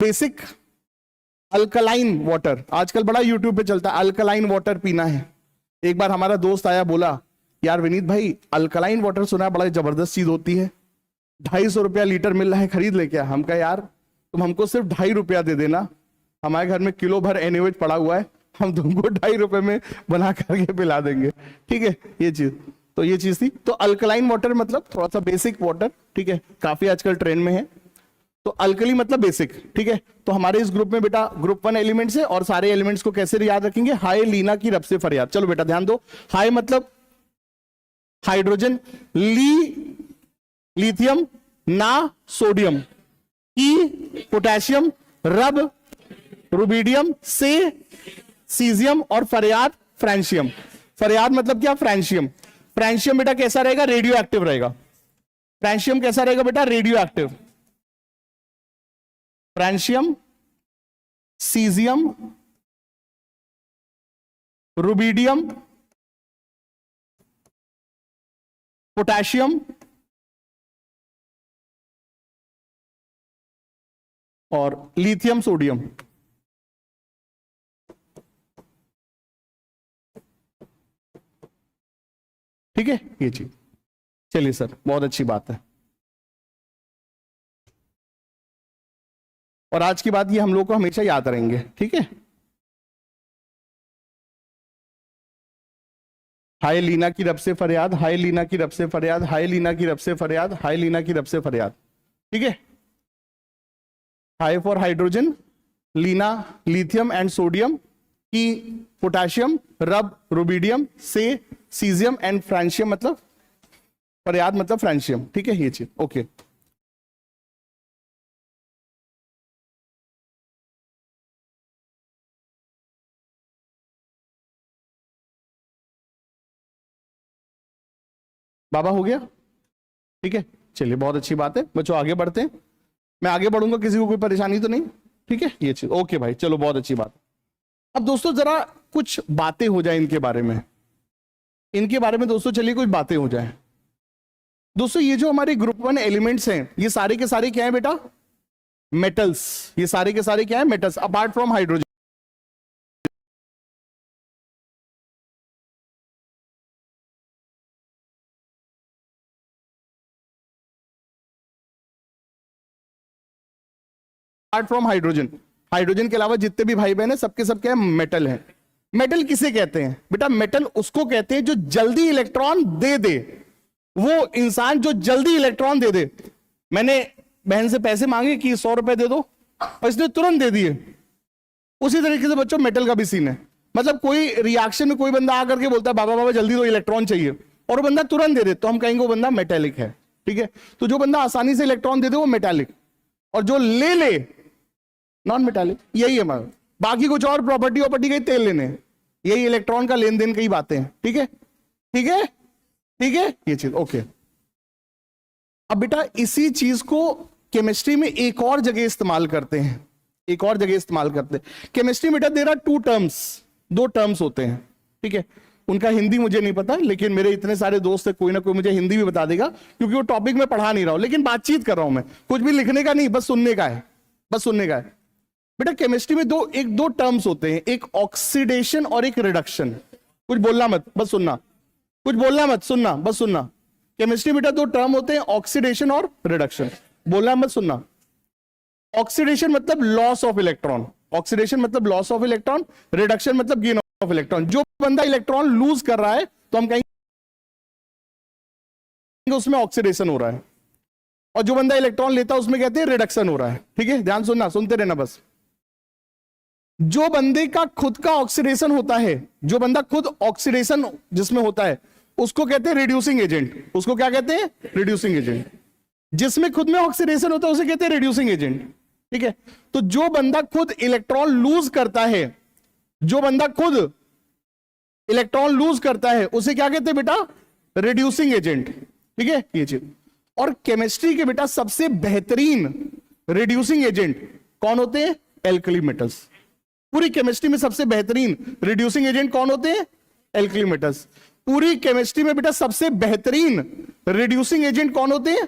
Basic alkaline water, आजकल बड़ा YouTube पे चलता है, अल्कलाइन वाटर पीना है। एक बार हमारा दोस्त आया, बोला यार विनीत भाई अल्कलाइन वाटर सुना है बड़ा जबरदस्त चीज होती है, 250 रुपया लीटर मिल रहा है, खरीद ले क्या? हम कहा यार तुम हमको सिर्फ 2.5 रुपया दे देना, हमारे घर में किलो भर एनीवेज पड़ा हुआ है, हम तुमको 2.5 रुपए में बना करके पिला देंगे, ठीक है। ये चीज, तो ये चीज थी। तो अल्कलाइन वाटर मतलब थोड़ा सा बेसिक वाटर, ठीक है, काफी आजकल ट्रेंड में है। तो अल्कली मतलब बेसिक, ठीक है। तो हमारे इस ग्रुप में बेटा ग्रुप 1 एलिमेंट्स है, और सारे एलिमेंट्स को कैसे याद रखेंगे? हाय लीना की रब से फरियाद। चलो बेटा ध्यान दो, हाय मतलब हाइड्रोजन, लिथियम, ना सोडियम, की पोटेशियम, रब रुबिडियम, से सीजियम, और फरियाद फ्रेंशियम। फरियाद मतलब क्या? फ्रेंशियम। फ्रेंशियम बेटा कैसा रहेगा? रेडियो एक्टिव रहेगा। फ्रेंशियम कैसा रहेगा बेटा? Radio active. Francium, caesium, rubidium, potassium और लिथियम सोडियम। ठीक है, ये चीज। चलिए सर, बहुत अच्छी बात है। और आज की बात ये हम लोग को हमेशा याद रहेंगे, ठीक है। हाय लीना की रब से फरियाद, हाय लीना की रब से फरियाद, हाय लीना की रब से फरियाद, हाय लीना की रब से फरियाद, ठीक है। हाई फॉर हाइड्रोजन, लीना लिथियम एंड सोडियम, की पोटेशियम, रब रुबिडियम, से सीजियम एंड फ्रेंशियम मतलब फरियाद मतलब फ्रेंशियम, ठीक है। ये चीज ओके। बाबा हो गया, ठीक है। चलिए बहुत अच्छी बात है बच्चों, आगे बढ़ते हैं। मैं आगे बढ़ूंगा, किसी को कोई परेशानी तो नहीं, ठीक है। ये चीज ओके भाई, चलो बहुत अच्छी बात। अब दोस्तों जरा कुछ बातें हो जाए इनके बारे में, इनके बारे में दोस्तों चलिए कुछ बातें हो जाए। दोस्तों ये जो हमारे ग्रुप 1 एलिमेंट्स हैं, ये सारे के सारे क्या है बेटा? मेटल्स। ये सारे के सारे क्या है? Metals, apart from hydrogen. Apart from hydrogen, hydrogen के अलावा जितने भी भाई बहन है सबके सब क्या है? मेटल है। मेटल किसे कहते हैं बेटा? मेटल उसको कहते हैं जो जल्दी इलेक्ट्रॉन दे दे, वो इंसान जो जल्दी इलेक्ट्रॉन दे दे। मैंने बहन से पैसे मांगे कि 100 रुपए दे दो, और इसने तुरंत दे दिए। उसी तरीके से बच्चों मेटल का भी सीन है। मतलब कोई रिएक्शन में कोई बंदा आकर के बोलता है बाबा बाबा जल्दी दो इलेक्ट्रॉन चाहिए, और वो बंदा तुरंत दे दे, तो हम कहेंगे वो बंदा मेटेलिक है, ठीक है। तो जो बंदा आसानी से इलेक्ट्रॉन दे दे वो मेटेलिक, और जो ले ले नॉन मेटालिक। यही है मतलब, बाकी कुछ और प्रॉपर्टी का तेल लेने, यही इलेक्ट्रॉन का लेन देन की बातें हैं, ठीक है, ठीक है, ठीक है। ये चीज ओके। अब बेटा इसी चीज को केमिस्ट्री में एक और जगह इस्तेमाल करते हैं, एक और जगह इस्तेमाल करते हैं। केमिस्ट्री में बेटा देयर आर 2 टर्म्स, 2 टर्म्स होते हैं, ठीक है। उनका हिंदी मुझे नहीं पता, लेकिन मेरे इतने सारे दोस्त है, कोई ना कोई मुझे हिंदी भी बता देगा, क्योंकि वो टॉपिक में पढ़ा नहीं रहा हूं, लेकिन बातचीत कर रहा हूं मैं, कुछ भी लिखने का नहीं, बस सुनने का है, बस सुनने का है। बेटा केमिस्ट्री में दो टर्म्स होते हैं, एक ऑक्सीडेशन और एक रिडक्शन। कुछ बोलना मत, बस सुनना, कुछ बोलना मत, सुनना, बस सुनना। केमिस्ट्री बेटा 2 टर्म होते हैं, ऑक्सीडेशन और रिडक्शन। बोलना मत, सुनना। ऑक्सीडेशन मतलब लॉस ऑफ इलेक्ट्रॉन, ऑक्सीडेशन मतलब लॉस ऑफ इलेक्ट्रॉन, रिडक्शन मतलब गेन ऑफ इलेक्ट्रॉन। जो बंदा इलेक्ट्रॉन लूज कर रहा है तो हम कहेंगे उसमें ऑक्सीडेशन हो रहा है, और जो बंदा इलेक्ट्रॉन लेता है उसमें कहते हैं रिडक्शन हो रहा है, ठीक है। ध्यान सुनना, सुनते रहना बस। जो बंदे का खुद का ऑक्सीडेशन होता है, जो बंदा खुद ऑक्सीडेशन जिसमें होता है उसको कहते हैं रिड्यूसिंग एजेंट। उसको क्या कहते हैं? Reducing agent. जिसमें खुद में ऑक्सीडेशन होता है उसे कहते हैं रिड्यूसिंग एजेंट, ठीक है। तो जो बंदा खुद इलेक्ट्रॉन लूज करता है, जो बंदा खुद इलेक्ट्रॉन लूज करता है उसे क्या कहते हैं बेटा? रिड्यूसिंग एजेंट, ठीक है। ये चीज। और केमिस्ट्री के बेटा सबसे बेहतरीन रिड्यूसिंग एजेंट कौन होते हैं? Alkali metals. पूरी केमिस्ट्री में सबसे बेहतरीन रिड्यूसिंग एजेंट कौन होते हैं? Alkali metals. पूरी केमिस्ट्री में बेटा सबसे बेहतरीन रिड्यूसिंग एजेंट कौन होते हैं?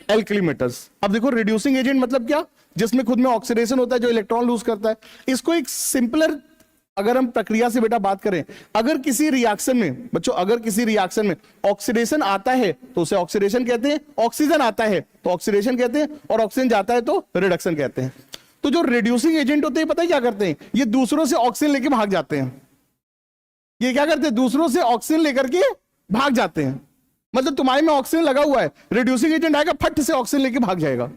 Alkali metals. अब देखो रिड्यूसिंग एजेंट मतलब क्या? जिसमें खुद में ऑक्सीडेशन होता है, जो इलेक्ट्रॉन लूज करता है। इसको एक सिंपलर अगर हम प्रक्रिया से बेटा बात करें, अगर किसी रिएक्शन में बच्चों, अगर किसी रिएक्शन में ऑक्सीडेशन आता है तो उसे ऑक्सीडेशन कहते हैं, ऑक्सीजन आता है तो ऑक्सीडेशन कहते हैं, और ऑक्सीजन जाता है तो रिडक्शन कहते हैं। तो जो रिड्यूसिंग एजेंट होते हैं पता है क्या करते हैं, ये दूसरों से ऑक्सीजन लेके भाग जाते हैं। ये क्या करते हैं, दूसरों से ऑक्सीजन लेकर के भाग जाते हैं। मतलब तुम्हारे में ऑक्सीजन लगा हुआ है, रिड्यूसिंग एजेंट आएगा, फट से ऑक्सीजन लेके भाग जाएगा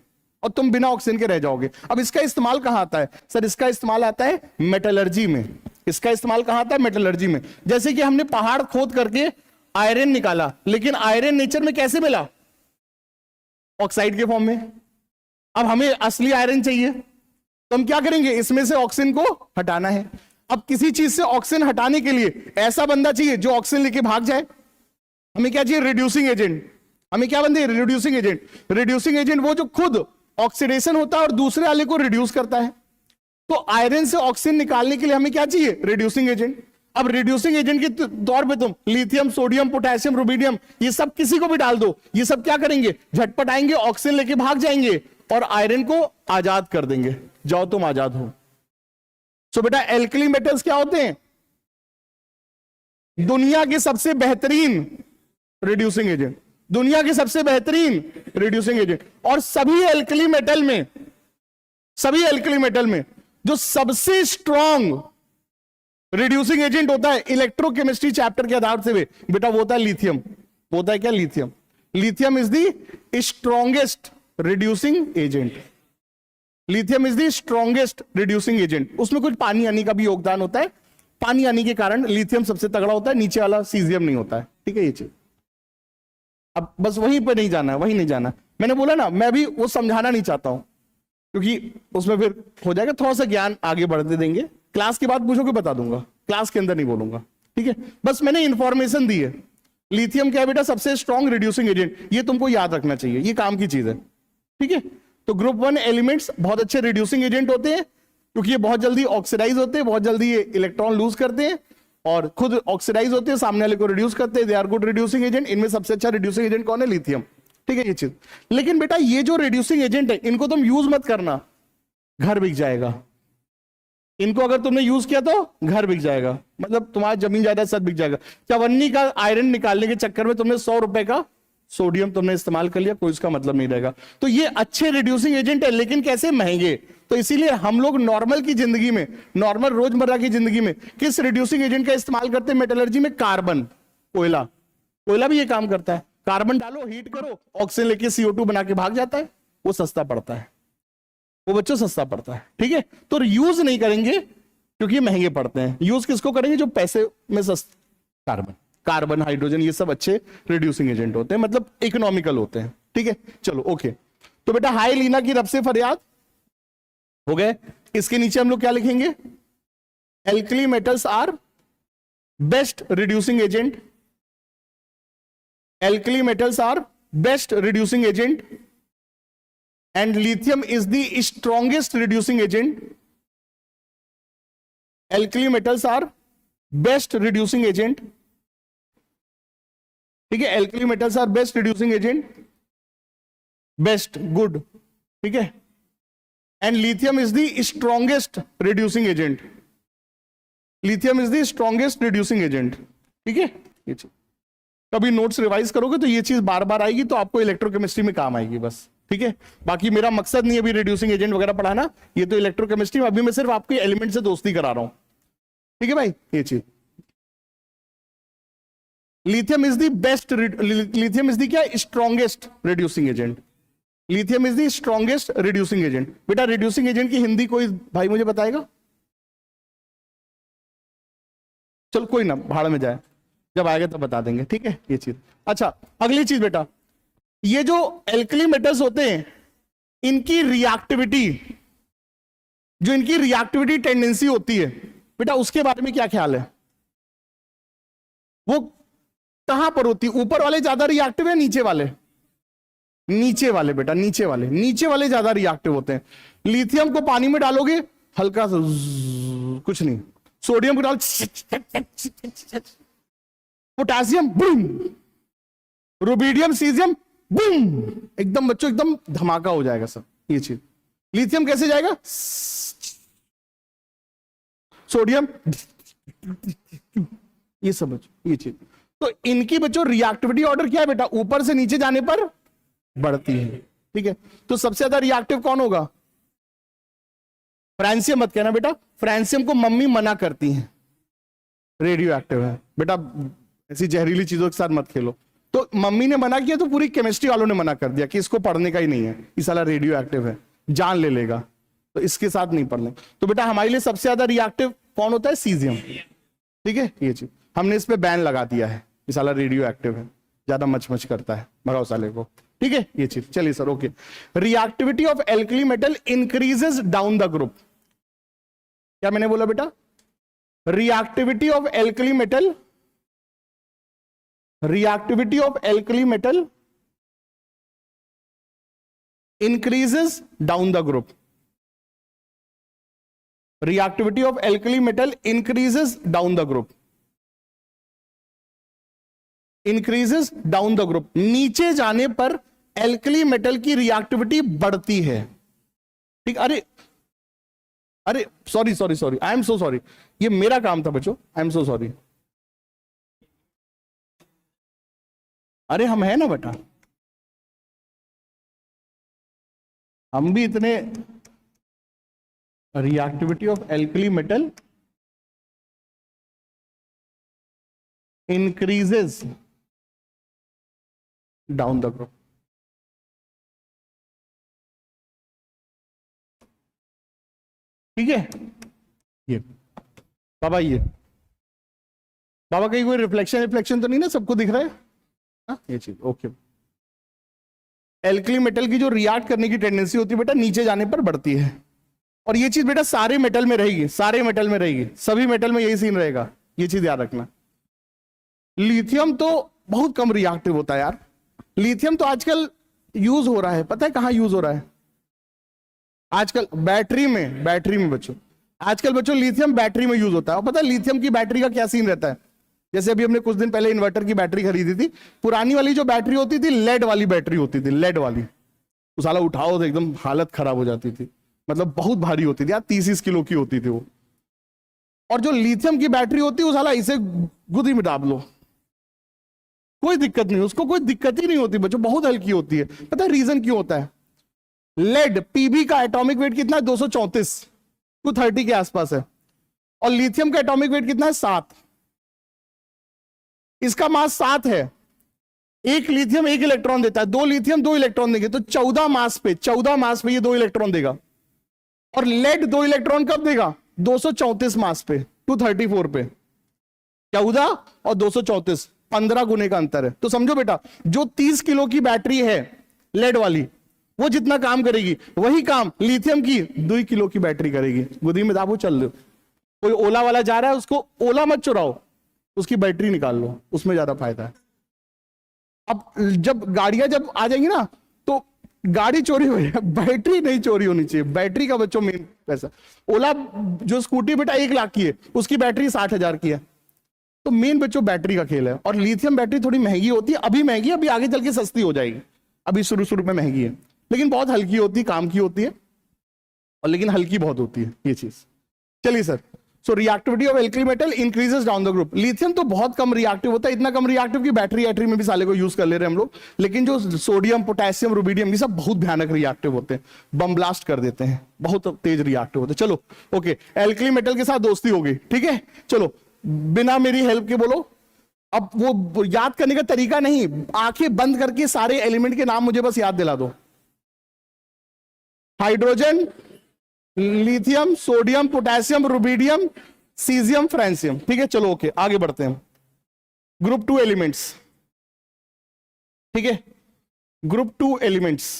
और तुम बिना ऑक्सीजन के रह जाओगे। अब इसका इस्तेमाल कहां आता है सर, इसका इस्तेमाल आता है मेटलर्जी में। इसका इस्तेमाल कहां आता है, मेटलर्जी में। जैसे कि हमने पहाड़ खोद करके आयरन निकाला, लेकिन आयरन नेचर में कैसे मिला, ऑक्साइड के फॉर्म में। अब हमें असली आयरन चाहिए तो हम क्या करेंगे, इसमें से ऑक्सीजन को हटाना है। अब किसी चीज से ऑक्सीजन हटाने के लिए ऐसा बंदा चाहिए जो ऑक्सीजन लेके भाग जाए। हमें क्या चाहिए, रिड्यूसिंग एजेंट। हमें क्या बनते हैं, रिड्यूसिंग एजेंट। रिड्यूसिंग एजेंट वो जो खुद ऑक्सीडेशन होता है और दूसरे वाले को रिड्यूस करता है। तो आयरन से ऑक्सीजन निकालने के लिए हमें क्या चाहिए, रिड्यूसिंग एजेंट। अब रिड्यूसिंग एजेंट के तौर पे तुम लिथियम, सोडियम, पोटेशियम, रुबिडियम, ये सब किसी को भी डाल दो, ये सब क्या करेंगे, झटपट आएंगे, ऑक्सीजन लेके भाग जाएंगे और आयरन को आजाद कर देंगे। जाओ तुम आजाद हो। सो बेटा एल्कली मेटल्स क्या होते हैं, दुनिया के सबसे बेहतरीन रिड्यूसिंग एजेंट, दुनिया के सबसे बेहतरीन रिड्यूसिंग एजेंट। और सभी एल्कली मेटल में, सभी एल्कली मेटल में जो सबसे स्ट्रॉन्ग रिड्यूसिंग एजेंट होता है इलेक्ट्रोकेमिस्ट्री चैप्टर के आधार से बेटा वो होता है लिथियम। वो होता है क्या, lithium. Lithium is the strongest reducing agent. Lithium is the strongest reducing agent. उसमें कुछ पानी आने का भी योगदान होता है, पानी आने के कारण लिथियम सबसे तगड़ा होता है, नीचे वाला सीजियम नहीं होता है। ठीक है ये चीज। अब बस वहीं पर नहीं जाना है, वहीं नहीं जाना। मैंने बोला ना, मैं भी वो समझाना नहीं चाहता हूं क्योंकि उसमें फिर हो जाएगा, थोड़ा सा ज्ञान आगे बढ़ते देंगे। क्लास के बाद पूछोगे बता दूंगा, क्लास के अंदर नहीं बोलूंगा। ठीक है, बस मैंने इंफॉर्मेशन दी है। लिथियम क्या है बेटा, सबसे स्ट्रॉन्ग रिड्यूसिंग एजेंट, ये तुमको याद रखना चाहिए, ये काम की चीज है। ठीक है, तो ग्रुप 1 एलिमेंट्स बहुत अच्छे रिड्यूसिंग एजेंट होते हैं क्योंकि ये बहुत जल्दी ऑक्सीडाइज होते हैं, बहुत जल्दी ये इलेक्ट्रॉन लूज करते हैं और खुद ऑक्सीडाइज होते हैं, सामने वाले को रिड्यूस करते हैं। They are good reducing agent. इनमें सबसे अच्छा रिड्यूसिंग एजेंट कौन है, लिथियम। ठीक है ये चीज। लेकिन बेटा ये जो रिड्यूसिंग एजेंट है इनको तुम यूज मत करना, घर बिक जाएगा। इनको अगर तुमने यूज किया तो घर बिक जाएगा, मतलब तुम्हारा जमीन जायदाद सब बिक जाएगा। चवन्नी का आयरन निकालने के चक्कर में तुमने 100 रुपए का सोडियम तुमने इस्तेमाल कर लिया, कोई उसका मतलब नहीं रहेगा। तो ये अच्छे रिड्यूसिंग एजेंट है, लेकिन कैसे, महंगे। तो इसीलिए हम लोग नॉर्मल की जिंदगी में, नॉर्मल रोजमर्रा की जिंदगी में किस रिड्यूसिंग एजेंट का इस्तेमाल करते हैं मेटलर्जी में, कार्बन, कोयला। कोयला भी ये काम करता है, कार्बन डालो, हीट करो, ऑक्सीजन लेके CO2 बना के भाग जाता है, वो सस्ता पड़ता है, वो बच्चों सस्ता पड़ता है। ठीक है, तो यूज नहीं करेंगे क्योंकि महंगे पड़ते हैं। यूज किसको करेंगे, जो पैसे में सस्ते, कार्बन, कार्बन, हाइड्रोजन, ये सब अच्छे रिड्यूसिंग एजेंट होते हैं, मतलब इकोनॉमिकल होते हैं। ठीक है, चलो ओके। तो बेटा हाई लीना की रब से फरियाद हो गए। इसके नीचे हम लोग क्या लिखेंगे, alkali metals are best reducing agent. Alkali metals are best reducing agent and lithium is the strongest reducing agent. Alkali metals are best reducing agent. ठीक है, alkali metals are best reducing agent, best, good. ठीक है, and lithium is the strongest reducing agent. Lithium is the strongest reducing agent. ठीक है, ये चीज कभी notes revise करोगे तो ये चीज बार बार आएगी, तो आपको इलेक्ट्रोकेमिस्ट्री में काम आएगी बस। ठीक है, बाकी मेरा मकसद नहीं है अभी रिड्यूसिंग एजेंट वगैरह पढ़ाना, ये तो इलेक्ट्रोकेमिस्ट्री में, अभी मैं सिर्फ आपके एलिमेंट से दोस्ती करा रहा हूं। ठीक है भाई, ये चीज। Lithium is the best, lithium is the क्या, strongest reducing agent. Lithium is the strongest reducing agent. बेटा रिड्यूसिंग एजेंट की हिंदी कोई भाई मुझे बताएगा? चल कोई ना, भाड़ में जाए, जब आएगा तब बता देंगे। ठीक है, ये चीज। अच्छा, अगली चीज बेटा, ये जो एल्कली मेटल्स होते हैं इनकी रिएक्टिविटी, जो इनकी रिएक्टिविटी टेंडेंसी होती है बेटा, उसके बारे में क्या ख्याल है? वो कहां पर होती है? ऊपर वाले ज्यादा रिएक्टिव है, नीचे वाले? नीचे वाले बेटा, नीचे वाले, नीचे वाले ज्यादा रिएक्टिव होते हैं। लिथियम को पानी में डालोगे हल्का सा कुछ नहीं, सोडियम को डाल, potassium boom, rubidium, caesium boom, एकदम बच्चों एकदम धमाका हो जाएगा सब। ये चीज लिथियम कैसे जाएगा, सोडियम, ये समझ, ये चीज। तो इनकी बच्चों रिएक्टिविटी ऑर्डर क्या है बेटा, ऊपर से नीचे जाने पर बढ़ती है, ठीक है। तो सबसे ज्यादा रिएक्टिव कौन होगा, फ्रांसियम मत कहना बेटा, फ्रांसियम को मम्मी मना करती है, रेडियो एक्टिव है बेटा, ऐसी जहरीली चीजों के साथ मत खेलो। तो मम्मी ने मना किया तो पूरी केमिस्ट्री वालों ने मना कर दिया कि इसको पढ़ने का ही नहीं है, इस साला रेडियो एक्टिव है, जान ले लेगा, तो इसके साथ नहीं पढ़ने। तो बेटा हमारे लिए सबसे ज्यादा रिएक्टिव कौन होता है, सीजियम, ठीक है। ये चीज हमने इस पे बैन लगा दिया है, इस साला रेडियो एक्टिव है, ज्यादा मच करता है, भगाओ साले को, ठीक है। ये चीज चलिए sir, okay. Reactivity of alkali metal increases down the group, क्या मैंने बोला बेटा, reactivity of alkali metal, reactivity of alkali metal increases down the group, reactivity of alkali metal increases down the group, increases down the group, नीचे जाने पर alkali metal की reactivity बढ़ती है, ठीक। अरे अरे sorry sorry sorry, I am so sorry, ये मेरा काम था बच्चों, आई एम सो सॉरी। अरे हम है ना बेटा, हम भी इतने, reactivity of alkali metal increases down the group, ठीक है। ये बाबा, ये बाबा कहीं कोई रिफ्लेक्शन रिफ्लेक्शन तो नहीं ना, सबको दिख रहा है, हाँ ये चीज, ओके। एल्कली मेटल की जो रिएक्ट करने की टेंडेंसी होती है बेटा, नीचे जाने पर बढ़ती है, और ये चीज बेटा सारे मेटल में रहेगी, सारे मेटल में रहेगी, सभी मेटल में यही सीन रहेगा, ये चीज याद रखना। लिथियम तो बहुत कम रिएक्टिव होता है यार, लिथियम तो आजकल यूज हो रहा है, पता है कहां यूज हो रहा है आजकल, बैटरी में, बैटरी में बच्चों, आजकल बच्चों लिथियम बैटरी में यूज होता है। और पता है लिथियम की बैटरी का क्या सीन रहता है, जैसे अभी हमने कुछ दिन पहले इन्वर्टर की बैटरी खरीदी थी, पुरानी वाली जो बैटरी होती थी लेड वाली बैटरी होती थी, लेड वाली, उस साला उठाओ तो एकदम हालत खराब हो जाती थी, मतलब बहुत भारी होती थी यार, 30 किलो की होती थी वो। और जो लिथियम की बैटरी होती है उस साला इसे गुदी में डाल लो, कोई दिक्कत नहीं, उसको कोई दिक्कत ही नहीं होती बच्चों, बहुत हल्की होती है। पता है रीजन क्यों होता है, लेड पीबी का एटॉमिक वेट कितना है, 234, 230 के आसपास है, और लिथियम का एटॉमिक वेट कितना है, 7, इसका मास 7 है, एक लिथियम एक इलेक्ट्रॉन देता है, 2 लिथियम 2 इलेक्ट्रॉन देंगे, तो 14 मास पे, 14 मास पे ये 2 इलेक्ट्रॉन देगा, और लेड 2 इलेक्ट्रॉन कब देगा, 234 मास पे, 234 पे, 14 और 234, 15 गुने का अंतर है। तो समझो बेटा, जो 30 किलो की बैटरी है लेड वाली, वो जितना काम करेगी वही काम लिथियम की 2 किलो की बैटरी करेगी। गोदी में दाबो, चल लो, कोई ओला वाला जा रहा है उसको ओला मत चुराओ, उसकी बैटरी निकाल लो, उसमें ज्यादा फायदा है। अब जब गाड़ियां जब आ जाएंगी ना, तो गाड़ी चोरी हो जाए, बैटरी नहीं चोरी होनी चाहिए, बैटरी का बच्चों मेन पैसा। ओला जो स्कूटी बेटा 1 लाख की है, उसकी बैटरी 60,000 की है, तो मेन बच्चों बैटरी का खेल है। और लिथियम बैटरी थोड़ी महंगी होती है, अभी महंगी है, अभी आगे चल के सस्ती हो जाएगी, अभी शुरू शुरू में महंगी है, लेकिन बहुत हल्की होती है, काम की होती है, और लेकिन हल्की बहुत होती है ये चीज। चलिए sir, so reactivity of alkali metal increases down the group. Lithium तो बहुत कम रिएक्टिव होता है, इतना कम रिएक्टिव कि बैटरी एटरी में भी साले को यूज कर ले रहे हैं हम लोग, लेकिन जो सोडियम पोटेशियम रुबिडियम ये सब बहुत भयानक रिएक्टिव होते हैं, बम ब्लास्ट कर देते हैं, बहुत तेज रिएक्टिव होते हैं। चलो ओके, एल्कली मेटल के साथ दोस्ती हो गई, ठीक है। चलो बिना मेरी हेल्प के बोलो, अब वो याद करने का तरीका नहीं, आंखें बंद करके सारे एलिमेंट के नाम मुझे बस याद दिला दो, hydrogen, lithium, sodium, potassium, rubidium, caesium, francium, ठीक है। चलो ओके, आगे बढ़ते हैं। ग्रुप 2 एलिमेंट्स, ठीक है, ग्रुप 2 एलिमेंट्स,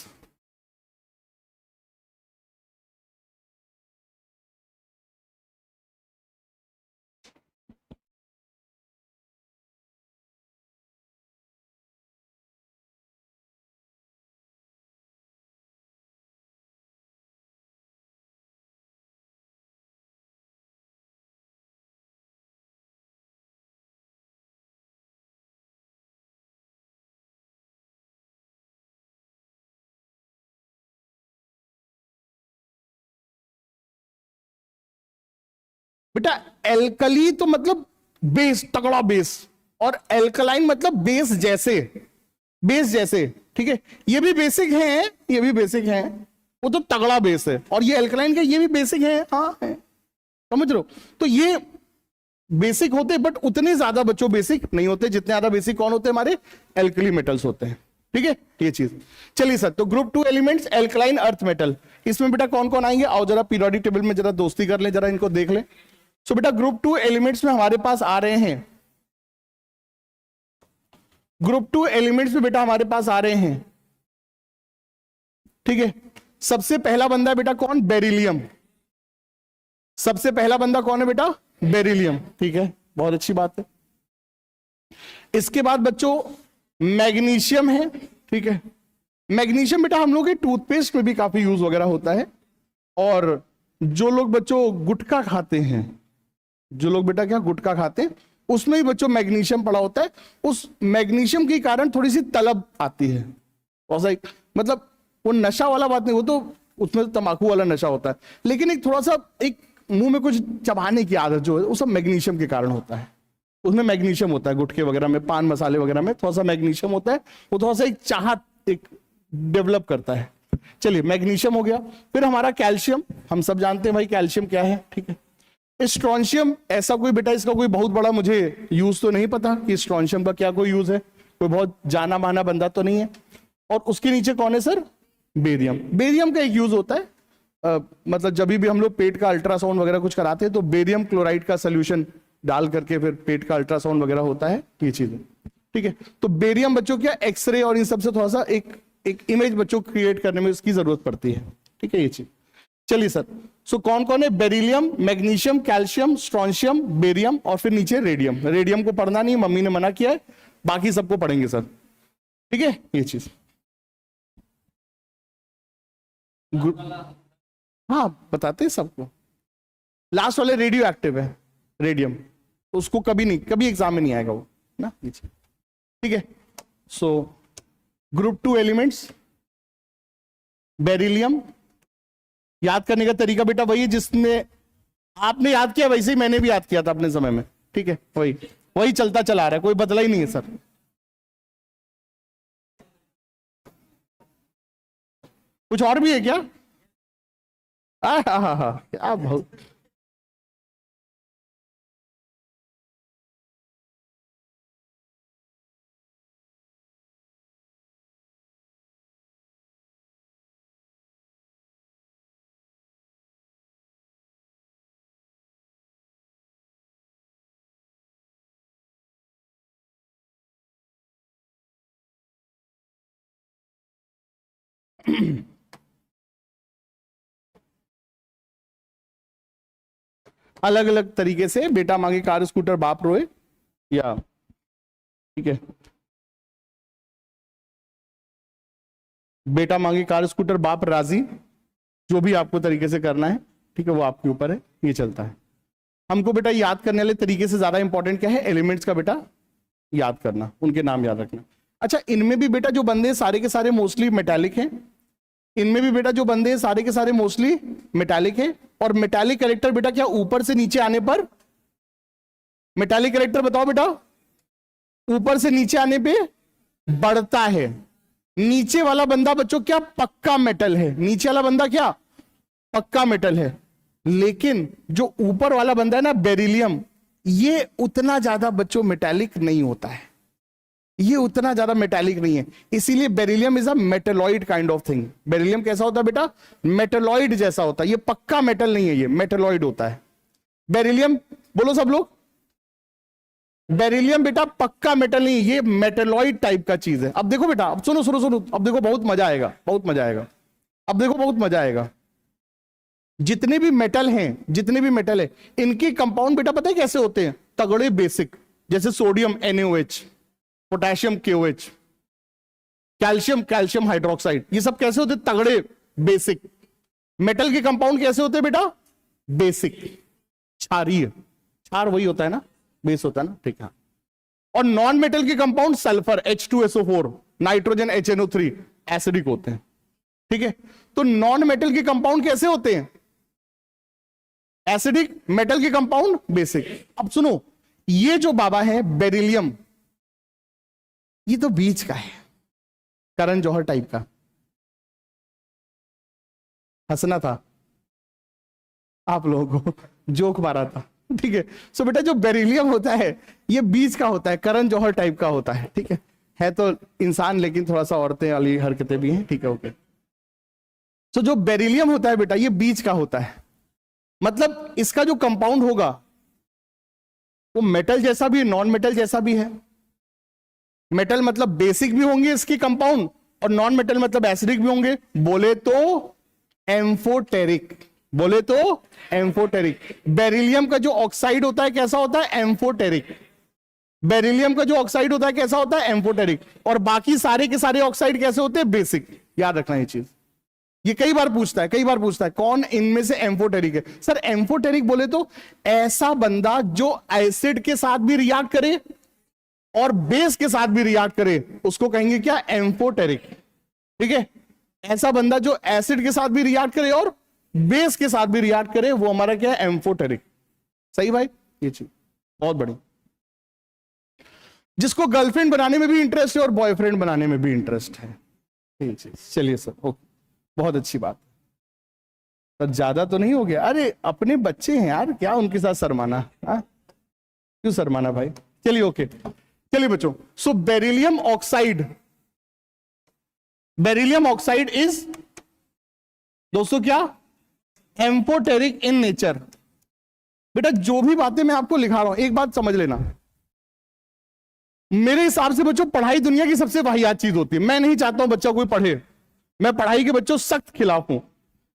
बेटा एल्कली तो मतलब बेस, तगड़ा बेस, और एल्कलाइन मतलब बेस जैसे, बेस जैसे, ठीक है। ये भी बेसिक है, ये भी बेसिक है, वो तो तगड़ा बेस है, और ये एल्कलाइन का ये भी बेसिक है, हाँ है, समझ रहे हो। तो ये बेसिक होते, बट उतने ज्यादा बच्चों बेसिक नहीं होते जितने ज्यादा बेसिक कौन होते हैं, हमारे एल्कली मेटल्स होते हैं, ठीक है, ये चीज। चलिए सर, तो group 2 elements alkaline earth metal, इसमें बेटा कौन कौन आएंगे, आओ जरा पीरियोडिक टेबल में जरा दोस्ती कर ले, जरा इनको देख ले। सो बेटा ग्रुप 2 एलिमेंट्स में हमारे पास आ रहे हैं, ग्रुप 2 एलिमेंट्स में बेटा हमारे पास आ रहे हैं, ठीक है। सबसे पहला बंदा है बेटा कौन, बेरिलियम। सबसे पहला बंदा कौन है बेटा, बेरिलियम, ठीक है, बहुत अच्छी बात है। इसके बाद बच्चों मैग्नीशियम है, ठीक है। मैग्नीशियम बेटा हम लोग के टूथपेस्ट में भी काफी यूज वगैरह होता है, और जो लोग बच्चों गुटखा खाते हैं, जो लोग बेटा क्या गुटखा खाते हैं, उसमें भी बच्चों मैग्नीशियम पड़ा होता है। उस मैग्नीशियम के कारण थोड़ी सी तलब आती है, मतलब वो नशा वाला बात नहीं, वो तो उसमें तंबाकू वाला नशा होता है, लेकिन एक थोड़ा सा एक मुंह में कुछ चबाने की आदत जो है वो सब मैग्नीशियम के कारण होता है। उसमें मैग्नीशियम होता है, गुटखे वगैरह में, पान मसाले वगैरह में थोड़ा सा मैग्नीशियम होता है, वो थोड़ा सा एक चाहत एक डेवलप करता है। चलिए मैग्नीशियम हो गया, फिर हमारा कैल्शियम, हम सब जानते हैं भाई कैल्शियम क्या है, ठीक है। स्ट्रोंशियम, ऐसा कोई बेटा इसका कोई बहुत बड़ा मुझे यूज तो नहीं पता कि स्ट्रोंशियम का क्या कोई यूज है, कोई बहुत जाना माना बंदा तो नहीं है। और उसके नीचे कौन है सर, बेरियम। बेरियम का एक यूज होता है, मतलब जब भी हम लोग पेट का अल्ट्रासाउंड वगैरह कुछ कराते हैं तो बेरियम क्लोराइड का सोल्यूशन डाल करके फिर पेट का अल्ट्रासाउंड वगैरह होता है, ये चीज है, ठीक है। तो बेरियम बच्चों क्या एक्सरे और इन सब से थोड़ा सा एक इमेज बच्चों क्रिएट करने में उसकी जरूरत पड़ती है, ठीक है, ये चीज। चलिए सर, सो कौन कौन है, beryllium, magnesium, calcium, strontium, barium, और फिर नीचे रेडियम। रेडियम को पढ़ना नहीं, मम्मी ने मना किया है, बाकी सबको पढ़ेंगे सर, ठीक है, ये चीज। हाँ बताते हैं सबको। लास्ट वाले रेडियो एक्टिव है, रेडियम, उसको कभी नहीं, कभी एग्जाम में नहीं आएगा वो ना, ठीक है। सो ग्रुप 2 एलिमेंट्स, बेरिलियम, याद करने का तरीका बेटा वही जिसने आपने याद किया वैसे ही मैंने भी याद किया था अपने समय में, ठीक है, वही वही चलता चला रहा है, कोई बदला ही नहीं है सर। कुछ और भी है क्या, हाँ क्या बहुत, अलग अलग तरीके से, बेटा मांगे कार स्कूटर बाप रोए, या ठीक है, बेटा मांगे कार स्कूटर बाप राजी, जो भी आपको तरीके से करना है, ठीक है, वो आपके ऊपर है, ये चलता है। हमको बेटा याद करने वाले तरीके से ज्यादा इंपॉर्टेंट क्या है, एलिमेंट्स का बेटा याद करना, उनके नाम याद रखना। अच्छा, इनमें भी बेटा जो बंदे सारे के सारे मोस्टली मेटालिक हैं, इनमें भी बेटा जो बंदे हैं सारे के सारे मोस्टली मेटालिक है, और मेटालिक कैरेक्टर बेटा क्या ऊपर से नीचे आने पर, मेटालिक कैरेक्टर बताओ बेटा, ऊपर से नीचे आने पे बढ़ता है। नीचे वाला बंदा बच्चों क्या पक्का मेटल है, नीचे वाला बंदा क्या पक्का मेटल है, लेकिन जो ऊपर वाला बंदा है ना बेरिलियम, ये उतना ज्यादा बच्चों मेटालिक नहीं होता है, ये उतना ज्यादा मेटालिक नहीं है, इसीलिए beryllium is a metalloid kind of thing. Beryllium कैसा होता है बेटा, मेटेलॉइड जैसा होता है, ये पक्का मेटल नहीं है, ये मेटेलॉइड होता है बेरिलियम। बोलो सब लोग, बेरिलियम बेटा पक्का मेटल नहीं, ये मेटेलॉइड टाइप का चीज है। अब देखो बेटा, अब सुनो सुनो सुनो, अब देखो बहुत मजा आएगा, बहुत मजा आएगा, अब देखो बहुत मजा आएगा। जितने भी मेटल हैं, जितने भी मेटल है, इनके कंपाउंड बेटा पता है कैसे होते हैं, तगड़े बेसिक, जैसे sodium NaOH, potassium KOH, calcium calcium hydroxide, ये सब कैसे होते हैं, तगड़े बेसिक। मेटल के कंपाउंड कैसे होते हैं बेटा, बेसिक, क्षारीय, क्षार वही होता है ना, बेस होता है ना, ठीक है। और नॉन मेटल के compound sulphur H2SO4, nitrogen HNO3, acidic होते हैं, ठीक है। तो नॉन मेटल के कंपाउंड कैसे होते हैं, एसिडिक, मेटल के कंपाउंड बेसिक। अब सुनो, ये जो बाबा है बेरिलियम, ये तो बीच का है, करण जौहर टाइप का। हंसना था आप लोगों को, जोक मारा था, ठीक है। सो बेटा जो बेरिलियम होता है ये बीच का होता है, करण जौहर टाइप का होता है, ठीक है तो इंसान लेकिन थोड़ा सा औरतें वाली हरकतें भी हैं, ठीक है ओके। सो जो बेरिलियम होता है बेटा ये बीच का होता है, मतलब इसका जो कंपाउंड होगा वो मेटल जैसा भी, नॉन मेटल जैसा भी है। मेटल मतलब बेसिक भी होंगे इसके कंपाउंड, और नॉन मेटल मतलब एसिडिक भी होंगे। बोले तो एम्फोटेरिक, बोले तो एम्फोटेरिक। बेरिलियम का जो ऑक्साइड होता है कैसा होता है? एम्फोटेरिक। बेरिलियम का जो ऑक्साइड होता है कैसा होता है? एम्फोटेरिक। और बाकी सारे के सारे ऑक्साइड कैसे होते हैं? बेसिक। याद रखना ये चीज, ये कई बार पूछता है कौन इनमें से एम्फोटेरिक है। सर एम्फोटेरिक बोले तो ऐसा बंदा जो एसिड के साथ भी रिएक्ट करे और बेस के साथ भी रिएक्ट करे, उसको कहेंगे क्या? एम्फोटेरिक, ठीक है। ऐसा बंदा जो एसिड के साथ भी रिएक्ट करे और बेस के साथ भी रिएक्ट करे, वो हमारा क्या है? एम्फोटेरिक। सही भाई, ये चीज बहुत बड़ी। जिसको गर्लफ्रेंड बनाने में भी इंटरेस्ट है और बॉयफ्रेंड बनाने में भी इंटरेस्ट है, ये चीज। चलिए सर, ओके, बहुत अच्छी बात। सर ज्यादा तो नहीं हो गया? अरे अपने बच्चे हैं यार, क्या उनके साथ शर्माना? क्यों शर्माना भाई? चलिए ओके, चलिए बच्चों। So beryllium oxide, beryllium oxide is दोस्तों क्या? Amphoteric in nature. बेटा जो भी बातें मैं आपको लिखा रहा हूं, एक बात समझ लेना, मेरे हिसाब से बच्चों पढ़ाई दुनिया की सबसे वाहियात चीज होती है। मैं नहीं चाहता हूं बच्चा कोई पढ़े, मैं पढ़ाई के बच्चों सख्त खिलाफ हूं,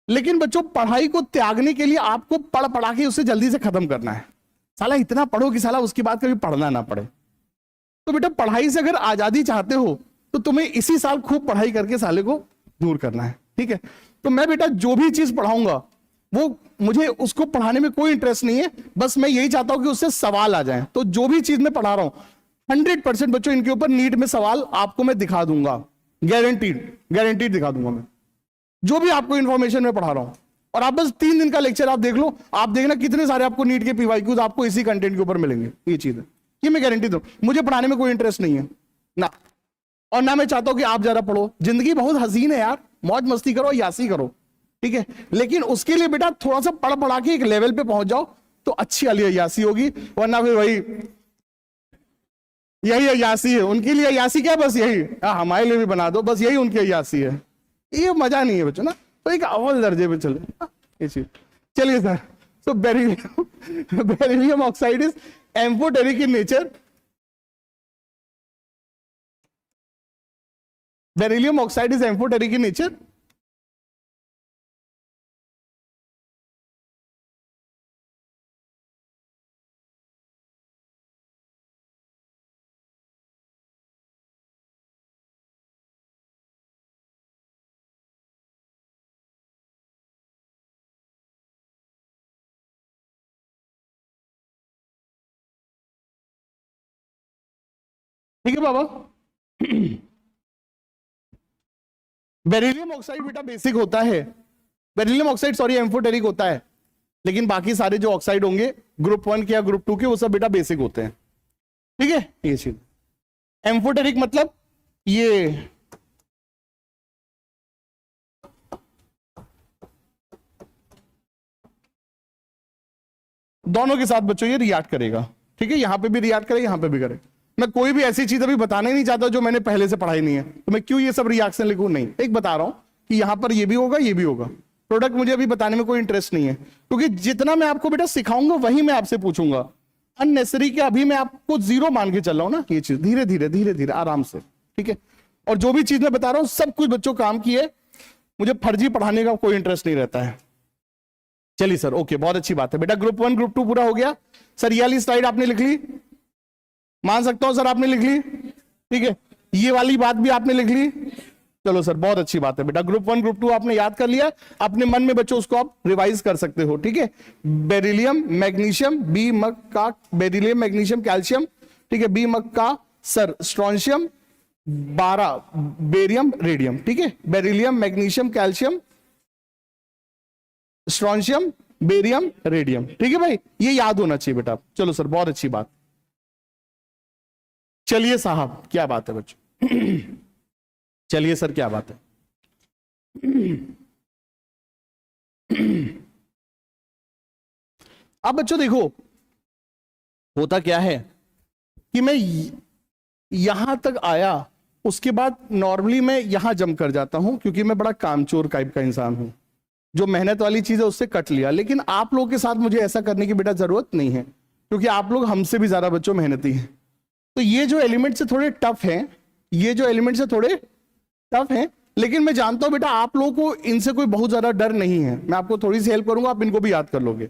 लेकिन बच्चों पढ़ाई को त्यागने के लिए आपको पढ़ पढ़ा के उसे जल्दी से खत्म करना है। साला इतना पढ़ो कि साला उसके बाद कभी पढ़ना ना पड़े। तो बेटा पढ़ाई से अगर आजादी चाहते हो तो तुम्हें इसी साल खूब पढ़ाई करके साले को दूर करना है, ठीक है। तो मैं बेटा जो भी चीज पढ़ाऊंगा वो, मुझे उसको पढ़ाने में कोई इंटरेस्ट नहीं है, बस मैं यही चाहता हूं कि उससे सवाल आ जाए। तो जो भी चीज मैं पढ़ा रहा हूं 100% बच्चों इनके ऊपर नीट में सवाल आपको मैं दिखा दूंगा, गारंटीड दिखा दूंगा मैं, जो भी आपको इंफॉर्मेशन में पढ़ा रहा हूं। और आप बस 3 दिन का लेक्चर आप देख लो, आप देखना कितने सारे आपको नीट के पीवाईक्यूज आपको इसी कंटेंट के ऊपर मिलेंगे। ये चीज है, ये मैं गारंटी दूं। मुझे पढ़ाने में कोई इंटरेस्ट नहीं है ना, और ना मैं चाहता हूं कि आप ज्यादा पढ़ो। जिंदगी बहुत हसीन है यार, मौज मस्ती करो, यासी करो, ठीक है। लेकिन उसके लिए बेटा थोड़ा सा पढ़ पढ़ा के एक लेवल पे पहुंच जाओ तो अच्छी वाली अय्यासी होगी, वरना फिर वही यही अय्यासी है उनके लिए। अय्यासी क्या? बस यही, हमारे लिए भी बना दो, बस यही उनकी अय्यासी है। ये मजा नहीं है बच्चों ना, तो एक अव्वल दर्जे पे चले ये चीज। चलिए सर, तो beryllium oxide is amphoteric in nature. Beryllium oxide is amphoteric in nature. ठीक है बाबा। बेरिलियम ऑक्साइड बेटा बेसिक होता है, बेरिलियम ऑक्साइड सॉरी एम्फोटेरिक होता है, लेकिन बाकी सारे जो ऑक्साइड होंगे ग्रुप 1 के या ग्रुप 2 के, वो सब बेटा बेसिक होते हैं, ठीक है। ये चीज एम्फोटेरिक मतलब ये दोनों के साथ बच्चों ये रिएक्ट करेगा, ठीक है। यहां पे भी रिएक्ट करे, यहां पे भी करे। मैं कोई भी ऐसी चीज अभी बताना ही नहीं चाहता जो मैंने पहले से पढ़ाई नहीं है, तो मैं क्यों ये सब रिएक्शन लिखूं? नहीं, एक बता रहा हूं कि यहां पर ये भी होगा, ये भी होगा। प्रोडक्ट मुझे अभी बताने में कोई इंटरेस्ट नहीं है, क्योंकि जितना मैं आपको बेटा सिखाऊंगा वही मैं आपसे पूछूंगा। अननेसेसरी के अभी मैं आपको 0 मान के चल रहा हूं ना। ये चीज धीरे धीरे आराम से, ठीक है। और जो भी चीज मैं बता रहा हूं सब कुछ बच्चों काम की है, मुझे फर्जी पढ़ाने का कोई इंटरेस्ट नहीं रहता है। चलिए सर, ओके, बहुत अच्छी बात है बेटा। ग्रुप 1 ग्रुप 2 पूरा हो गया। सर ये वाली स्लाइड आपने लिख ली, मान सकता हूं सर आपने लिख ली, ठीक है। ये वाली बात भी आपने लिख ली, चलो सर बहुत अच्छी बात है बेटा। ग्रुप 1 ग्रुप 2 आपने याद कर लिया, अपने मन में बच्चों उसको आप रिवाइज कर सकते हो, ठीक है। बेरिलियम मैग्नीशियम बी मग का, बेरिलियम मैग्नीशियम कैल्शियम, ठीक है। बी मग का सर स्ट्रोंशियम 12 बेरियम रेडियम, ठीक है। Beryllium magnesium calcium strontium barium, radium. ठीक है भाई, ये याद होना चाहिए बेटा। चलो सर, बहुत अच्छी बात। चलिए साहब, क्या बात है बच्चों। चलिए सर, क्या बात है। अब बच्चों देखो, होता क्या है कि मैं यहां तक आया, उसके बाद नॉर्मली मैं यहां जंप कर जाता हूं, क्योंकि मैं बड़ा कामचोर टाइप का इंसान हूं। जो मेहनत वाली चीज है उससे कट लिया। लेकिन आप लोगों के साथ मुझे ऐसा करने की बेटा जरूरत नहीं है, क्योंकि आप लोग हमसे भी ज्यादा बच्चों मेहनती हैं। तो ये जो एलिमेंट से थोड़े टफ हैं, ये जो एलिमेंट से थोड़े टफ हैं, लेकिन मैं जानता हूं बेटा आप लोगों को इनसे कोई बहुत ज्यादा डर नहीं है। मैं आपको थोड़ी सी हेल्प करूंगा, आप इनको भी याद कर लोगे।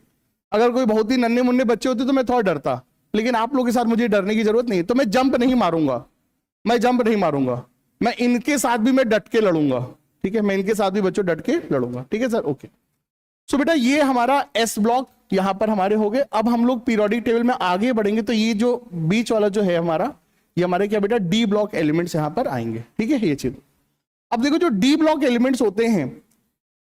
अगर कोई बहुत ही नन्हे मुन्ने बच्चे होते तो मैं थोड़ा डरता, लेकिन आप लोगों के साथ मुझे डरने की जरूरत नहीं है। तो मैं जंप नहीं मारूंगा, मैं जंप नहीं मारूंगा, मैं इनके साथ भी मैं डट के लड़ूंगा। ठीक है, मैं इनके साथ भी बच्चों डट के लड़ूंगा। ठीक है सर, ओके। सो बेटा ये हमारा एस ब्लॉक यहां पर हमारे हो गए। अब हम लोग पीरियोडिक टेबल में आगे बढ़ेंगे, तो ये जो बीच वाला जो है हमारा, ये हमारे क्या बेटा डी ब्लॉक एलिमेंट्स यहां पर आएंगे। ठीक है, ये चीज। अब देखो, जो डी ब्लॉक एलिमेंट्स होते हैं,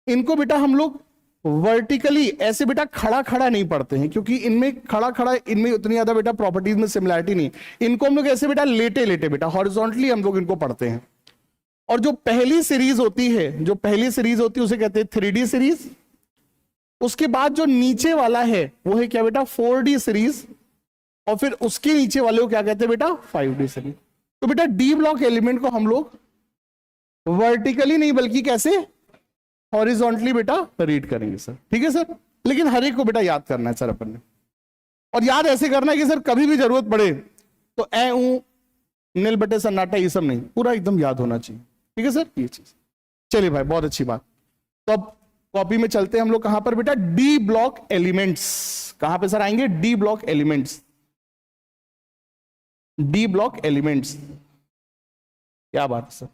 इनको बेटा हम लोग वर्टिकली ऐसे बेटा खड़ा खड़ा नहीं पढ़ते हैं, क्योंकि इनमें खड़ा खड़ा, इनमें उतनी ज्यादा बेटा प्रॉपर्टीज में सिमिलैरिटी नहीं। इनको हम लोग ऐसे बेटा लेटे लेटे बेटा हॉरिजॉन्टली हम लोग इनको पढ़ते हैं। और जो पहली सीरीज होती है, जो पहली सीरीज होती है उसे कहते हैं 3D सीरीज। उसके बाद जो नीचे वाला है वो है क्या बेटा 4D सीरीज। और फिर उसके नीचे वाले को क्या कहते हैं बेटा 5D सीरीज। तो बेटा डी ब्लॉक एलिमेंट को हम लोग वर्टिकली नहीं बल्कि कैसे हॉरिजॉन्टली बेटा रीड करेंगे सर। ठीक है सर, लेकिन हर एक को बेटा याद करना है सर अपन ने। और याद ऐसे करना है कि सर कभी भी जरूरत पड़े तो ए ऊ नील बटे सन्नाटा ये सब नहीं, पूरा एकदम याद होना चाहिए। ठीक है सर, ये चीज। चलिए भाई, बहुत अच्छी बात। तो अब कॉपी में चलते हैं हम लोग कहां पर बेटा, डी ब्लॉक एलिमेंट्स। कहां पे सर आएंगे, D block elements. D block elements, क्या बात है सर।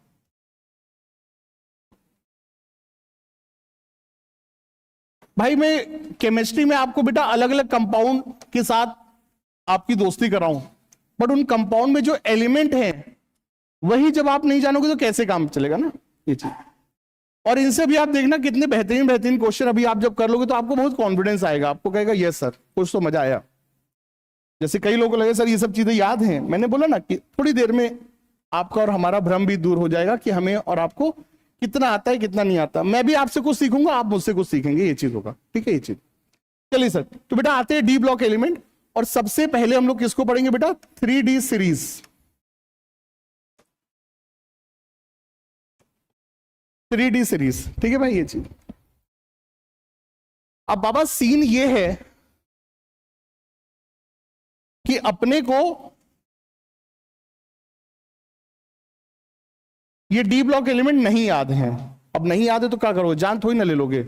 भाई मैं केमिस्ट्री में आपको बेटा अलग अलग कंपाउंड के साथ आपकी दोस्ती कराऊं, बट उन कंपाउंड में जो एलिमेंट है वही जब आप नहीं जानोगे तो कैसे काम चलेगा ना, ये चीज। और इनसे भी आप देखना कितने बेहतरीन बेहतरीन क्वेश्चन अभी आप जब कर लोगे तो आपको बहुत कॉन्फिडेंस आएगा, आपको कहेगा यस सर कुछ तो मजा आया। जैसे कई लोगों को लगे सर ये सब चीजें याद हैं, मैंने बोला ना कि थोड़ी देर में आपका और हमारा भ्रम भी दूर हो जाएगा कि हमें और आपको कितना आता है कितना नहीं आता। मैं भी आपसे कुछ सीखूंगा, आप मुझसे कुछ सीखेंगे, ये चीज होगा। ठीक है, ये चीज। चलिए सर, तो बेटा आते हैं डी ब्लॉक एलिमेंट। और सबसे पहले हम लोग किसको पढ़ेंगे बेटा, 3D सीरीज। 3D सीरीज, ठीक है भाई, ये चीज। अब बाबा सीन ये है कि अपने को ये डी ब्लॉक एलिमेंट नहीं याद है। अब नहीं याद है तो क्या करोगे, जान थोड़ी ना ले लोगे।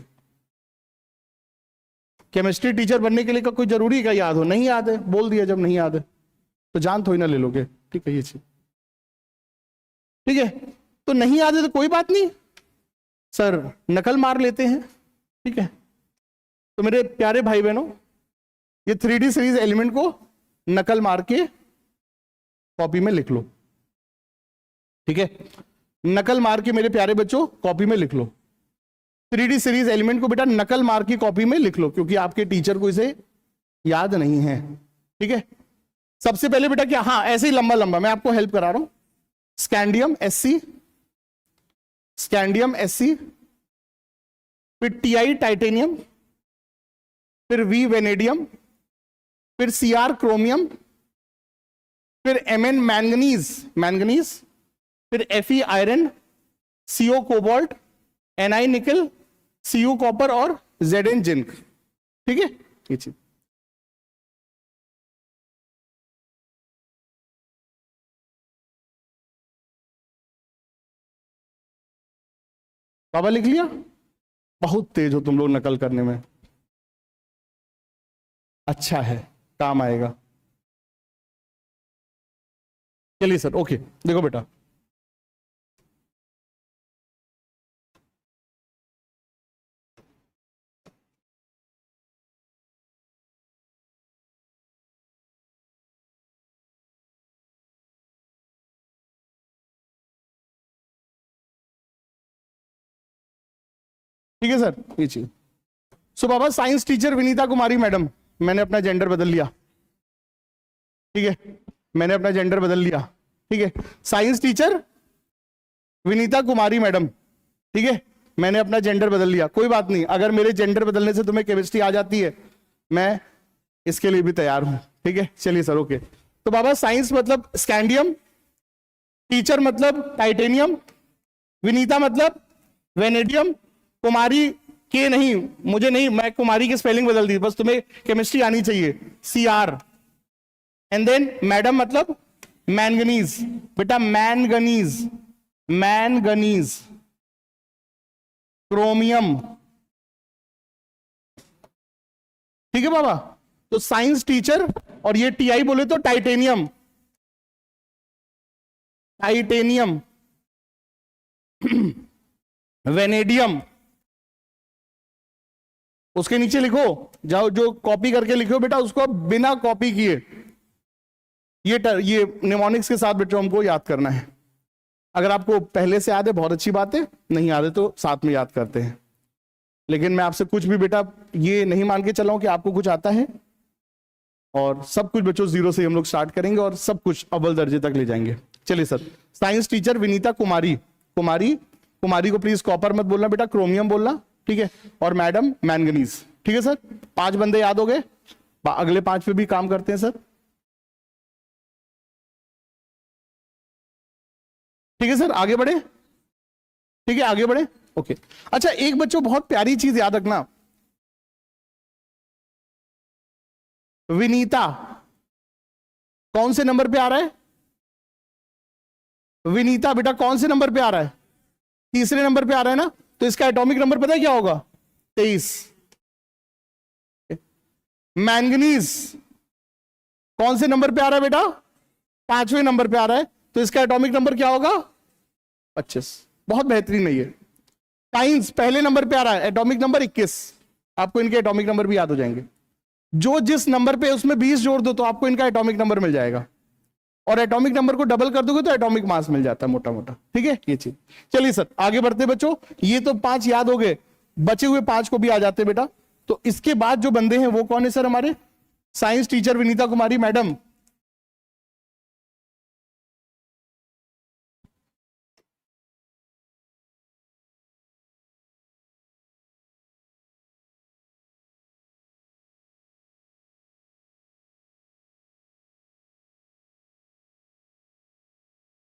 केमिस्ट्री टीचर बनने के लिए का कोई जरूरी है क्या याद हो, नहीं याद है बोल दिया, जब नहीं याद है तो जान थोड़ी ना ले लोगे। ठीक है, ये चीज। ठीक है, तो नहीं याद है तो कोई बात नहीं सर, नकल मार लेते हैं। ठीक है, तो मेरे प्यारे भाई बहनों, ये 3D सीरीज एलिमेंट को नकल मार के कॉपी में लिख लो। ठीक है, नकल मार के मेरे प्यारे बच्चों कॉपी में लिख लो। 3D सीरीज एलिमेंट को बेटा नकल मार के कॉपी में लिख लो, क्योंकि आपके टीचर को इसे याद नहीं है। ठीक है, सबसे पहले बेटा क्या, हाँ ऐसे ही लंबा लंबा मैं आपको हेल्प करा रहा हूं। स्कैंडियम SC, स्कैंडियम SC, फिर TI टाइटेनियम, फिर V वेनेडियम, फिर CR क्रोमियम, फिर Mn मैंगनीज, मैंगनीज, फिर Fe iron, CO cobalt, Ni निकल, Cu कॉपर और Zn जिंक। ठीक है, ये चीज। बाबा लिख लिया, बहुत तेज हो तुम लोग नकल करने में, अच्छा है काम आएगा। चलिए सर, ओके देखो बेटा, ठीक है सर, ये चीज। सो बाबा साइंस टीचर विनीता कुमारी मैडम, मैंने अपना जेंडर बदल लिया, ठीक है, मैंने अपना जेंडर बदल लिया, ठीक है। साइंस टीचर विनीता कुमारी मैडम, ठीक है, मैंने अपना जेंडर बदल लिया। कोई बात नहीं, अगर मेरे जेंडर बदलने से तुम्हें केमिस्ट्री आ जाती है, मैं इसके लिए भी तैयार हूं, ठीक है। चलिए सर, ओके। तो बाबा साइंस मतलब स्कैंडियम, टीचर मतलब टाइटेनियम, विनीता मतलब वेनेडियम, कुमारी के नहीं, मुझे नहीं, मैं कुमारी की स्पेलिंग बदल दी, बस तुम्हें केमिस्ट्री आनी चाहिए, CR। एंड देन मैडम मतलब मैंगनीज, बेटा मैंगनीज, मैंगनीज, क्रोमियम, ठीक है बाबा। तो साइंस टीचर, और ये TI बोले तो टाइटेनियम, टाइटेनियम, वेनेडियम, उसके नीचे लिखो, जाओ जो कॉपी करके लिखो बेटा उसको बिना कॉपी किए, ये निमोनिक्स के साथ बेटा हमको याद करना है। अगर आपको पहले से याद है बहुत अच्छी बात है, नहीं याद है तो साथ में याद करते हैं। लेकिन मैं आपसे कुछ भी बेटा ये नहीं मान के चला हूं कि आपको कुछ आता है, और सब कुछ बच्चों 0 से हम लोग स्टार्ट करेंगे और सब कुछ अव्वल दर्जे तक ले जाएंगे। चलिए सर, साइंस टीचर विनीता कुमारी, कुमारी, कुमारी को प्लीज कॉपर मत बोलना बेटा, क्रोमियम बोलना, ठीक है। और मैडम मैंगनीज, ठीक है सर। 5 बंदे याद हो गए, अगले 5 पे भी काम करते हैं सर, ठीक है सर। आगे बढ़े, ठीक है, आगे बढ़े, ओके। अच्छा, एक बच्चों बहुत प्यारी चीज याद रखना, विनीता कौन से नंबर पे आ रहा है? विनीता बेटा कौन से नंबर पे आ रहा है? तीसरे नंबर पे आ रहा है ना, तो इसका एटॉमिक नंबर पता है क्या होगा? 23। मैंगनीज कौन से नंबर पे आ रहा है बेटा? 5वें नंबर पे आ रहा है, तो इसका एटॉमिक नंबर क्या होगा? 25। बहुत बेहतरीन है ये। साइंस पहले नंबर पे आ रहा है, एटॉमिक नंबर 21। आपको इनके एटॉमिक नंबर भी याद हो जाएंगे, जो जिस नंबर पे उसमें 20 जोड़ दो तो आपको इनका एटॉमिक नंबर मिल जाएगा, और एटॉमिक नंबर को डबल कर दोगे तो एटॉमिक मास मिल जाता है मोटा मोटा, ठीक है ये चीज। चलिए सर आगे बढ़ते बच्चों, ये तो 5 याद हो गए, बचे हुए 5 को भी आ जाते बेटा। तो इसके बाद जो बंदे हैं वो कौन है सर? हमारे साइंस टीचर विनीता कुमारी मैडम,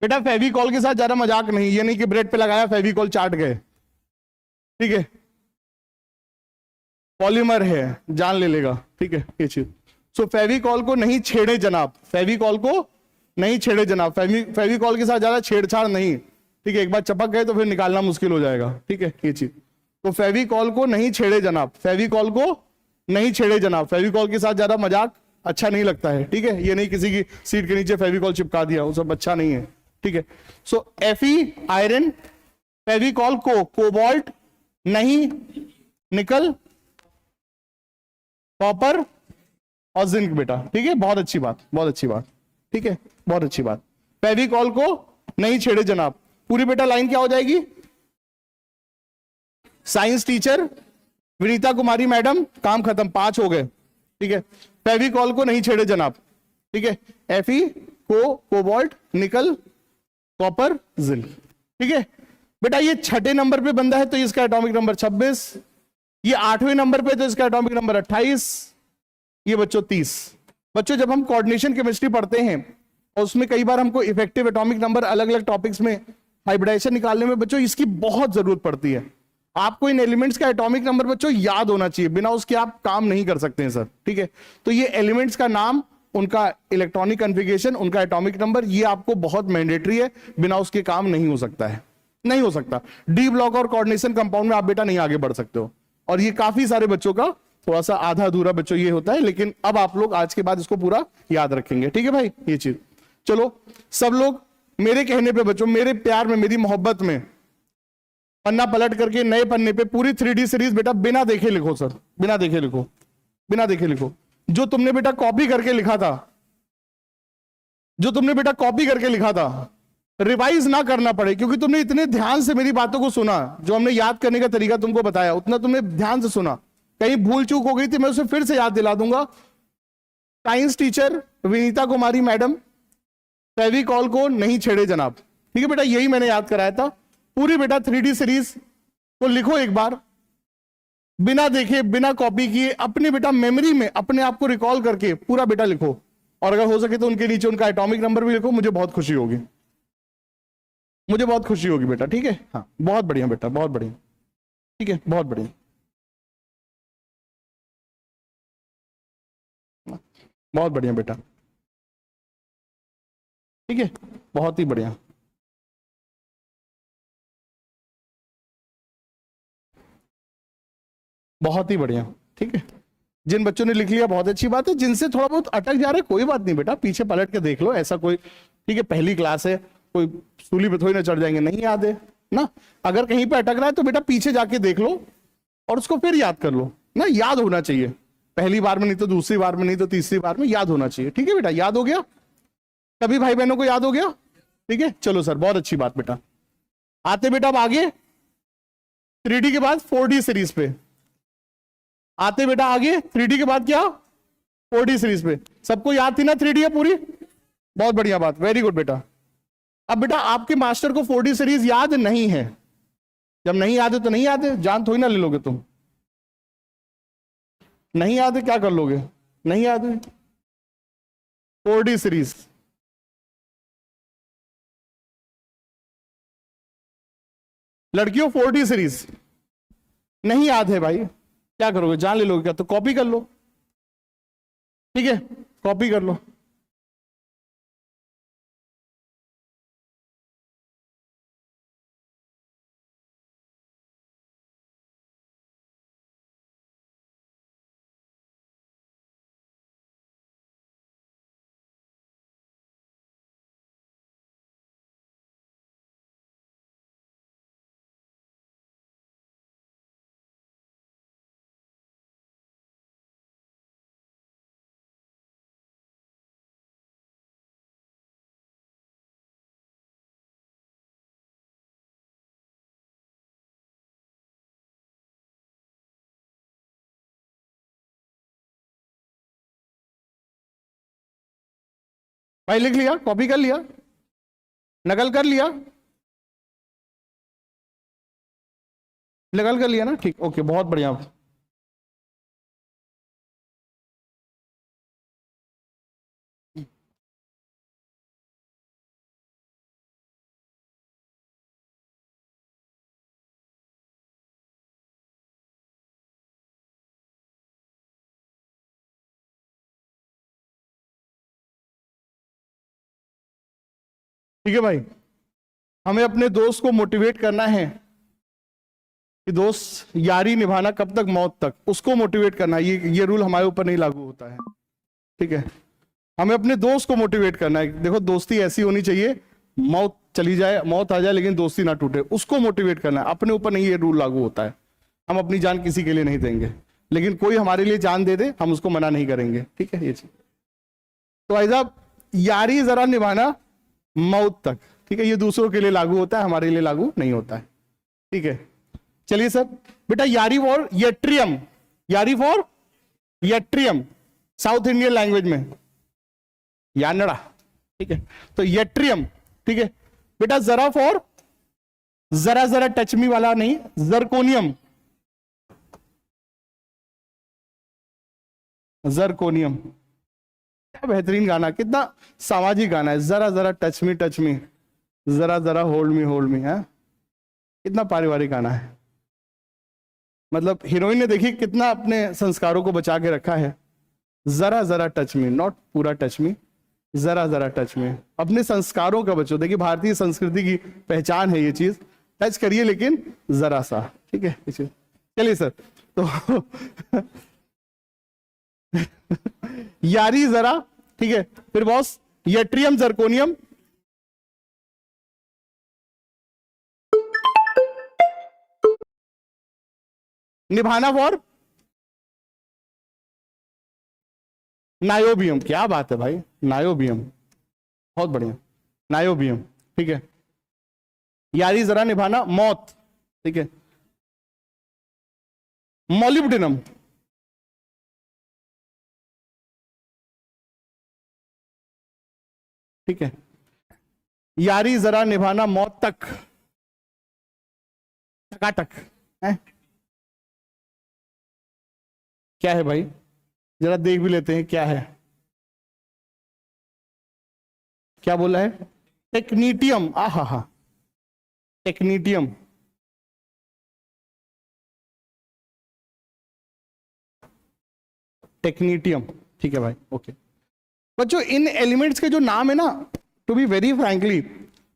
बेटा फेविकॉल के साथ ज्यादा मजाक नहीं, ये नहीं कि ब्रेड पे लगाया फेविकॉल चाट गए, ठीक है, पॉलीमर है, जान ले लेगा, ठीक है ये चीज। सो फेविकॉल को नहीं छेड़े जनाब, फेविकॉल को नहीं छेड़े जनाब, फेविकॉल के साथ ज्यादा छेड़छाड़ नहीं, ठीक है। एक बार चपक गए तो फिर निकालना मुश्किल हो जाएगा, ठीक है ये चीज। तो फेविकॉल को नहीं छेड़े जनाब, फेविकॉल को नहीं छेड़े जनाब, फेविकॉल के साथ ज्यादा मजाक अच्छा नहीं लगता है, ठीक है। ये नहीं किसी की सीट के नीचे फेविकॉल चिपका दिया, वो सब अच्छा नहीं है, ठीक है। सो Fe आयरन, फेविकॉल को कोबाल्ट नहीं, निकल, कॉपर और जिंक बेटा, ठीक है। बहुत अच्छी बात, बहुत अच्छी बात, ठीक है, बहुत अच्छी बात। फेविकॉल को नहीं छेड़े जनाब, पूरी बेटा लाइन क्या हो जाएगी? साइंस टीचर विनीता कुमारी मैडम, काम खत्म, 5 हो गए, ठीक है। फेविकॉल को नहीं छेड़े जनाब, ठीक है। Fe को कोबाल्ट, निकल, कॉपर, जिंक, ठीक है बेटा। ये 6ठे नंबर पे बंदा है तो इसका एटॉमिक नंबर 26, ये 8वें नंबर पे तो इसका एटॉमिक नंबर 28, ये बच्चों 30। बच्चों जब हम कोऑर्डिनेशन केमिस्ट्री पढ़ते हैं और उसमें कई बार हमको इफेक्टिव एटॉमिक नंबर अलग अलग टॉपिक्स में हाइब्रिडाइजेशन निकालने में बच्चों इसकी बहुत जरूरत पड़ती है। आपको इन एलिमेंट्स का एटॉमिक नंबर बच्चों याद होना चाहिए, बिना उसके आप काम नहीं कर सकते हैं सर, ठीक है। तो ये एलिमेंट्स का नाम, उनका इलेक्ट्रॉनिक कॉन्फ़िगरेशन, उनका एटॉमिक नंबर, ये आपको बहुत मैंडेटरी है, बिना उसके काम नहीं हो सकता है, नहीं हो सकता। डी ब्लॉक और कोऑर्डिनेशन कंपाउंड में आप बेटा नहीं आगे बढ़ सकते हो, और ये काफी सारे बच्चों का थोड़ा सा आधा अधूरा बच्चों ये होता है, लेकिन अब आप लोग आज के बाद इसको पूरा याद रखेंगे, ठीक है भाई ये चीज। चलो सब लोग मेरे कहने पे बच्चों, मेरे प्यार में, मेरी मोहब्बत में, पन्ना पलट करके नए पन्ने पे पूरी 3D सीरीज बेटा बिना देखे लिखो सर, बिना देखे लिखो, बिना देखे लिखो। जो तुमने बेटा कॉपी करके लिखा था, जो तुमने बेटा कॉपी करके लिखा था, रिवाइज ना करना पड़े, क्योंकि तुमने इतने ध्यान से मेरी बातों को सुना, जो हमने याद करने का तरीका तुमको बताया उतना तुमने ध्यान से सुना, कहीं भूल चूक हो गई थी मैं उसे फिर से याद दिला दूंगा। साइंस टीचर विनीता कुमारी मैडम, फेविकॉल को नहीं छेड़े जनाब। ठीक है बेटा, यही मैंने याद कराया था। पूरी बेटा 3D सीरीज को लिखो एक बार, बिना देखे बिना कॉपी किए, अपने बेटा मेमोरी में अपने आप को रिकॉल करके पूरा बेटा लिखो, और अगर हो सके तो उनके नीचे उनका एटॉमिक नंबर भी लिखो, मुझे बहुत खुशी होगी, मुझे बहुत खुशी होगी बेटा। ठीक है, हाँ बहुत बढ़िया बेटा, बहुत बढ़िया। ठीक है, बहुत बढ़िया, बहुत बढ़िया बेटा। ठीक है, बहुत ही बढ़िया। बहुत ही बढ़िया। ठीक है, जिन बच्चों ने लिख लिया बहुत अच्छी बात है, जिनसे थोड़ा बहुत अटक जा रहा है कोई बात नहीं बेटा, पीछे पलट के देख लो, ऐसा कोई, ठीक है पहली क्लास है, कोई सूली पे थोड़ी ना चढ़ जाएंगे, नहीं याद है ना। अगर कहीं पे अटक रहा है तो बेटा पीछे जाके देख लो और उसको फिर याद कर लो ना, याद होना चाहिए, पहली बार में नहीं तो दूसरी बार में नहीं तो तीसरी बार में याद होना चाहिए। ठीक है बेटा, याद हो गया सभी भाई बहनों को, याद हो गया। ठीक है, चलो सर बहुत अच्छी बात बेटा। आते बेटा अब आगे 3D के बाद 4D सीरीज पे आते बेटा, आगे 3D के बाद क्या 4D सीरीज पे। सबको याद थी ना 3D है पूरी, बहुत बढ़िया बात, वेरी गुड बेटा। अब बेटा आपके मास्टर को 4D सीरीज याद नहीं है, जब नहीं याद है तो नहीं याद है, जान थोड़ी ना ले लोगे तुम। नहीं याद है क्या कर लोगे, नहीं याद है 4D सीरीज। लड़कियों 4D सीरीज नहीं याद है भाई, क्या करोगे, जान ले लोगे क्या, तो कॉपी कर लो। ठीक है, कॉपी कर लो। भाई लिख लिया, कॉपी कर लिया, नकल कर लिया, नकल कर लिया ना, ठीक, ओके बहुत बढ़िया। ठीक है भाई, हमें अपने दोस्त को मोटिवेट करना है कि दोस्त यारी निभाना कब तक, मौत तक, उसको मोटिवेट करना है। ये रूल हमारे ऊपर नहीं लागू होता है। ठीक है, हमें अपने दोस्त को मोटिवेट करना है। देखो दोस्ती ऐसी होनी चाहिए, मौत चली जाए, मौत आ जाए, लेकिन दोस्ती ना टूटे, उसको मोटिवेट करना है, अपने ऊपर नहीं ये रूल लागू होता है। हम अपनी जान किसी के लिए नहीं देंगे, लेकिन कोई हमारे लिए जान दे दे हम उसको मना नहीं करेंगे। ठीक है, ये चीज तो भाई साहब, यारी जरा निभाना मौत तक। ठीक है, ये दूसरों के लिए लागू होता है, हमारे लिए लागू नहीं होता है। ठीक है, चलिए सर बेटा, यारी फॉर यट्रियम, यारी for yttrium south Indian language में यानड़ा। ठीक है, तो यट्रियम। ठीक है बेटा, जरा फॉर जरा जरा टच मी वाला नहीं, जरकोनियम, जरकोनियम। क्या बेहतरीन गाना, कितना सामाजिक गाना है, जरा जरा टच मी, जरा जरा होल्ड मी है, कितना पारिवारिक गाना है। मतलब हीरोइन ने देखी कितना अपने संस्कारों को बचा के रखा है। जरा जरा टच मी, नॉट पूरा टच मी, जरा जरा टच मी, अपने संस्कारों का बचो। देखिए भारतीय संस्कृति की पहचान है ये चीज, टच करिए लेकिन जरा सा। ठीक है, चलिए सर, तो यारी जरा। ठीक है, फिर बॉस यट्रियम जरकोनियम, निभाना फॉर नायोबियम। क्या बात है भाई, नायोबियम, बहुत बढ़िया, नायोबियम। ठीक है, यारी जरा निभाना मौत। ठीक है, मॉलिब्डेनम, ठीक है। यारी जरा निभाना मौत तक, टकाटक है। क्या है भाई, जरा देख भी लेते हैं क्या है। क्या बोला है? टेक्नीटियम। आहा हा, टेक्नीटियम। टेक्नीटियम, ठीक है भाई, ओके। बच्चों इन एलिमेंट्स के जो नाम है ना, टू बी वेरी फ्रैंकली,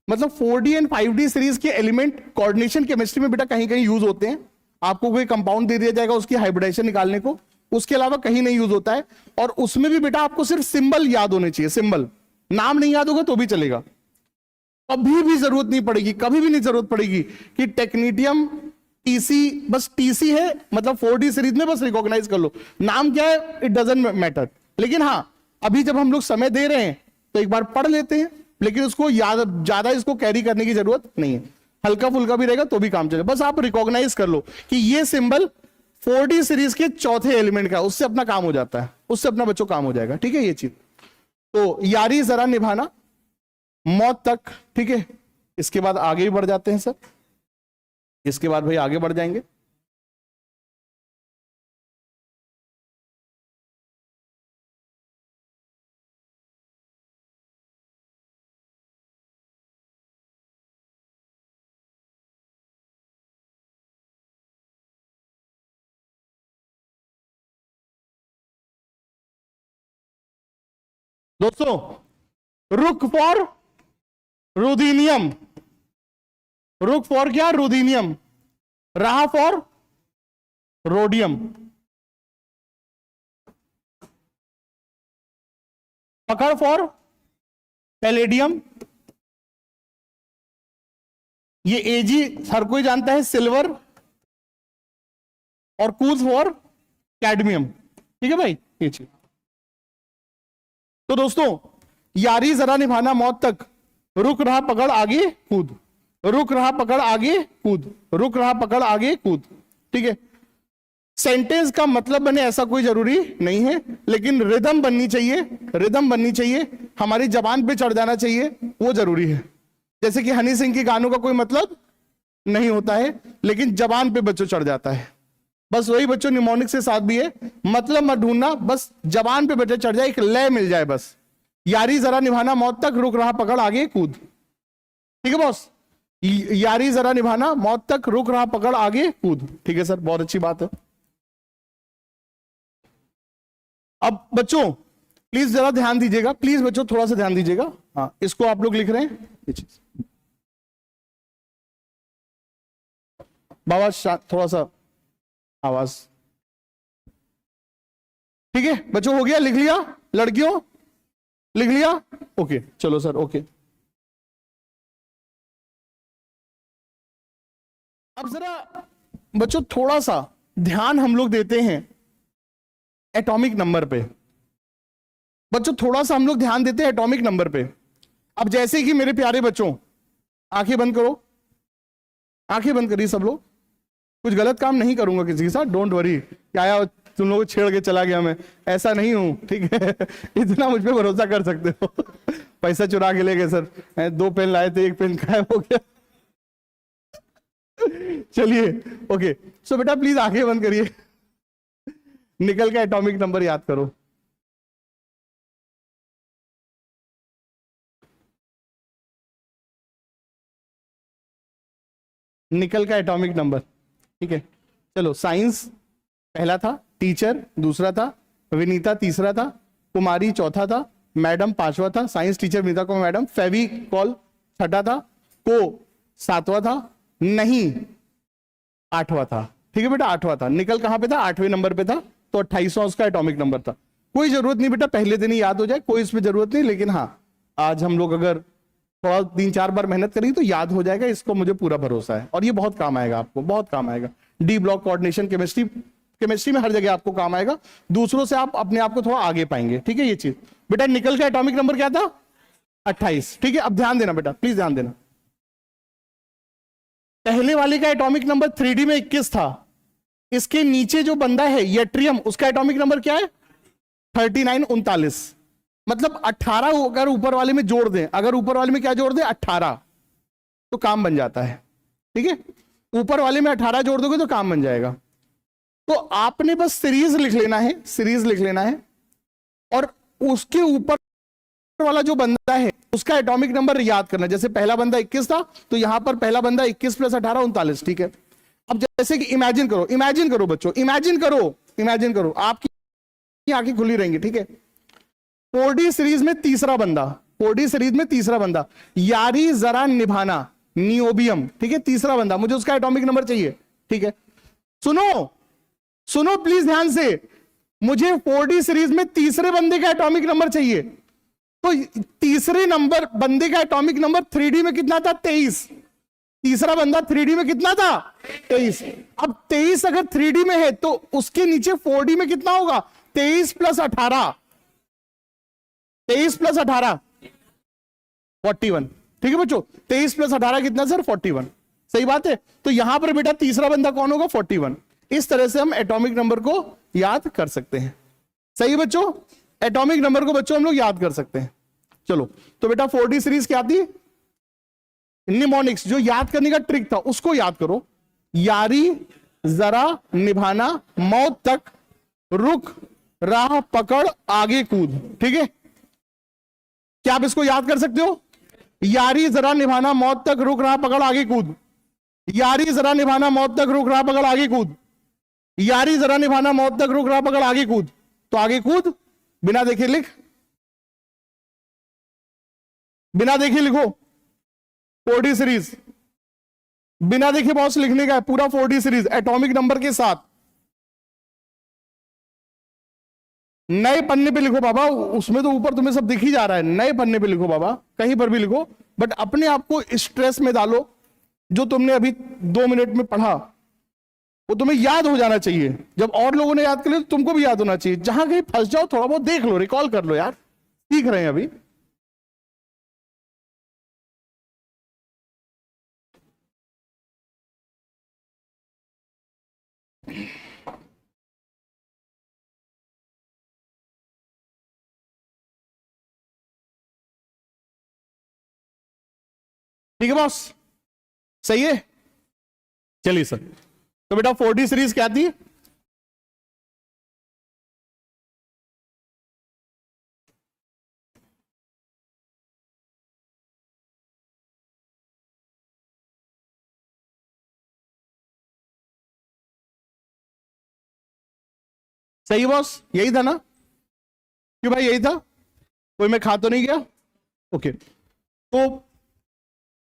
मतलब 4D एंड 5D सीरीज के एलिमेंट कोऑर्डिनेशन केमिस्ट्री में बेटा कहीं कहीं यूज होते हैं। आपको कोई कंपाउंड दे दिया जाएगा उसकी हाइब्रिडाइजेशन निकालने को, उसके अलावा कहीं नहीं यूज होता है। और उसमें भी बेटा आपको सिर्फ सिंबल याद होने चाहिए, सिंबल। नाम नहीं याद होगा तो भी चलेगा। कभी भी जरूरत नहीं पड़ेगी, कभी भी नहीं जरूरत पड़ेगी कि टेक्नीटियम टीसी, बस टीसी है मतलब 4D सीरीज में बस रिकॉग्नाइज कर लो। नाम क्या है इट डजंट मैटर। लेकिन हाँ, अभी जब हम लोग समय दे रहे हैं तो एक बार पढ़ लेते हैं, लेकिन उसको याद ज्यादा इसको कैरी करने की जरूरत नहीं है। हल्का फुल्का भी रहेगा तो भी काम चलेगा। बस आप रिकॉग्नाइज कर लो कि ये सिंबल 4D सीरीज के चौथे एलिमेंट का, उससे अपना काम हो जाता है, उससे अपना बच्चों काम हो जाएगा। ठीक है ये चीज। तो यारी जरा निभाना मौत तक, ठीक है। इसके बाद आगे ही बढ़ जाते हैं सर, इसके बाद भाई आगे बढ़ जाएंगे। दोस्तों रुक फॉर रुदीनियम, रुक फॉर क्या? रुदीनियम। रहा फॉर रोडियम। पकड़ फॉर पैलेडियम। ये एजी हर कोई जानता है, सिल्वर। और कूद फॉर कैडमियम। ठीक है भाई ये चीज। तो दोस्तों यारी जरा निभाना मौत तक, रुक रहा पकड़ आगे कूद, रुक रहा पकड़ आगे कूद, रुक रहा पकड़ आगे कूद। ठीक है। सेंटेंस का मतलब बने ऐसा कोई जरूरी नहीं है, लेकिन रिदम बननी चाहिए, रिदम बननी चाहिए, हमारी जबान पे चढ़ जाना चाहिए, वो जरूरी है। जैसे कि हनी सिंह के गानों का कोई मतलब नहीं होता है, लेकिन जबान पे बच्चों चढ़ जाता है। बस वही बच्चों निमोनिक से साथ भी है, मतलब मत ढूंढना, बस जबान पे बच्चे चढ़ जाए, एक लय मिल जाए बस। यारी जरा निभाना मौत तक, रुक रहा पकड़ आगे कूद। ठीक है बॉस, यारी जरा निभाना मौत तक, रुक रहा पकड़ आगे कूद। ठीक है सर, बहुत अच्छी बात है। अब बच्चों प्लीज जरा ध्यान दीजिएगा, प्लीज बच्चों थोड़ा सा ध्यान दीजिएगा। हाँ, इसको आप लोग लिख रहे हैं ये चीज। बाबा थोड़ा सा आवाज। ठीक है बच्चों, हो गया? लिख लिया? लड़कियों लिख लिया? ओके चलो सर, ओके। अब जरा बच्चों थोड़ा सा ध्यान हम लोग देते हैं एटॉमिक नंबर पे। बच्चों थोड़ा सा हम लोग ध्यान देते हैं एटॉमिक नंबर पे। अब जैसे कि मेरे प्यारे बच्चों, आंखें बंद करो, आंखें बंद करिए सब लोग। कुछ गलत काम नहीं करूंगा किसी के साथ, डोंट वरी। क्या आया तुम लोग छेड़ के चला गया मैं, ऐसा नहीं हूं, ठीक है। इतना मुझ पे भरोसा कर सकते हो। पैसा चुरा के ले गए सर, 2 पेन लाए थे, 1 पेन गायब हो गया। चलिए ओके। सो बेटा प्लीज आंखें बंद करिए, निकल का एटॉमिक नंबर याद करो। निकल का एटॉमिक नंबर, ठीक है। चलो, साइंस पहला था, टीचर दूसरा था, विनीता तीसरा था, कुमारी चौथा था, मैडम 5वां था, साइंस टीचर विनीता को मैडम, फेविकॉल छठा था, को 7वां था, नहीं 8वां था। ठीक है बेटा, 8वां था। निकल कहां पे था? 8वें नंबर पे था, तो 28वां उसका एटॉमिक नंबर था। कोई जरूरत नहीं बेटा पहले दिन ही याद हो जाए, कोई इसमें जरूरत नहीं, लेकिन हाँ आज हम लोग अगर थोड़ा 3-4 बार मेहनत करेंगे तो याद हो जाएगा, इसको मुझे पूरा भरोसा है। और ये बहुत काम आएगा आपको, बहुत काम आएगा। D block coordination chemistry, chemistry में हर जगह आपको काम आएगा। दूसरों से आप अपने आप को थोड़ा आगे पाएंगे। ठीक है ये चीज। बेटा निकल का एटॉमिक नंबर क्या था? 28। ठीक है, अब ध्यान देना बेटा, प्लीज ध्यान देना। पहले वाले का एटॉमिक नंबर 3D में 21 था। इसके नीचे जो बंदा है येट्रियम, उसका एटॉमिक नंबर क्या है? 39, 39। मतलब 18 अगर ऊपर वाले में जोड़ दें, अगर ऊपर वाले में क्या जोड़ दें 18, तो काम बन जाता है। ठीक है, ऊपर वाले में 18 जोड़ दोगे तो काम बन जाएगा। तो आपने बस सीरीज लिख लेना है, सीरीज लिख लेना है, और उसके ऊपर वाला जो बंदा है उसका एटॉमिक नंबर याद करना। जैसे पहला बंदा 21 था, तो यहां पर पहला बंदा 21 + 18 39। ठीक है, अब जैसे कि इमेजिन करो, इमेजिन करो बच्चों, इमेजिन करो, इमेजिन करो, आपकी आंखें खुली रहेंगी। ठीक है, 4D सीरीज में तीसरा बंदा, 4D सीरीज में तीसरा बंदा, यारी जरा निभाना, नियोबियम। ठीक है, तीसरा बंदा, मुझे उसका एटॉमिक नंबर चाहिए। ठीक है, सुनो सुनो प्लीज ध्यान से, मुझे 4D सीरीज में तीसरे बंदे का एटॉमिक नंबर चाहिए। तो तीसरे नंबर बंदे का एटॉमिक नंबर 3D में कितना था 23। तीसरा बंदा 3D में कितना था 23। अब 23 अगर 3D में है तो उसके नीचे 4D में कितना होगा 23 + 18, 23 + 18 41। ठीक है बच्चों, 23 + 18 कितना सर 41। सही बात है। तो यहां पर बेटा तीसरा बंदा कौन होगा 41। इस तरह से हम एटॉमिक नंबर को याद कर सकते हैं। सही बच्चों, एटॉमिक नंबर को बच्चों हम लोग याद कर सकते हैं। चलो, तो बेटा 4D सीरीज क्या थी, निमोनिक्स, जो याद करने का ट्रिक था उसको याद करो। यारी जरा निभाना, मौत तक, रुक, राह पकड़, आगे कूद। ठीक है, क्या आप इसको याद कर सकते हो? यारी जरा निभाना, मौत तक, रुक, राह पकड़, आगे कूद। यारी जरा निभाना, मौत तक, रुक, राह पकड़, आगे कूद। यारी जरा निभाना, मौत तक, रुक, राह पकड़, आगे कूद। तो आगे कूद बिना देखे लिख, बिना देखे लिखो 4D सीरीज, बिना देखे बॉस लिखने का है पूरा 4D सीरीज एटॉमिक नंबर के साथ। नए पन्ने पे लिखो बाबा, उसमें तो ऊपर तुम्हें सब दिख ही जा रहा है। नए पन्ने पे लिखो बाबा, कहीं पर भी लिखो, बट अपने आप को स्ट्रेस में डालो। जो तुमने अभी 2 मिनट में पढ़ा वो तुम्हें याद हो जाना चाहिए। जब और लोगों ने याद कर लिया तो तुमको भी याद होना चाहिए। जहां कहीं फंस जाओ थोड़ा बहुत देख लो, रिकॉल कर लो यार, सीख रहे हैं अभी। ठीक है बॉस, सही है। चलिए सर, तो बेटा 4D सीरीज क्या थी? सही है बॉस, यही था ना? क्यों भाई, यही था? कोई मैं खा तो नहीं गया? ओके, तो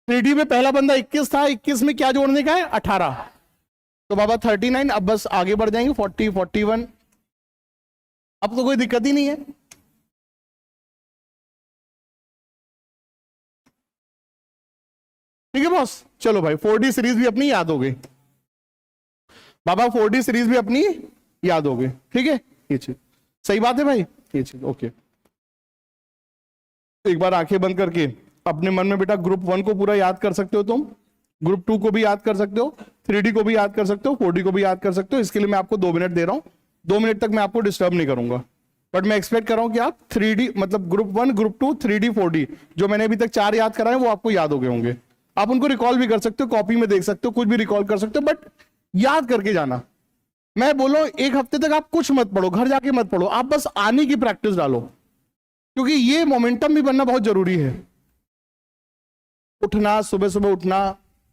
3D में पहला बंदा 21 था, 21 में क्या जोड़ने का है 18, तो बाबा 39। अब बस आगे बढ़ जाएंगे 40, 41। अब तो कोई दिक्कत ही नहीं है। ठीक है बॉस, चलो भाई 4D सीरीज भी अपनी याद हो गई बाबा, 4D सीरीज भी अपनी याद हो गई। ठीक है, ये चीज सही बात है भाई, ये चीज ओके। एक बार आंखें बंद करके अपने मन में बेटा ग्रुप 1 को पूरा याद कर सकते हो तुम, ग्रुप 2 को भी याद कर सकते हो, 3D को भी याद कर सकते हो, 4D को भी याद कर सकते हो। इसके लिए मैं आपको 2 मिनट दे रहा हूं, 2 मिनट तक मैं आपको डिस्टर्ब नहीं करूंगा, बट मैं एक्सपेक्ट कर रहा हूं कि आप 3D मतलब ग्रुप 1, ग्रुप 2, 3D, 4D जो मैंने अभी तक 4 याद कराए वो आपको याद हो गए होंगे। आप उनको रिकॉल भी कर सकते हो, कॉपी में देख सकते हो, कुछ भी रिकॉल कर सकते हो, बट याद करके जाना। मैं बोलो 1 हफ्ते तक आप कुछ मत पढ़ो, घर जाके मत पढ़ो, आप बस आने की प्रैक्टिस डालो, क्योंकि ये मोमेंटम भी बनना बहुत जरूरी है। उठना, सुबह सुबह उठना,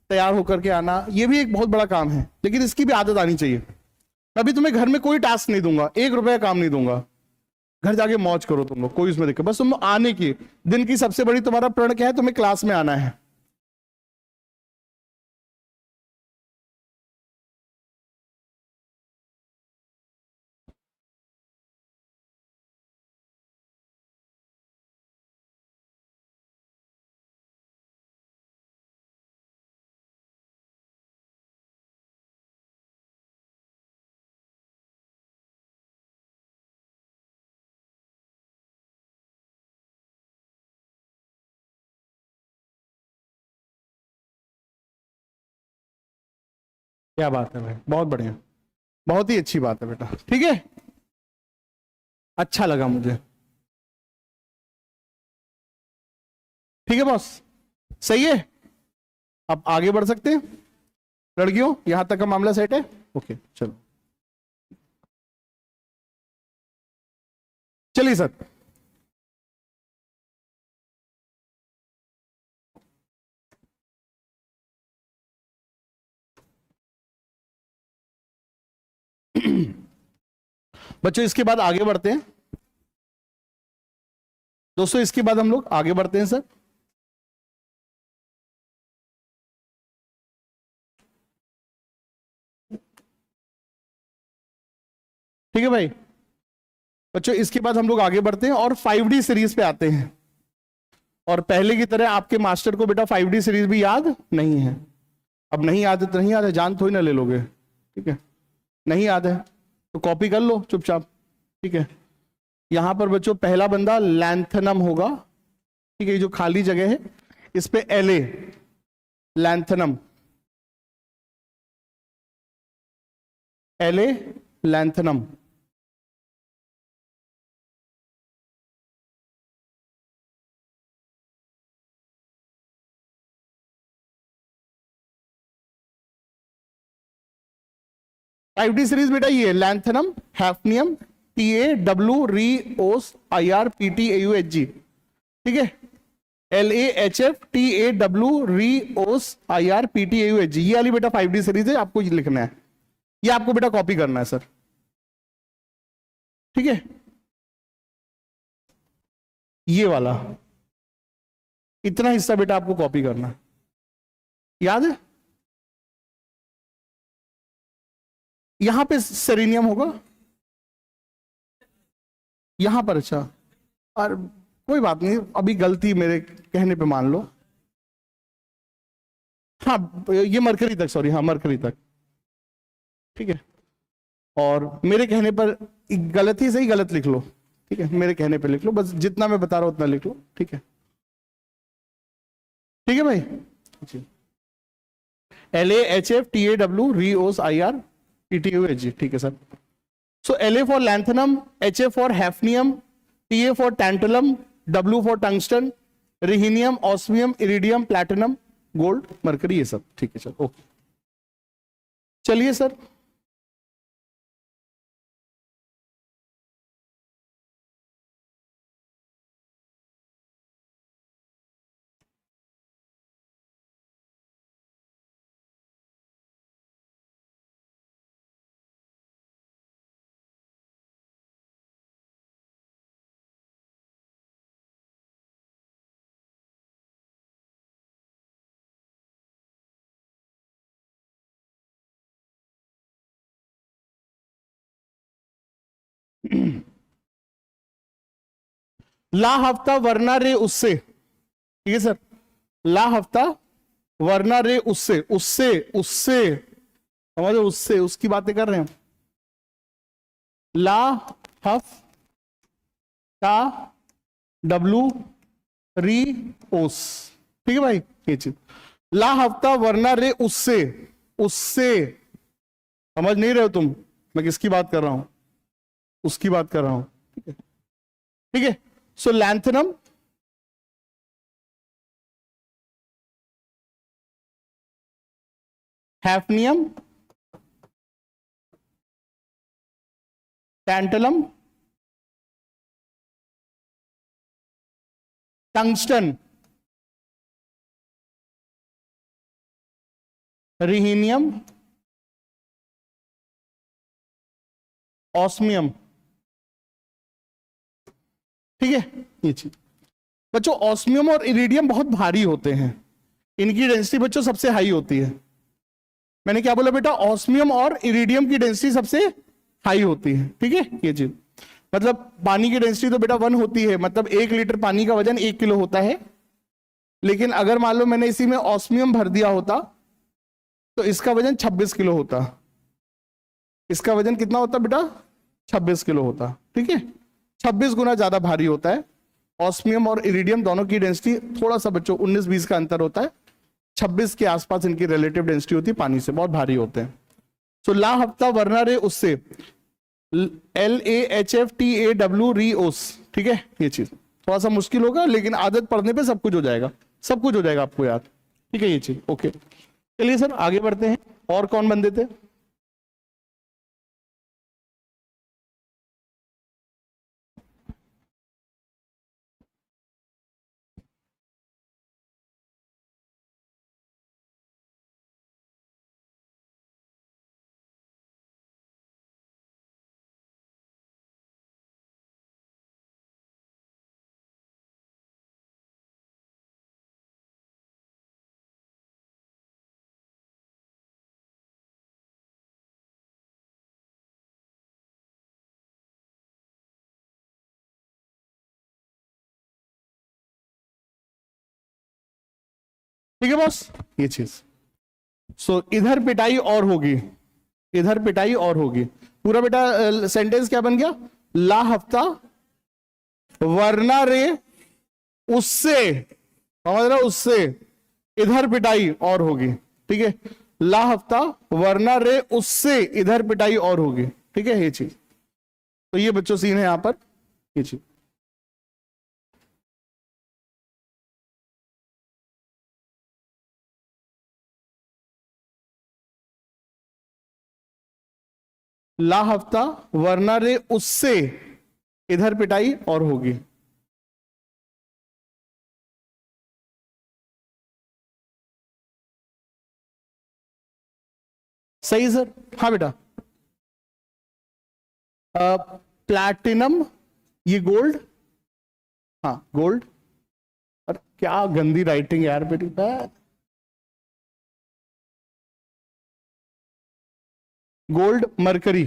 तैयार होकर के आना, ये भी एक बहुत बड़ा काम है, लेकिन इसकी भी आदत आनी चाहिए। अभी तुम्हें घर में कोई टास्क नहीं दूंगा, 1 रुपए का काम नहीं दूंगा, घर जाके मौज करो तुम लोग, कोई उसमें दिक्कत, बस तुम आने की, दिन की सबसे बड़ी तुम्हारा प्रण क्या है, तुम्हें क्लास में आना है। क्या बात है भाई, बहुत बढ़िया, बहुत ही अच्छी बात है बेटा। ठीक है, अच्छा लगा मुझे। ठीक है बॉस, सही है। अब आगे बढ़ सकते हैं लड़कियों, यहां तक का मामला सेट है। ओके चलो चलिए सर। बच्चों इसके बाद आगे बढ़ते हैं दोस्तों, इसके बाद हम लोग आगे बढ़ते हैं सर। ठीक है भाई बच्चों, इसके बाद हम लोग आगे बढ़ते हैं और 5D सीरीज पे आते हैं। और पहले की तरह आपके मास्टर को बेटा 5D सीरीज भी याद नहीं है। अब नहीं याद है तो नहीं याद है, जान थोड़ी ना ले लोगे, ठीक है। नहीं याद है तो कॉपी कर लो चुपचाप, ठीक है। यहां पर बच्चों पहला बंदा लैंथनम होगा, ठीक है। जो खाली जगह है इस पे LA lanthanum, LA lanthanum. Five D series बेटा ये लैंथनम, हैफनियम, TAW-REOS-IR-PTAUHG, ठीक है। LAHF-TAW-REOS-IR-PTAUHG, ये वाली बेटा 5D सीरीज है, आपको लिखना है, ये आपको बेटा कॉपी करना है सर, ठीक है। ये वाला इतना हिस्सा बेटा आपको कॉपी करना है, याद है। यहां पे सेरेनियम होगा, यहां पर, अच्छा और कोई बात नहीं, अभी गलती मेरे कहने पे मान लो। हाँ ये मरकरी तक, सॉरी, हाँ मरकरी तक, ठीक है। और मेरे कहने पर गलत ही सही, गलत लिख लो, ठीक है। मेरे कहने पे लिख लो, बस जितना मैं बता रहा हूं उतना लिख लो, ठीक है। ठीक है भाई जी। LAHF-TAW-REOS-IR-PTAUHG, ठीक है sir. So LA for lanthanum, HF for hafnium, TA for tantalum, W for tungsten, rhenium, osmium, iridium, platinum, gold, mercury, ये सब, ठीक है सर। ओके चलिए सर, ला हफ्ता वरना रे उससे, ठीक है सर। ला हफ्ता वरना रे उससे, उससे उससे समझो, उससे उसकी बातें कर रहे हैं हम। ला हफ्ता W री ओस, ठीक है भाई। ये चीज ला हफ्ता वरना रे उससे, उससे समझ नहीं रहे हो तुम, मैं किसकी बात कर रहा हूं, उसकी बात कर रहा हूं, ठीक है, ठीक है। So lanthanum, hafnium, tantalum, tungsten, rhenium, osmium, ठीक है। ये चीज बच्चों, ऑस्मियम और इरिडियम बहुत भारी होते हैं, इनकी डेंसिटी बच्चों सबसे हाई होती है। मैंने क्या बोला बेटा, ऑस्मियम और इरिडियम की डेंसिटी सबसे हाई होती है, ठीक है। ये चीज मतलब पानी की डेंसिटी तो बेटा 1 होती है, मतलब 1 लीटर पानी का वजन 1 किलो होता है। लेकिन अगर मान लो मैंने इसी में ऑस्मियम भर दिया होता तो इसका वजन 26 किलो होता, इसका वजन कितना होता बेटा, 26 किलो होता, ठीक है। 26 गुना ज्यादा भारी होता है। ऑस्मियम और इरिडियम दोनों की डेंसिटी थोड़ा सा बच्चों 19-20 का अंतर होता है, 26 के आसपास इनकी रिलेटिव डेंसिटी होती है, पानी से बहुत भारी होते हैं। सो ला हफ्ता वरना रे उससे, LAHFTAW री ओस, ठीक है। ये चीज थोड़ा सा मुश्किल होगा, लेकिन आदत पड़ने पे सब कुछ हो जाएगा, सब कुछ हो जाएगा आपको याद। ठीक है ये चीज, ओके। चलिए सर आगे बढ़ते हैं, और कौन बंदे थे? ठीक है बॉस, ये चीज। सो इधर पिटाई और होगी, इधर पिटाई और होगी। पूरा बेटा सेंटेंस क्या बन गया? ला हफ्ता वरना रे उससे, समझ रहे हो, उससे इधर पिटाई और होगी। ठीक है, ला हफ्ता वरना रे उससे इधर पिटाई और होगी। ठीक है ये चीज। तो ये बच्चों सीन है यहां पर, ये चीज। ला हफ्ता वरना रे उससे इधर पिटाई और होगी। सही सर, हाँ बेटा। प्लैटिनम, ये गोल्ड, हाँ गोल्ड। और क्या गंदी राइटिंग यार बेटी। गोल्ड मरकरी,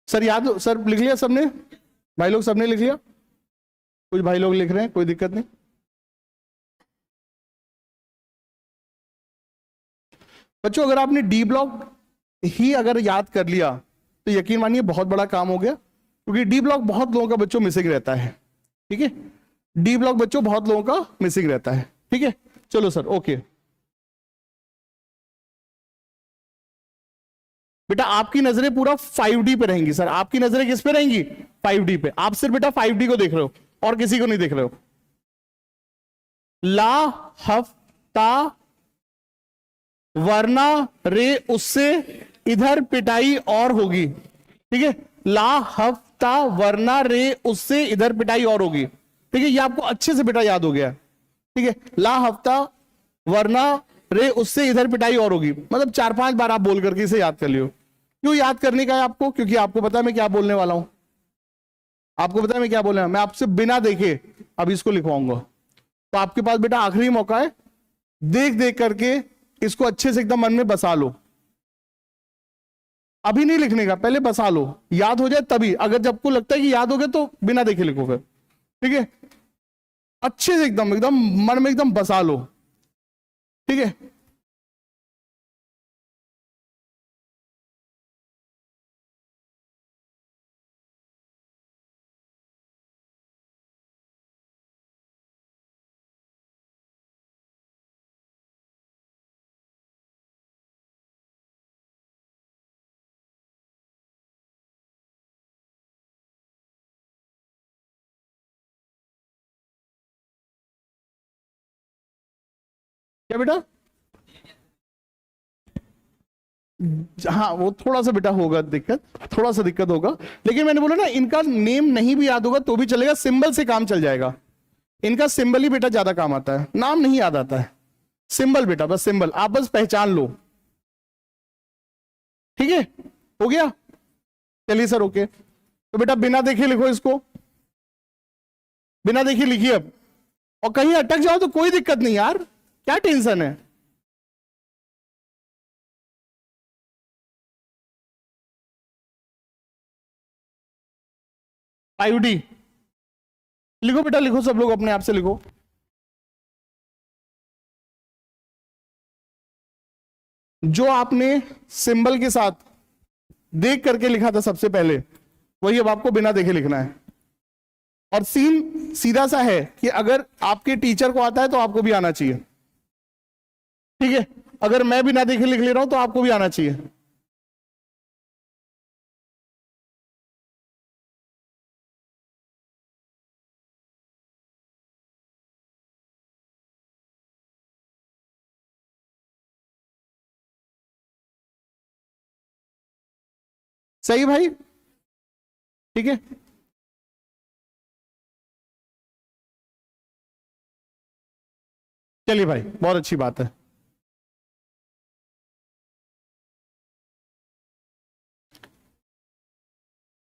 सर याद, सर लिख लिया सबने? भाई लोग सबने लिख लिया? कुछ भाई लोग लिख रहे हैं, कोई दिक्कत नहीं। बच्चों अगर आपने डी ब्लॉक ही अगर याद कर लिया तो यकीन मानिए बहुत बड़ा काम हो गया, क्योंकि डी ब्लॉक बहुत लोगों का बच्चों मिसिंग रहता है। ठीक है, डी ब्लॉक बच्चों बहुत लोगों का मिसिंग रहता है। ठीक है, चलो सर ओके। बेटा आपकी नजरें पूरा 5D पे रहेंगी सर, आपकी नजरें किस पे रहेंगी? 5D पे। आप सिर्फ बेटा 5D को देख रहे हो और किसी को नहीं देख रहे हो। ला हफ्ता वरना रे उससे इधर पिटाई और होगी। ठीक है, ला हफ्ता वरना रे उससे इधर पिटाई और होगी। ठीक है, ये आपको अच्छे से बेटा याद हो गया। ठीक है, ला हफ्ता वरना रे उससे इधर पिटाई और होगी, मतलब 4-5 बार आप बोल करके इसे याद कर लियो। क्यों याद करने का है आपको? क्योंकि आपको पता है मैं क्या बोलने वाला हूं, आपको पता है मैं क्या बोलने वाला हूं। मैं आपसे बिना देखे अब इसको लिखवाऊंगा, तो आपके पास बेटा आखिरी मौका है, देख देख करके इसको अच्छे से एकदम मन में बसा लो। अभी नहीं लिखने का, पहले बसा लो, याद हो जाए तभी। अगर जब को लगता है कि याद हो गया तो बिना देखे लिखो फिर। ठीक है, अच्छे से एकदम एकदम मन में एकदम बसा लो। ठीक है, क्या बेटा? हाँ वो थोड़ा सा बेटा होगा दिक्कत, थोड़ा सा दिक्कत होगा, लेकिन मैंने बोला ना इनका नेम नहीं भी याद होगा तो भी चलेगा, सिंबल से काम चल जाएगा। इनका सिंबल ही बेटा ज्यादा काम आता है, नाम नहीं याद आता है। सिंबल बेटा, बस सिंबल आप बस पहचान लो। ठीक है, हो गया? चलिए सर ओके। तो बेटा बिना देखे लिखो इसको, बिना देखे लिखिए अब। और कहीं अटक जाओ तो कोई दिक्कत नहीं यार, क्या टेंशन है। आईयूडी लिखो बेटा, लिखो सब लोग अपने आप से लिखो। जो आपने सिंबल के साथ देख करके लिखा था सबसे पहले, वही अब आपको बिना देखे लिखना है। और सीन सीधा सा है कि अगर आपके टीचर को आता है तो आपको भी आना चाहिए। ठीक है, अगर मैं बिना देखे लिख ले रहा हूं तो आपको भी आना चाहिए। सही भाई, ठीक है। चलिए भाई, बहुत अच्छी बात है।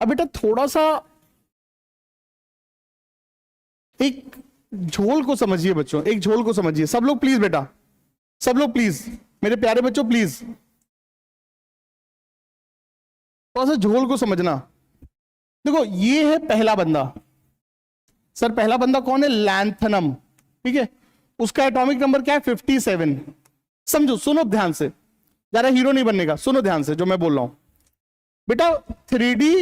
अब बेटा थोड़ा सा एक झोल को समझिए बच्चों, एक झोल को समझिए सब लोग प्लीज बेटा, सब लोग प्लीज, मेरे प्यारे बच्चों प्लीज थोड़ा सा झोल को समझना। देखो ये है पहला बंदा, सर पहला बंदा कौन है? लैंथनम, ठीक है। उसका एटॉमिक नंबर क्या है? 57। समझो, सुनो ध्यान से, ज्यादा हीरो नहीं बनने का, सुनो ध्यान से जो मैं बोल रहा हूं बेटा। 3D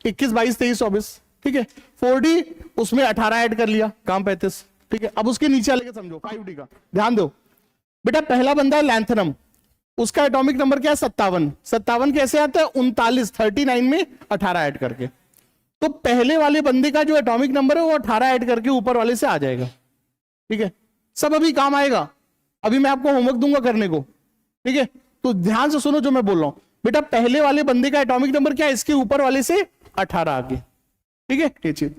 21 22 23 24, ठीक है। 4D उसमें 18 ऐड कर लिया, काम 35, ठीक है। अब उसके नीचे वाले का समझो 5D का, ध्यान दो बेटा। पहला बंदा है लैंथनम, उसका एटॉमिक नंबर क्या है? 57। 57 कैसे आता है? 39, 39 में 18 ऐड करके। तो पहले वाले बंदे का जो एटॉमिक नंबर है वो 18 ऐड करके ऊपर वाले से आ जाएगा, ठीक है। सब अभी काम आएगा, अभी मैं आपको होमवर्क दूंगा करने को, ठीक है। तो ध्यान से सुनो जो मैं बोल रहा हूं बेटा। पहले वाले बंदे का एटॉमिक नंबर क्या है? इसके ऊपर वाले से 18 आगे, ठीक है, ये चीज।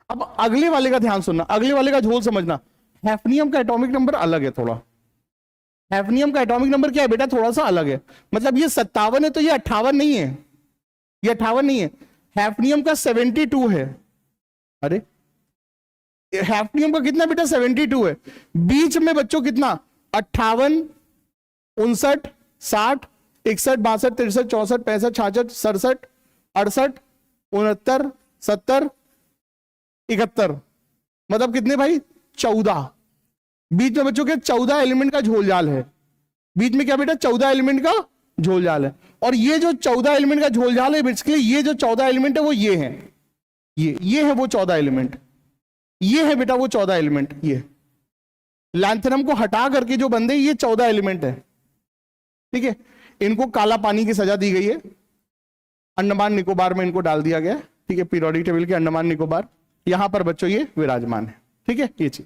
अब अगले वाले का ध्यान सुनना, अगले वाले का झोल समझना। हैफनियम का एटॉमिक नंबर अलग है थोड़ा। हैफनियम का एटॉमिक नंबर क्या है बेटा? थोड़ा सा अलग है। मतलब ये 57 है तो ये 58 नहीं है, ये 58 नहीं है। हैफनियम का 72 है। अरे हैफनियम का कितना बेटा? 72 है। बीच में बच्चों कितना? 58, 59, 60, 61, 62, 63, 64, 65, 66, 67, 68, 69, 70, 71, मतलब कितने भाई? 14। बीच में बच्चों के 14 एलिमेंट का झोलजाल है। बीच में क्या बेटा? 14 एलिमेंट का झोलजाल है। और ये जो 14 एलिमेंट का झोलजाल है बेसिकली, ये जो 14 एलिमेंट है वो ये है, ये है वो 14 एलिमेंट, ये है बेटा वो 14 एलिमेंट। ये लैंथनम को हटा करके जो बंदे, ये 14 एलिमेंट है, ठीक है। इनको काला पानी की सजा दी गई है, अंडमान निकोबार में इनको डाल दिया गया, ठीक है। पीरियोडिक टेबल के अंडमान निकोबार, यहां पर बच्चों ये विराजमान है, ठीक है, ये चीज।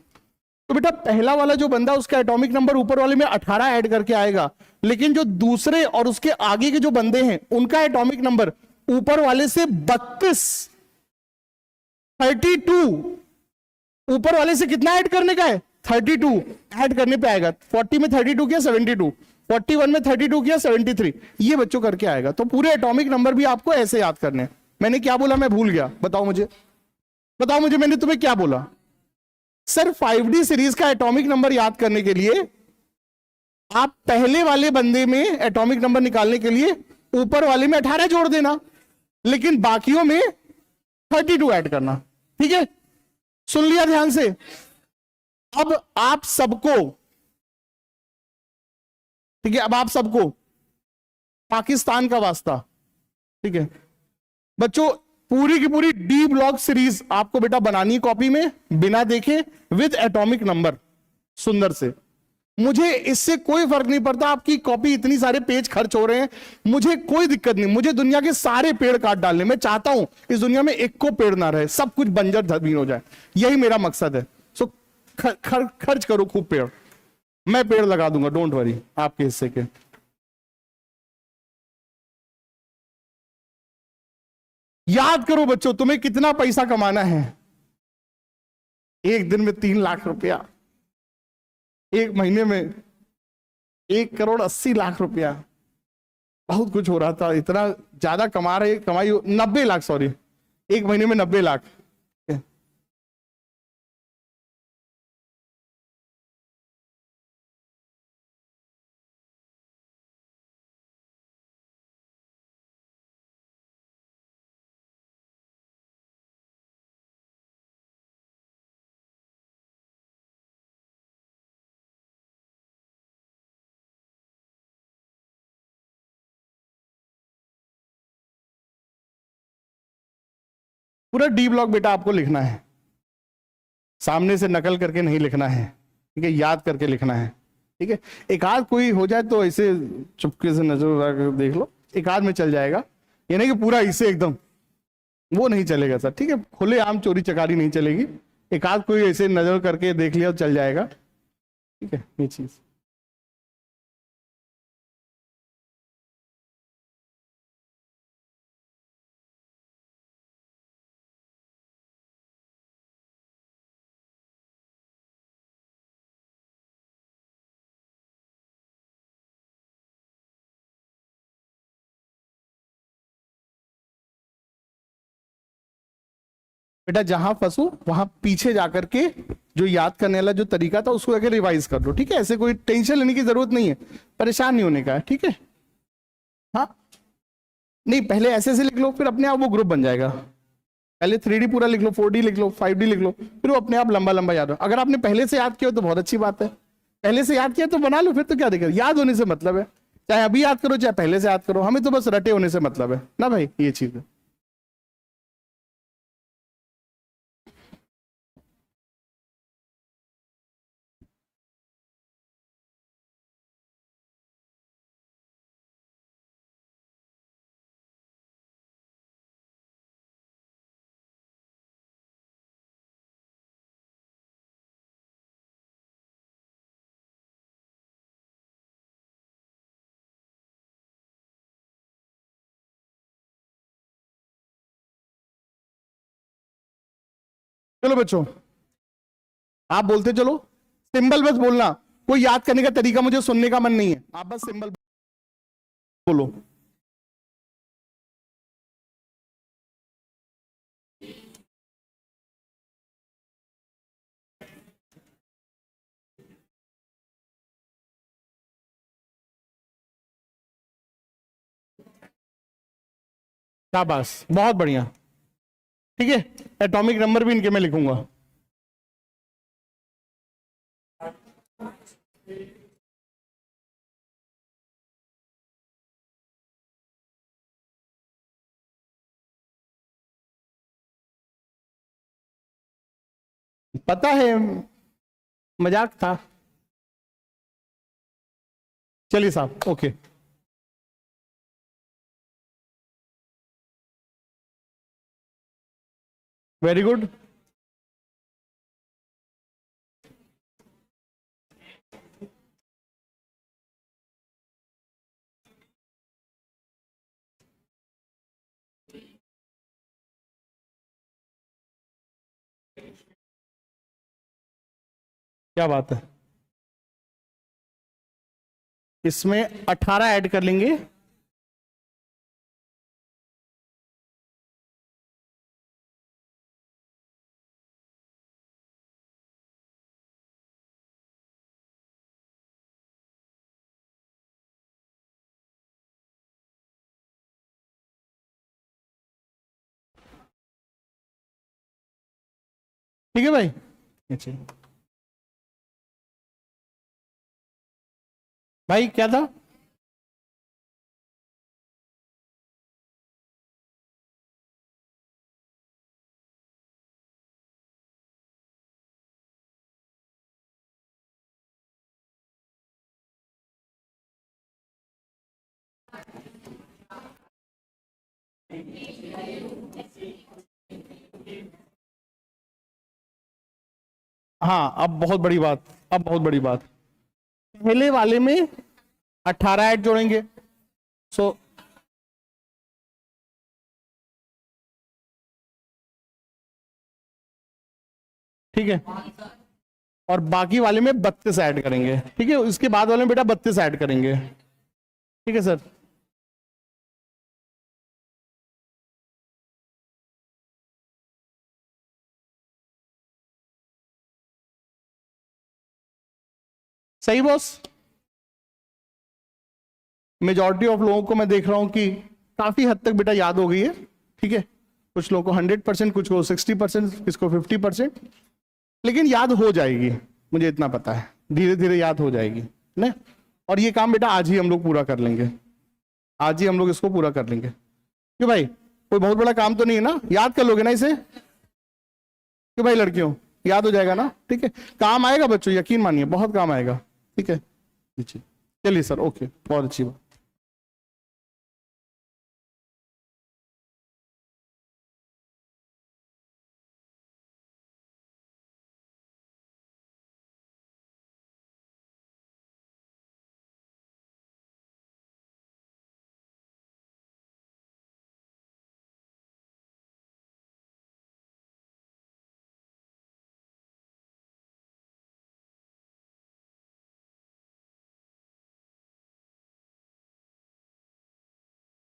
तो बेटा पहला वाला जो बंदा, उसका एटॉमिक नंबर ऊपर वाले में 18 ऐड करके आएगा, लेकिन जो दूसरे और उसके आगे के जो बंदे हैं उनका एटॉमिक नंबर ऊपर वाले से 32, 32, ऊपर वाले से कितना ऐड करने का है? 32 ऐड करने पे आएगा। 40 में 32 किया 72, 41 में 32 किया 73, ये बच्चों करके आएगा। तो पूरे एटॉमिक नंबर भी आपको ऐसे याद करने हैं। मैंने क्या बोला? मैं भूल गया, बताओ मुझे, बताओ मुझे, मैंने तुम्हें क्या बोला? सर 5D सीरीज का एटॉमिक नंबर याद करने के लिए आप पहले वाले बंदे में एटॉमिक नंबर निकालने के लिए ऊपर वाले में 18 जोड़ देना, लेकिन बाकियों में 32 ऐड करना, ठीक है। सुन लिया ध्यान से? अब आप सबको, ठीक है, अब आप सबको पाकिस्तान का वास्ता, ठीक है बच्चों, पूरी की पूरी डी ब्लॉक सीरीज आपको बेटा बनानी कॉपी में, बिना देखे, विद एटॉमिक नंबर, सुंदर से। मुझे इससे कोई फर्क नहीं पड़ता आपकी कॉपी, इतनी सारे पेज खर्च हो रहे हैं, मुझे कोई दिक्कत नहीं। मुझे दुनिया के सारे पेड़ काट डालने, मैं चाहता हूं इस दुनिया में एक को पेड़ ना रहे, सब कुछ बंजर जमीन हो जाए, यही मेरा मकसद है। सो खर्च करो खूब पेड़, मैं पेड़ लगा दूंगा, डोंट वरी, आपके हिस्से के। याद करो बच्चों, तुम्हें कितना पैसा कमाना है? एक दिन में 3 लाख रुपया, एक महीने में 1,80,00,000 रुपया, बहुत कुछ हो रहा था। इतना ज्यादा कमा रहे, कमाई 90 लाख, सॉरी, एक महीने में 90 लाख। पूरा डी ब्लॉक बेटा आपको लिखना है, सामने से नकल करके नहीं लिखना है, ठीक है, याद करके लिखना है, ठीक है। एक आध कोई हो जाए तो ऐसे चुपके से नजर उड़ा कर देख लो, एक आध में चल जाएगा, ये नहीं कि पूरा इसे एकदम, वो नहीं चलेगा सर, ठीक है। खुले आम चोरी चकारी नहीं चलेगी, एक आध कोई ऐसे नजर करके देख लिया तो चल जाएगा, ठीक है, ये चीज। बेटा जहां फंसो वहां पीछे जाकर के जो याद करने वाला जो तरीका था उसको जाकर रिवाइज कर लो, ठीक है। ऐसे कोई टेंशन लेने की जरूरत नहीं है, परेशान नहीं होने का है, ठीक है। हाँ, नहीं पहले ऐसे ऐसे लिख लो, फिर अपने आप वो ग्रुप बन जाएगा। पहले 3D पूरा लिख लो, 4D लिख लो, 5D लिख लो, फिर वो अपने आप लंबा लंबा याद हो। अगर आपने पहले से याद किया हो तो बहुत अच्छी बात है, पहले से याद किया तो बना लो, फिर तो क्या दिक्कत, याद होने से मतलब है। चाहे अभी याद करो चाहे पहले से याद करो, हमें तो बस रटे होने से मतलब है ना भाई, ये चीज है। चलो बच्चों, आप बोलते चलो, सिंबल बस बोलना, कोई याद करने का तरीका मुझे सुनने का मन नहीं है, आप बस सिंबल बोलो। शाबाश, बहुत बढ़िया, ठीक है। एटॉमिक नंबर भी इनके मैं लिखूंगा। पता है, मजाक था। चलिए साहब, ओके। Very good. क्या बात है, इसमें 18 ऐड कर लेंगे। ठीक है भाई, अच्छा भाई क्या था? हाँ, अब बहुत बड़ी बात, अब बहुत बड़ी बात, पहले वाले में 18 ऐड जोड़ेंगे। सो ठीक है, और बाकी वाले में 32 ऐड करेंगे, ठीक है। इसके बाद वाले में बेटा 32 ऐड करेंगे, ठीक है सर। सही बॉस, मेजॉरिटी ऑफ लोगों को मैं देख रहा हूं कि काफी हद तक बेटा याद हो गई है, ठीक है। कुछ लोगों को 100%, कुछ को 60%, किसको 50%, लेकिन याद हो जाएगी, मुझे इतना पता है, धीरे धीरे याद हो जाएगी ना। और ये काम बेटा आज ही हम लोग पूरा कर लेंगे, आज ही हम लोग इसको पूरा कर लेंगे, क्यों भाई, कोई बहुत बड़ा काम तो नहीं है ना, याद कर लोगे ना इसे, क्यों भाई लड़कियों, याद हो जाएगा ना, ठीक है। काम आएगा बच्चों, यकीन मानिए बहुत काम आएगा, ठीक है। जी चलिए सर, ओके, बहुत अच्छी बात।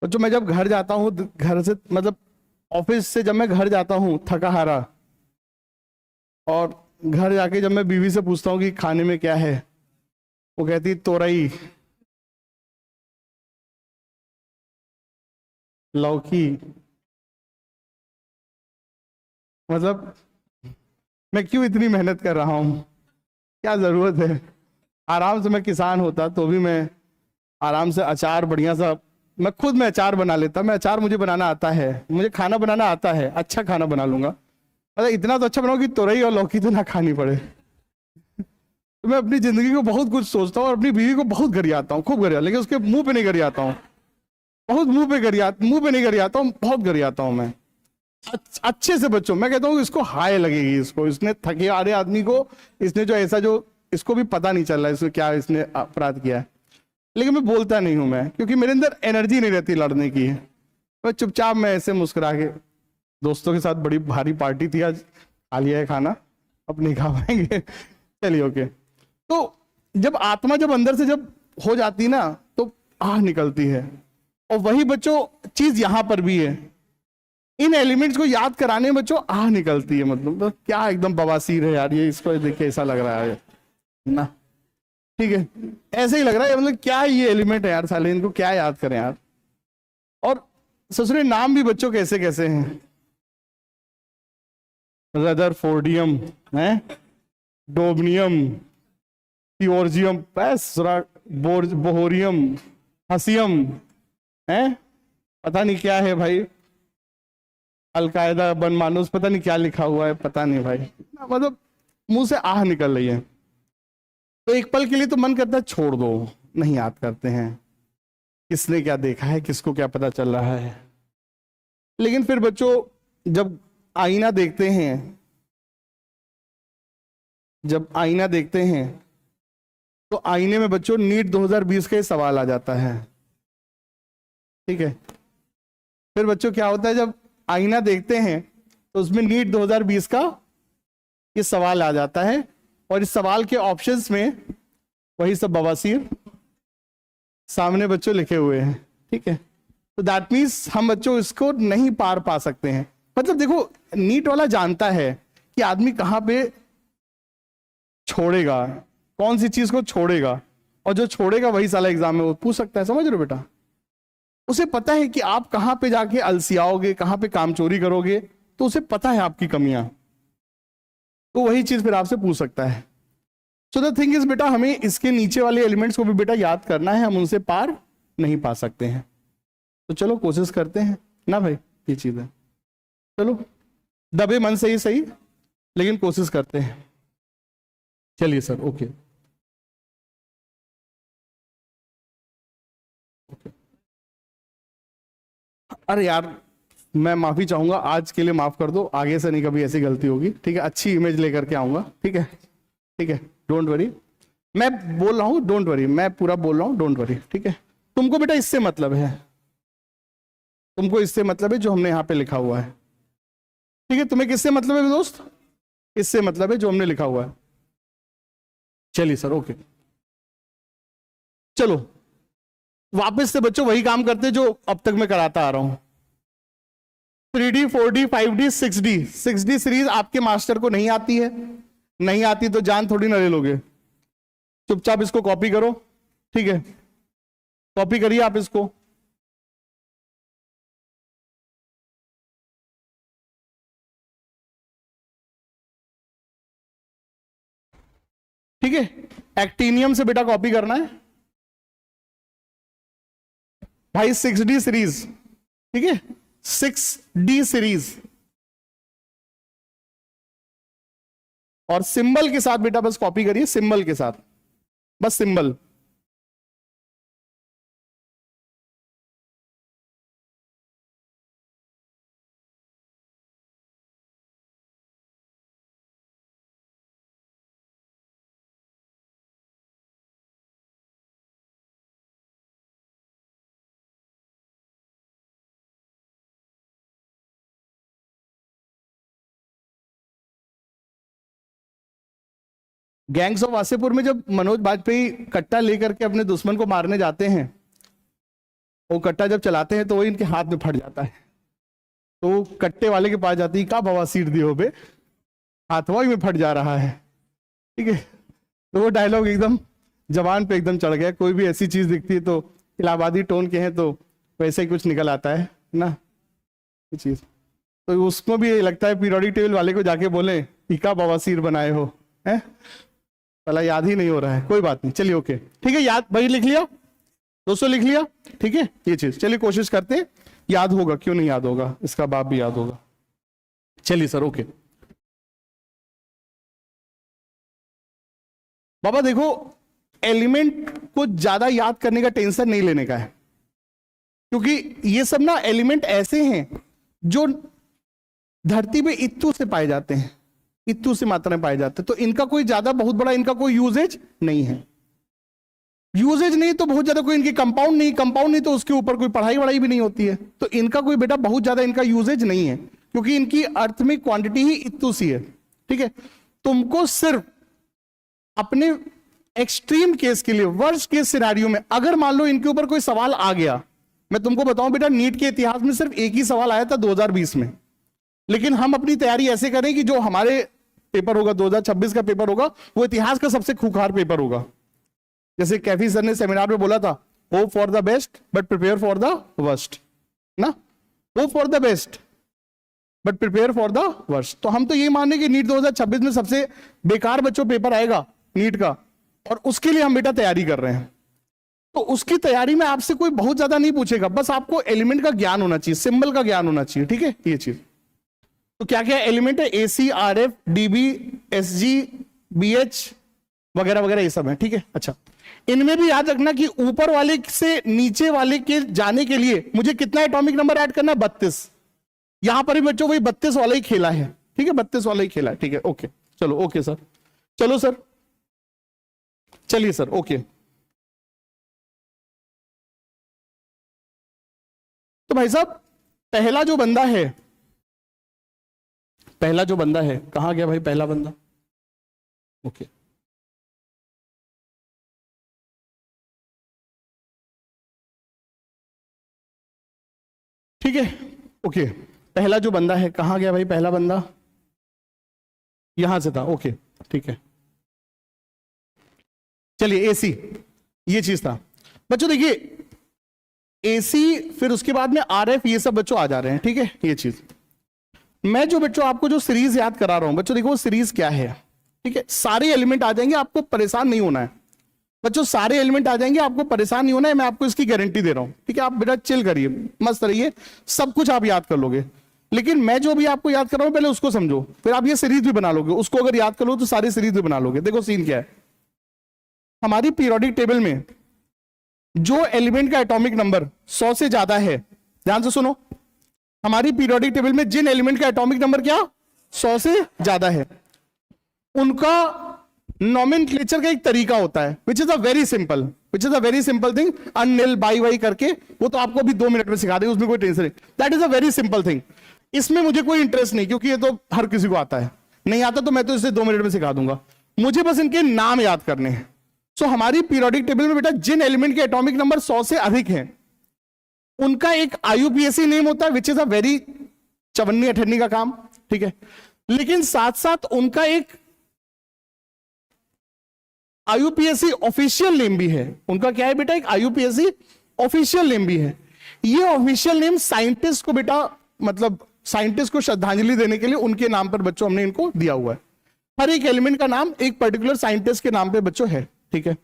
बच्चों मैं जब घर जाता हूँ, घर से मतलब ऑफिस से जब मैं घर जाता हूँ थका हारा, और घर जाके जब मैं बीवी से पूछता हूँ कि खाने में क्या है, वो कहती तोरई, लौकी। मतलब मैं क्यों इतनी मेहनत कर रहा हूँ, क्या जरूरत है। आराम से मैं किसान होता तो भी मैं आराम से अचार बढ़िया सा, मैं खुद में अचार बना लेता। मैं अचार मुझे बनाना आता है, मुझे खाना बनाना आता है, अच्छा खाना बना लूंगा। मतलब इतना तो अच्छा बनाऊं कि तोरई और लौकी तो ना खानी पड़े। तो मैं अपनी जिंदगी को बहुत कुछ सोचता हूँ और अपनी बीवी को बहुत गरियाता हूँ, खूब गरिया, लेकिन उसके मुंह पे नहीं गरियाता हूँ। बहुत मुंह पे नहीं गरियाता हूँ, बहुत गरियाता हूँ मैं। अच्छे से बच्चों, मैं कहता हूँ इसको हाय लगेगी, इसको, इसने थके हारे आदमी को, इसने जो ऐसा जो, इसको भी पता नहीं चल रहा है इसको क्या इसने अपराध किया है। लेकिन मैं बोलता नहीं हूं मैं, क्योंकि मेरे अंदर एनर्जी नहीं रहती लड़ने की। मैं चुपचाप, मैं ऐसे मुस्कुरा के, दोस्तों के साथ बड़ी भारी पार्टी थी आज, खा लिया है खाना, अब नहीं खा पाएंगे। चलिए ओके। तो जब आत्मा जब अंदर से जब हो जाती ना, तो आह निकलती है। और वही बच्चों चीज यहां पर भी है, इन एलिमेंट्स को याद कराने में बच्चों आह निकलती है। मतलब तो क्या एकदम बवासीर है यार ये, इसको देखिए ऐसा लग रहा है ना, ठीक है, ऐसे ही लग रहा है। मतलब क्या ये एलिमेंट है यार, साले इनको क्या याद करें यार। और ससुरे नाम भी बच्चों कैसे कैसे हैं, रदरफोर्डियम है, डोबनियम, थियोर्जियम, बोहोरियम, हसियम है, पता नहीं क्या है भाई, अलकायदा बन मानुस, पता नहीं क्या लिखा हुआ है, पता नहीं भाई। मतलब मुंह से आह निकल रही है। तो एक पल के लिए तो मन करता है छोड़ दो, नहीं याद करते हैं, किसने क्या देखा है, किसको क्या पता चल रहा है। लेकिन फिर बच्चों जब आईना देखते हैं, जब आईना देखते हैं तो आईने में बच्चों नीट 2020 का सवाल आ जाता है, ठीक है। फिर बच्चों क्या होता है, जब आईना देखते हैं तो उसमें नीट 2020 का ये सवाल आ जाता है, और इस सवाल के ऑप्शंस में वही सब बवासीर सामने बच्चों लिखे हुए हैं, ठीक है। तो दैट मीन्स हम बच्चों इसको नहीं पार पा सकते हैं। मतलब देखो, नीट वाला जानता है कि आदमी कहां पे छोड़ेगा, कौन सी चीज को छोड़ेगा, और जो छोड़ेगा वही साला एग्जाम में वो पूछ सकता है, समझ रहे हो बेटा। उसे पता है कि आप कहां पे जाके अलसियाओगे, कहां पे कामचोरी करोगे, तो उसे पता है आपकी कमियां, तो वही चीज फिर आपसे पूछ सकता है। सो द थिंग इज बेटा, हमें इसके नीचे वाले एलिमेंट्स को भी बेटा याद करना है, हम उनसे पार नहीं पा सकते हैं। तो चलो कोशिश करते हैं ना भाई, ये चीज है। चलो दबे मन से ही सही, लेकिन कोशिश करते हैं। चलिए सर, ओके। अरे यार, मैं माफी चाहूंगा, आज के लिए माफ कर दो, आगे से नहीं कभी ऐसी गलती होगी, ठीक है। अच्छी इमेज लेकर के आऊंगा, ठीक है, ठीक है, डोंट वरी। मैं बोल रहा हूं डोंट वरी, मैं पूरा बोल रहा हूं डोंट वरी, ठीक है। तुमको बेटा इससे मतलब है, तुमको इससे मतलब है जो हमने यहां पे लिखा हुआ है, ठीक है। तुम्हें किससे मतलब है दोस्त, इससे मतलब है जो हमने लिखा हुआ है। चलिए सर, ओके। चलो वापस से बच्चों वही काम करते जो अब तक मैं कराता आ रहा हूं। 3D 4D 5D 6D 6D series आपके मास्टर को नहीं आती है, नहीं आती तो जान थोड़ी ना ले लोगे। चुपचाप इसको कॉपी करो, ठीक है, कॉपी करिए आप इसको। ठीक है, एक्टिनियम से बेटा कॉपी करना है भाई, 6D सीरीज, ठीक है, 6D सीरीज, और सिंबल के साथ बेटा बस कॉपी करिए, सिंबल के साथ, बस सिंबल। गैंग्स ऑफ वासेपुर में जब मनोज बाजपेयी कट्टा लेकर के अपने दुश्मन को मारने जाते हैं, वो कट्टा जब चलाते हैं तो वो इनके हाथ में फट जाता है, तो कट्टे वाले के पास जाती, का बवासीर दियो बे, हाथवा में फट जा रहा है, ठीक है। तो वो डायलॉग एकदम जबान पे एकदम चढ़ गया। कोई भी ऐसी चीज दिखती है तो इलाहाबादी टोन के हैं तो वैसे ही कुछ निकल आता है ना ये चीज। तो उसको भी ये लगता है पीरियोडिक टेबल वाले को जाके बोले टीका बवासीर बनाए हो, है पहला याद ही नहीं हो रहा है। कोई बात नहीं, चलिए ओके, ठीक है। याद भाई लिख लिया, दोस्तों लिख लिया, ठीक है ये चीज। चलिए कोशिश करते हैं, याद होगा, क्यों नहीं याद होगा, इसका बाप भी याद होगा। चलिए सर ओके। बाबा देखो, एलिमेंट को ज्यादा याद करने का टेंशन नहीं लेने का है, क्योंकि ये सब ना एलिमेंट ऐसे हैं जो धरती पे इत्तू से पाए जाते हैं, इत्तू से मात्रा में पाए जाते हैं, तो इनका कोई ज्यादा बहुत बड़ा इनका कोई यूजेज नहीं है। यूजेज नहीं तो बहुत ज्यादा कोई इनकी कंपाउंड नहीं, कंपाउंड नहीं तो उसके ऊपर कोई पढ़ाई वढ़ाई भी नहीं होती है, तो इनका कोई बेटा बहुत ज्यादा इनका यूजेज नहीं है, क्योंकि इनकी अर्थ में क्वांटिटी ही इत्तू सी है, ठीक है। तुमको सिर्फ अपने एक्सट्रीम केस के लिए, वर्स्ट केस सिनेरियो में, अगर मान लो इनके ऊपर कोई सवाल आ गया, मैं तुमको बताऊं बेटा, नीट के इतिहास में सिर्फ एक ही सवाल आया था 2020 में, लेकिन हम अपनी तैयारी ऐसे करें कि जो हमारे पेपर होगा 2026 का पेपर होगा वो इतिहास का सबसे खूंखार पेपर होगा। जैसे कैफी सर ने सेमिनार में बोला था, hope for the best but prepare for the worst, ना, hope for the best but prepare for the worst. तो हम तो ये माने कि नीट 2026 में सबसे बेकार बच्चों पेपर आएगा नीट का, और उसके लिए हम बेटा तैयारी कर रहे हैं। तो उसकी तैयारी में आपसे कोई बहुत ज्यादा नहीं पूछेगा, बस आपको एलिमेंट का ज्ञान होना चाहिए, सिंबल का ज्ञान होना चाहिए, ठीक है ये चीज। तो क्या क्या एलिमेंट है, AC, RF, DB, SG, BH वगैरह वगैरह ये सब है, ठीक है। अच्छा, इनमें भी याद रखना कि ऊपर वाले से नीचे वाले के जाने के लिए मुझे कितना एटॉमिक नंबर ऐड करना है, 32। यहां पर भी बच्चों वही 32 वाला ही खेला है, ठीक है, 32 वाला ही खेला है, ठीक है ओके। चलो ओके सर, चलो सर, चलिए सर ओके। तो भाई साहब पहला जो बंदा है, पहला जो बंदा है, कहां गया भाई पहला बंदा, ओके। ठीक है ओके, पहला जो बंदा है कहां गया भाई पहला बंदा, यहां से था, ओके ठीक है। चलिए एसी, ये चीज था बच्चों, देखिए एसी, फिर उसके बाद में आरएफ, ये सब बच्चों आ जा रहे हैं, ठीक है ये चीज। मैं जो बच्चों आपको जो सीरीज याद करा रहा हूं बच्चों, देखो वो सीरीज क्या है, ठीक है। सारे एलिमेंट आ जाएंगे, आपको परेशान नहीं होना है बच्चों, सारे एलिमेंट आ जाएंगे, आपको परेशान नहीं होना है, मैं आपको इसकी गारंटी दे रहा हूं, ठीक है। आप बेटा चिल करिए, मस्त रहिए, सब कुछ आप याद कर लोगे। लेकिन मैं जो भी आपको याद कर रहा हूं पहले उसको समझो, फिर आप ये सीरीज भी बना लोगे, उसको अगर याद कर लो तो सारी सीरीज भी बना लोगे। देखो सीन क्या है, हमारी पीरियोडिक टेबल में जो एलिमेंट का एटॉमिक नंबर 100 से ज्यादा है, ध्यान से सुनो, हमारी पीरियोडिक टेबल में जिन एलिमेंट का एटॉमिक नंबर क्या 100 से ज्यादा है, उनका नॉमेनक्लेचर का एक तरीका होता है, which is a very simple thing, Anil by Y करके, वो तो आपको अभी 2 मिनट में सिखा देंगे, उसमें कोई टेंशन नहीं, that is a very simple thing. इसमें मुझे कोई इंटरेस्ट नहीं, क्योंकि ये तो हर किसी को आता है, नहीं आता तो मैं तो इसे 2 मिनट में सिखा दूंगा, मुझे बस इनके नाम याद करने हैं। सो हमारी पीरियोडिक टेबल में बेटा जिन एलिमेंट के एटॉमिक नंबर 100 से अधिक हैं, उनका एक आईयूपीएसी नेम होता है, विच इज अ वेरी चवन्नी अठन्नी का काम, ठीक है। लेकिन साथ साथ उनका एक आईयूपीएसी ऑफिशियल नेम भी है, उनका क्या है बेटा, एक आईयूपीएसी ऑफिशियल नेम भी है। ये ऑफिशियल नेम साइंटिस्ट को बेटा, मतलब साइंटिस्ट को श्रद्धांजलि देने के लिए उनके नाम पर बच्चों हमने इनको दिया हुआ है। हर एक एलिमेंट का नाम एक पर्टिकुलर साइंटिस्ट के नाम पे बच्चों है, ठीक है।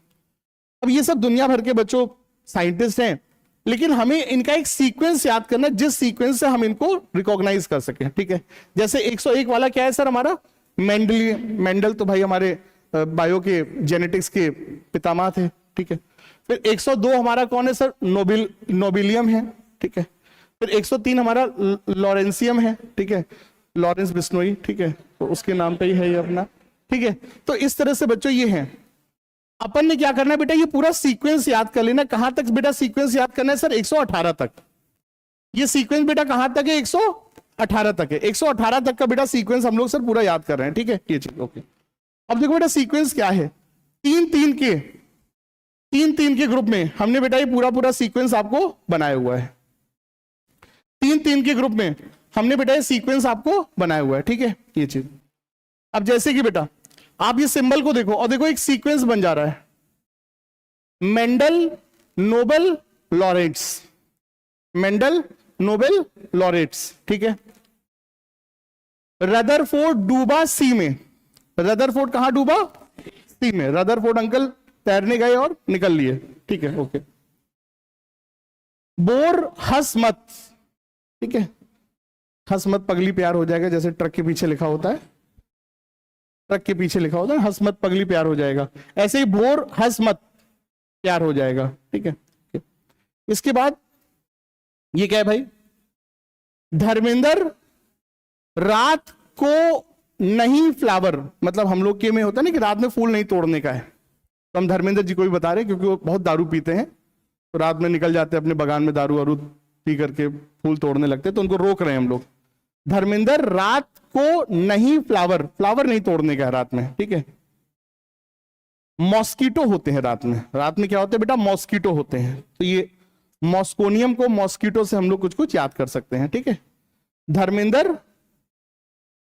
अब ये सब दुनिया भर के बच्चों साइंटिस्ट हैं, लेकिन हमें इनका एक सीक्वेंस याद करना, जिस सीक्वेंस से हम इनको रिकॉग्नाइज कर सकें, ठीक है। जैसे 101 वाला क्या है सर, हमारा मेंडल तो भाई हमारे बायो के जेनेटिक्स के पितामह थे, ठीक है। फिर 102 हमारा कौन है सर, नोबिलियम है, ठीक है। फिर 103 हमारा लॉरेंसियम है, ठीक है, लॉरेंस बिश्नोई, ठीक है, तो उसके नाम पे ही है ये अपना, ठीक है। तो इस तरह से बच्चों ये हैं। अपन ने क्या करना है बेटा, ये पूरा सीक्वेंस याद कर लेना। कहां तक बेटा सीक्वेंस याद करना है सर, 118 तक। ये सीक्वेंस बेटा कहां तक है, 118 तक है। 118 तक का बेटा सीक्वेंस हम लोग सर पूरा याद कर रहे हैं, ठीक है ये चीज ओके। अब देखो बेटा सीक्वेंस क्या है, 3-3 के ग्रुप में हमने बेटा ये पूरा सीक्वेंस आपको बनाया हुआ है। 3-3 के ग्रुप में हमने बेटा ये सीक्वेंस आपको बनाया हुआ है, ठीक है ये चीज। अब जैसे कि बेटा आप ये सिंबल को देखो और देखो एक सीक्वेंस बन जा रहा है, Mendel Nobel laureates, Mendel Nobel laureates, ठीक है। रदरफोर्ड डूबा सी में, रदरफोर्ड कहां डूबा? सी में। रदरफोर्ड अंकल तैरने गए और निकल लिए, ठीक है ओके। बोर हंस मत, ठीक है, हंस मत पगली प्यार हो जाएगा, जैसे ट्रक के पीछे लिखा होता है, ट्रक के पीछे लिखा होता है हंस मत पगली प्यार हो जाएगा, ऐसे ही बोर हंस मत प्यार हो जाएगा, ठीक है। इसके बाद ये क्या है भाई? धर्मेंद्र रात को नहीं फ्लावर, मतलब हम लोग के में होता है ना कि रात में फूल नहीं तोड़ने का है, तो हम धर्मेंद्र जी को भी बता रहे हैं क्योंकि वो बहुत दारू पीते हैं, तो रात में निकल जाते हैं अपने बगान में दारू वारू पी करके फूल तोड़ने लगते हैं, तो उनको रोक रहे हैं हम लोग। धर्मेंद्र रात को नहीं फ्लावर, फ्लावर नहीं तोड़ने का है रात में, ठीक है। मॉस्किटो होते हैं रात में, रात में क्या होते हैं बेटा? मॉस्किटो होते हैं, तो ये मॉस्कोनियम को मॉस्किटो से हम लोग कुछ कुछ याद कर सकते हैं, ठीक है। धर्मेंद्र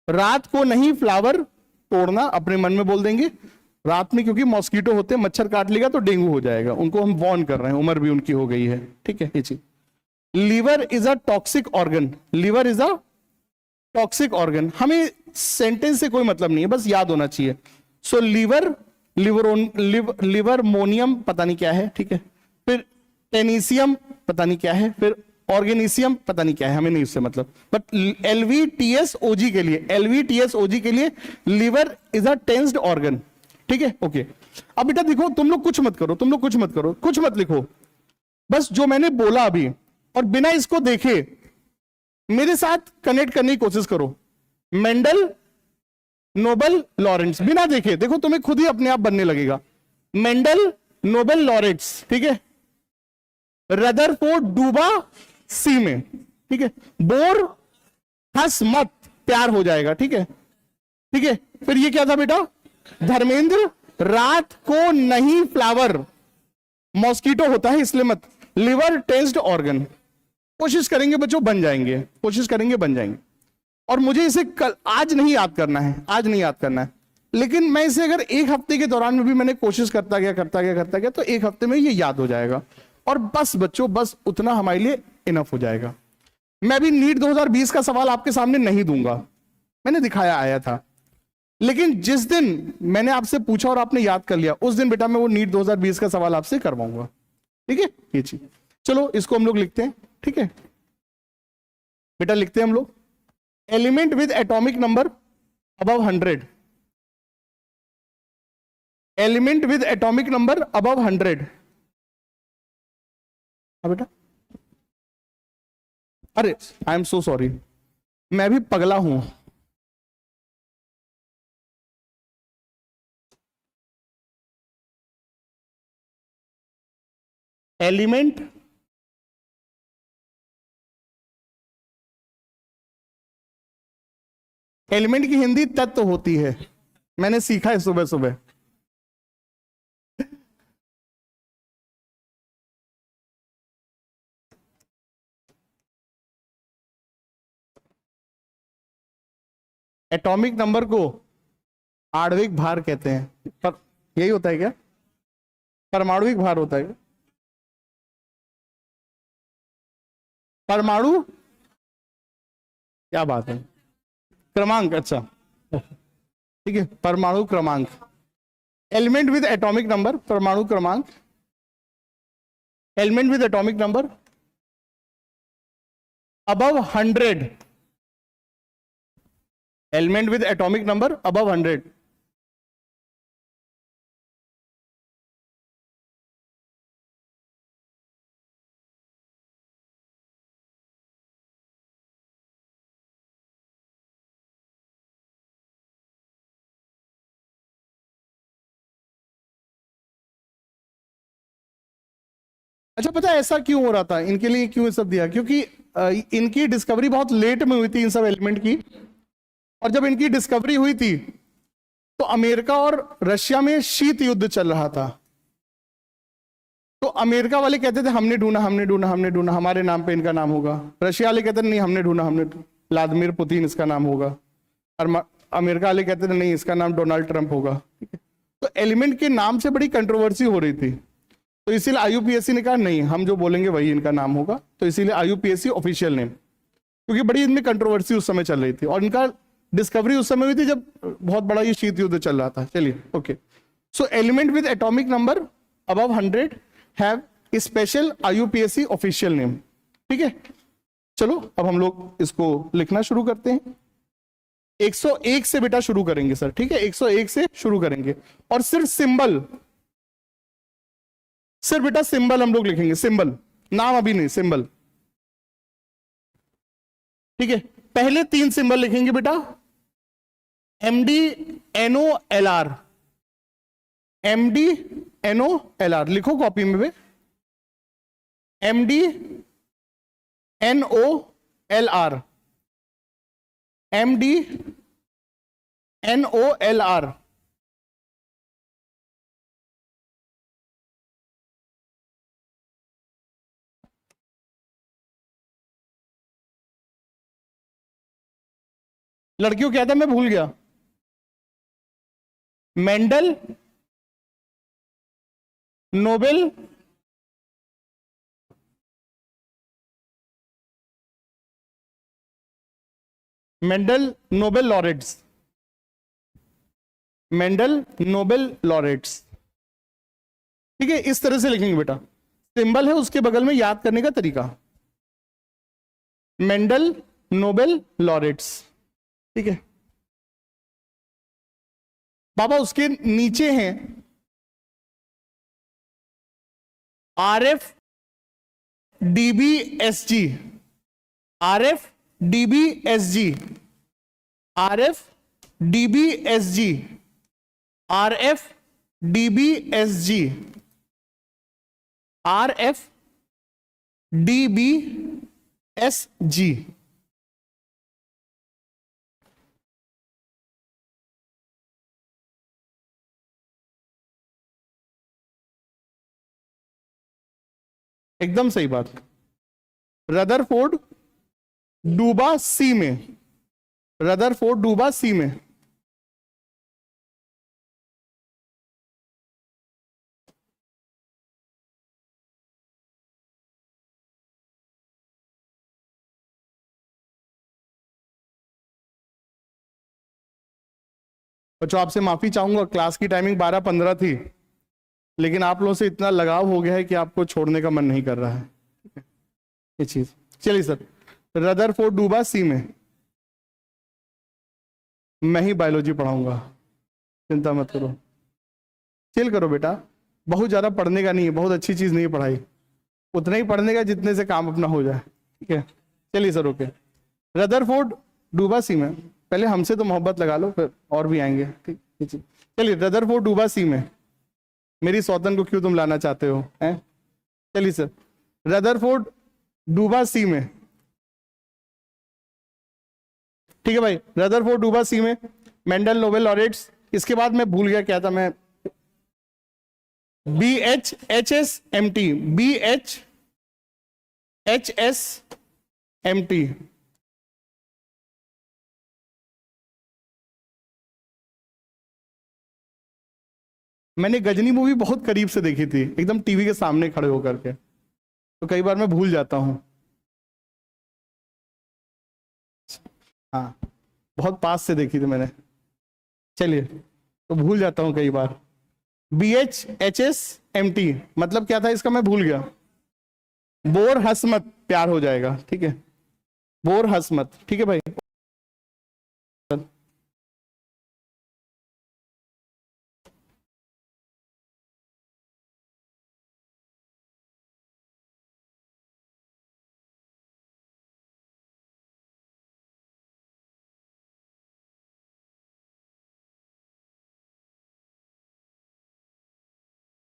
रात को नहीं फ्लावर तोड़ना, अपने मन में बोल देंगे रात में, क्योंकि मॉस्किटो होते हैं, मच्छर काट लेगा तो डेंगू हो जाएगा, उनको हम वार्न कर रहे हैं, उम्र भी उनकी हो गई है, ठीक है ये चीज। Liver is a toxic organ, liver is a toxic organ, हमें सेंटेंस से कोई मतलब नहीं है, बस याद होना चाहिए। सो लीवर, लिवरमोनियम पता नहीं क्या है, ठीक है। फिर टेनीसियम पता नहीं क्या है, फिर ऑर्गेनिसियम पता नहीं क्या है, हमें नहीं उससे मतलब, बट एलवीटीएसओजी के लिए, एलवीटीएसओजी के लिए liver is a tensed organ, ठीक है ओके। अब बेटा देखो, तुम लोग कुछ मत करो, तुम लोग कुछ मत करो, कुछ मत लिखो, बस जो मैंने बोला अभी, और बिना इसको देखे मेरे साथ कनेक्ट करने की कोशिश करो। मेंडल नोबेल लॉरेंट्स, बिना देखे देखो, तुम्हें खुद ही अपने आप बनने लगेगा। मेंडल नोबेल लॉरेंट्स, ठीक है। रदरफोर्ड डूबा सी में, ठीक है। बोर हंस मत प्यार हो जाएगा, ठीक है, ठीक है। फिर ये क्या था बेटा? धर्मेंद्र रात को नहीं फ्लावर, मॉस्किटो होता है इसलिए मत, लिवर टेंस्ड ऑर्गन। कोशिश करेंगे बच्चों बन जाएंगे, कोशिश करेंगे बन जाएंगे। और मुझे इसे कल आज नहीं याद करना है, आज नहीं याद करना है, लेकिन मैं इसे अगर एक हफ्ते के दौरान में भी मैंने कोशिश करता गया तो एक हफ्ते में ये याद हो जाएगा। और बस बच्चों, बस उतना हमारे लिए इनफ हो जाएगा। मैं भी नीट 2020 का सवाल आपके सामने नहीं दूंगा, मैंने दिखाया आया था, लेकिन जिस दिन मैंने आपसे पूछा और आपने याद कर लिया, उस दिन बेटा मैं वो नीट 2020 का सवाल आपसे करवाऊंगा, ठीक है ये चीज। चलो इसको हम लोग लिखते हैं, ठीक है बेटा, लिखते हैं हम लोग। Element with atomic number above 100, element with atomic number above 100। बेटा अरे आई एम सो सॉरी, मैं भी पगला हूं। एलिमेंट एलिमेंट की हिंदी तत्व होती है, मैंने सीखा है सुबह सुबह। एटॉमिक नंबर को आणविक भार कहते हैं, पर यही होता है क्या? परमाणुविक भार होता है क्या? परमाणु, क्या बात है, क्रमांक, अच्छा ठीक है, परमाणु क्रमांक। एलिमेंट विद एटॉमिक नंबर, परमाणु क्रमांक, element with atomic number above 100, element with atomic number above 100। अच्छा पता है ऐसा क्यों हो रहा था, इनके लिए क्यों सब दिया? क्योंकि इनकी डिस्कवरी बहुत लेट में हुई थी इन सब एलिमेंट की, और जब इनकी डिस्कवरी हुई थी तो अमेरिका और रशिया में शीत युद्ध चल रहा था। तो अमेरिका वाले कहते थे हमने ढूंढा, हमने ढूंढा, हमने ढूंढा, हमारे नाम पे इनका नाम होगा। रशिया वाले कहते नहीं हमने ढूंढा, हमने ढूंढा। व्लादिमीर पुतिन इसका नाम होगा, और अमेरिका वाले कहते थे नहीं इसका नाम डोनाल्ड ट्रंप होगा, ठीक है। तो एलिमेंट के नाम से बड़ी कंट्रोवर्सी हो रही थी, तो इसीलिए आईयूपीएससी ने कहा नहीं हम जो बोलेंगे वही इनका नाम होगा, तो इसीलिए आईयूपीएससी ऑफिशियल नेम, क्योंकि बड़ी इनमें कंट्रोवर्सी उस समय चल रही थी, और इनका डिस्कवरी उस समय हुई थी जब बहुत बड़ा ये शीत युद्ध चल रहा था। चलिए okay, so element with atomic number above 100 have special आईयूपीएससी official name, ठीक है। चलो अब हम लोग इसको लिखना शुरू करते हैं। 101 से बेटा शुरू करेंगे सर, ठीक है, 101 से शुरू करेंगे, और सिर्फ सिंबल, सिर्फ बेटा सिंबल हम लोग लिखेंगे, सिंबल, नाम अभी नहीं, सिंबल, ठीक है। पहले 3 सिंबल लिखेंगे बेटा, MdNOLR, MdNOLR लिखो कॉपी में, MdNOLR, MdNOLR, लड़कियों क्या था मैं भूल गया, Mendel Nobel Mendel Nobel laureates, Mendel Nobel laureates, ठीक है। इस तरह से लिखेंगे बेटा, सिंबल है उसके बगल में याद करने का तरीका, मेंडल नोबेल लॉरेट्स, ठीक है। बाबा उसके नीचे हैं RF DBSG, RF DBSG, RF DBSG, RF DBSG, RF DBSG, एकदम सही बात। रदरफोर्ड डूबा सी में, रदरफोर्ड डूबा सी में, बच्चों आपसे माफी चाहूंगा, क्लास की टाइमिंग 12:15 थी, लेकिन आप लोगों से इतना लगाव हो गया है कि आपको छोड़ने का मन नहीं कर रहा है, ये चीज। चलिए सर, रदरफोर्ड डूबा सी में, मैं ही बायोलॉजी पढ़ाऊंगा, चिंता मत करो, चिल करो बेटा, बहुत ज्यादा पढ़ने का नहीं है, बहुत अच्छी चीज नहीं है पढ़ाई, उतना ही पढ़ने का जितने से काम अपना हो जाए, ठीक है। चलिए सर ओके, रदरफोर्ड डूबा सी में, पहले हमसे तो मोहब्बत लगा लो फिर और भी आएंगे, ठीक। चलिए रदरफोर्ड डूबा सी में, मेरी सौतन को क्यों तुम लाना चाहते हो हैं? चलिए सर, रदरफोर्ड डूबा सी में, ठीक है भाई, रदरफोर्ड डूबा सी में, मेंडल नोबेल लॉरेट्स, इसके बाद मैं भूल गया क्या था, मैं BHHSMT, BHHSMT, मैंने गजनी मूवी बहुत करीब से देखी थी, एकदम टीवी के सामने खड़े होकर के, तो कई बार मैं भूल जाता हूं, हाँ बहुत पास से देखी थी मैंने, चलिए तो भूल जाता हूं कई बार। BHHSMT मतलब क्या था इसका, मैं भूल गया, बोर हंस मत प्यार हो जाएगा, ठीक है, बोर हंस मत, ठीक है भाई।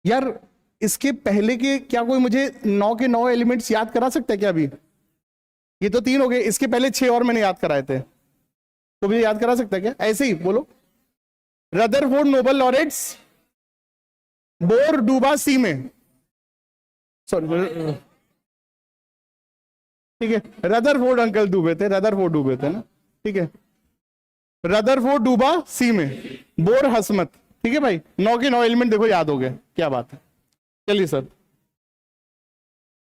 यार इसके पहले के क्या कोई मुझे 9 के 9 एलिमेंट्स याद करा सकता है क्या? अभी ये तो 3 हो गए, इसके पहले 6 और मैंने याद कराए थे, तो मुझे याद करा सकता है क्या? ऐसे ही बोलो, रदरफोर्ड नोबेल लॉरेट्स, बोर डूबा सी में, सॉरी ठीक है, रदरफोर्ड अंकल डूबे थे, रदरफोर्ड डूबे थे ना, ठीक है, रदरफोर्ड डूबा सी में, बोर हसमत, ठीक है भाई, 9 के 9 एलिमेंट देखो याद हो गए, क्या बात है। चलिए सर,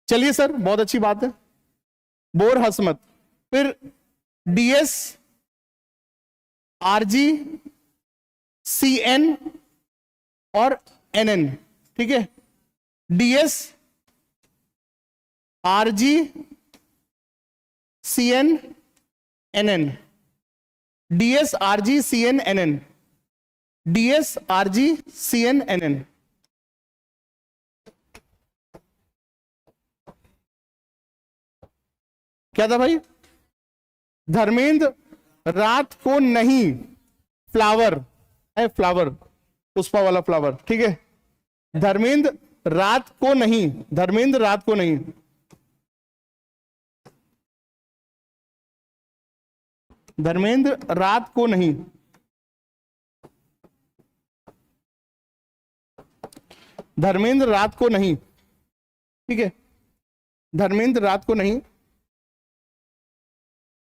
चलिए सर, बहुत अच्छी बात है, बोर हसमत, फिर डीएस आरजी सीएन और एनएन, ठीक है, DS RG CN NN, DS RG CN NN, DS RG CN NN. क्या था भाई? धर्मेंद्र रात को नहीं, फ्लावर है, फ्लावर, पुष्पा वाला फ्लावर, ठीक है, धर्मेंद्र रात को नहीं, धर्मेंद्र रात को नहीं, धर्मेंद्र रात को नहीं, धर्मेंद्र रात को नहीं, ठीक है, धर्मेंद्र रात को नहीं,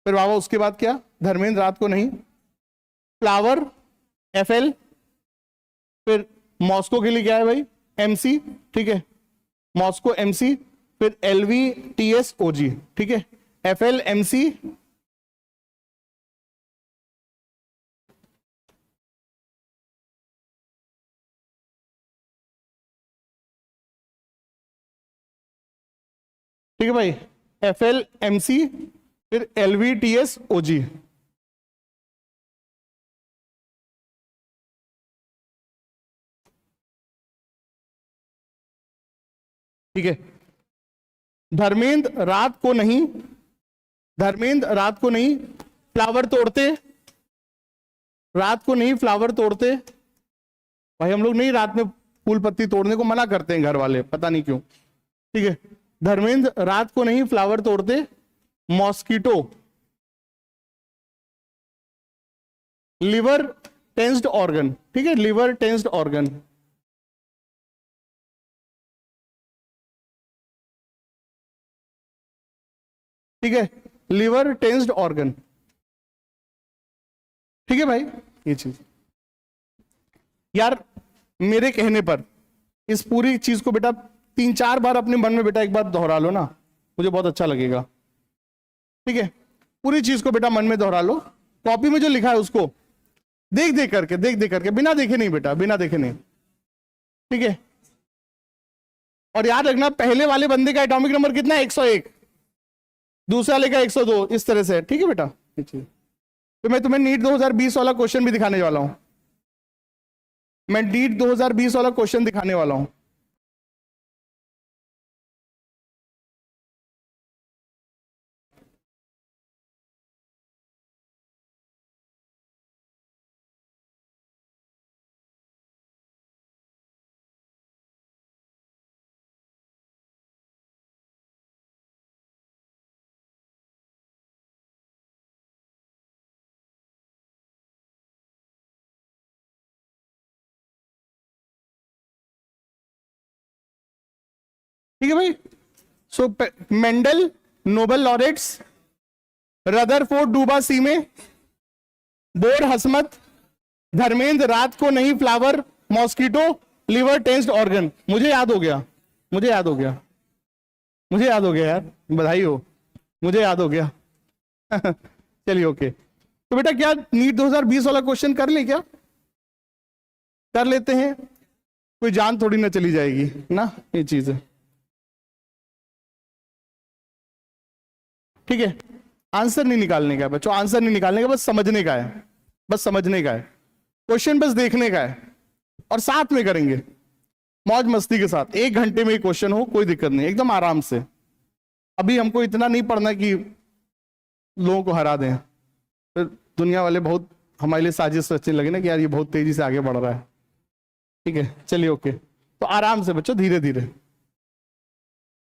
फिर बाबा उसके बाद क्या, धर्मेंद्र रात को नहीं, फ्लावर एफएल, फिर मॉस्को के लिए क्या है भाई, एमसी, ठीक है, मॉस्को एमसी, फिर एलवी टीएस ओजी, ठीक है, एफएल एमसी, ठीक है भाई, एफएल एमसी, फिर एलवी टीएस ओजी, ठीक है, धर्मेंद्र रात को नहीं, धर्मेंद्र रात को नहीं, फ्लावर तोड़ते, रात को नहीं फ्लावर तोड़ते, भाई हम लोग नहीं रात में फूल पत्ती तोड़ने को मना करते हैं घर वाले, पता नहीं क्यों, ठीक है, धर्मेंद्र रात को नहीं फ्लावर तोड़ते, मॉस्किटो, लिवर टेंस्ड ऑर्गन, ठीक है, लिवर टेंस्ड ऑर्गन, ठीक है, लिवर टेंस्ड ऑर्गन, ठीक है भाई, ये चीज यार मेरे कहने पर इस पूरी चीज को बेटा 3-4 बार अपने मन में बेटा एक बार दोहरा लो ना, मुझे बहुत अच्छा लगेगा, ठीक है, पूरी चीज को बेटा मन में दोहरा लो, कॉपी में जो लिखा है उसको देख देख करके, बिना देखे नहीं बेटा, बिना देखे नहीं, ठीक है, और याद रखना पहले वाले बंदे का एटॉमिक नंबर कितना है, 101, दूसरे वाले का 102, इस तरह से, ठीक है बेटा। तो मैं तुम्हें नीट 2020 वाला क्वेश्चन भी दिखाने वाला हूं, मैं नीट 2020 वाला क्वेश्चन दिखाने वाला हूं, ठीक है भाई। सो मेंडल नोबेल लॉरेट्स, रदरफोर्ड डूबा सी में, बोर हसमत, धर्मेंद्र रात को नहीं flower, mosquito, liver tensed organ. मुझे याद हो गया, मुझे याद हो गया, मुझे याद हो गया यार, बधाई हो, मुझे याद हो गया। चलिए ओके, तो बेटा क्या नीट 2020 वाला क्वेश्चन कर ले, क्या कर लेते हैं, कोई जान थोड़ी ना चली जाएगी ना, ये चीज है, ठीक है। आंसर नहीं निकालने का है बच्चों, आंसर नहीं निकालने का, बस समझने का है, बस समझने का है, क्वेश्चन बस देखने का है, और साथ में करेंगे मौज मस्ती के साथ, 1 घंटे में क्वेश्चन हो, कोई दिक्कत नहीं, एकदम आराम से। अभी हमको इतना नहीं पढ़ना कि लोगों को हरा दें, फिर दुनिया वाले बहुत हमारे लिए साजिश रचने लगे ना कि यार ये बहुत तेजी से आगे बढ़ रहा है, ठीक है। चलिए ओके, तो आराम से बच्चों, धीरे धीरे।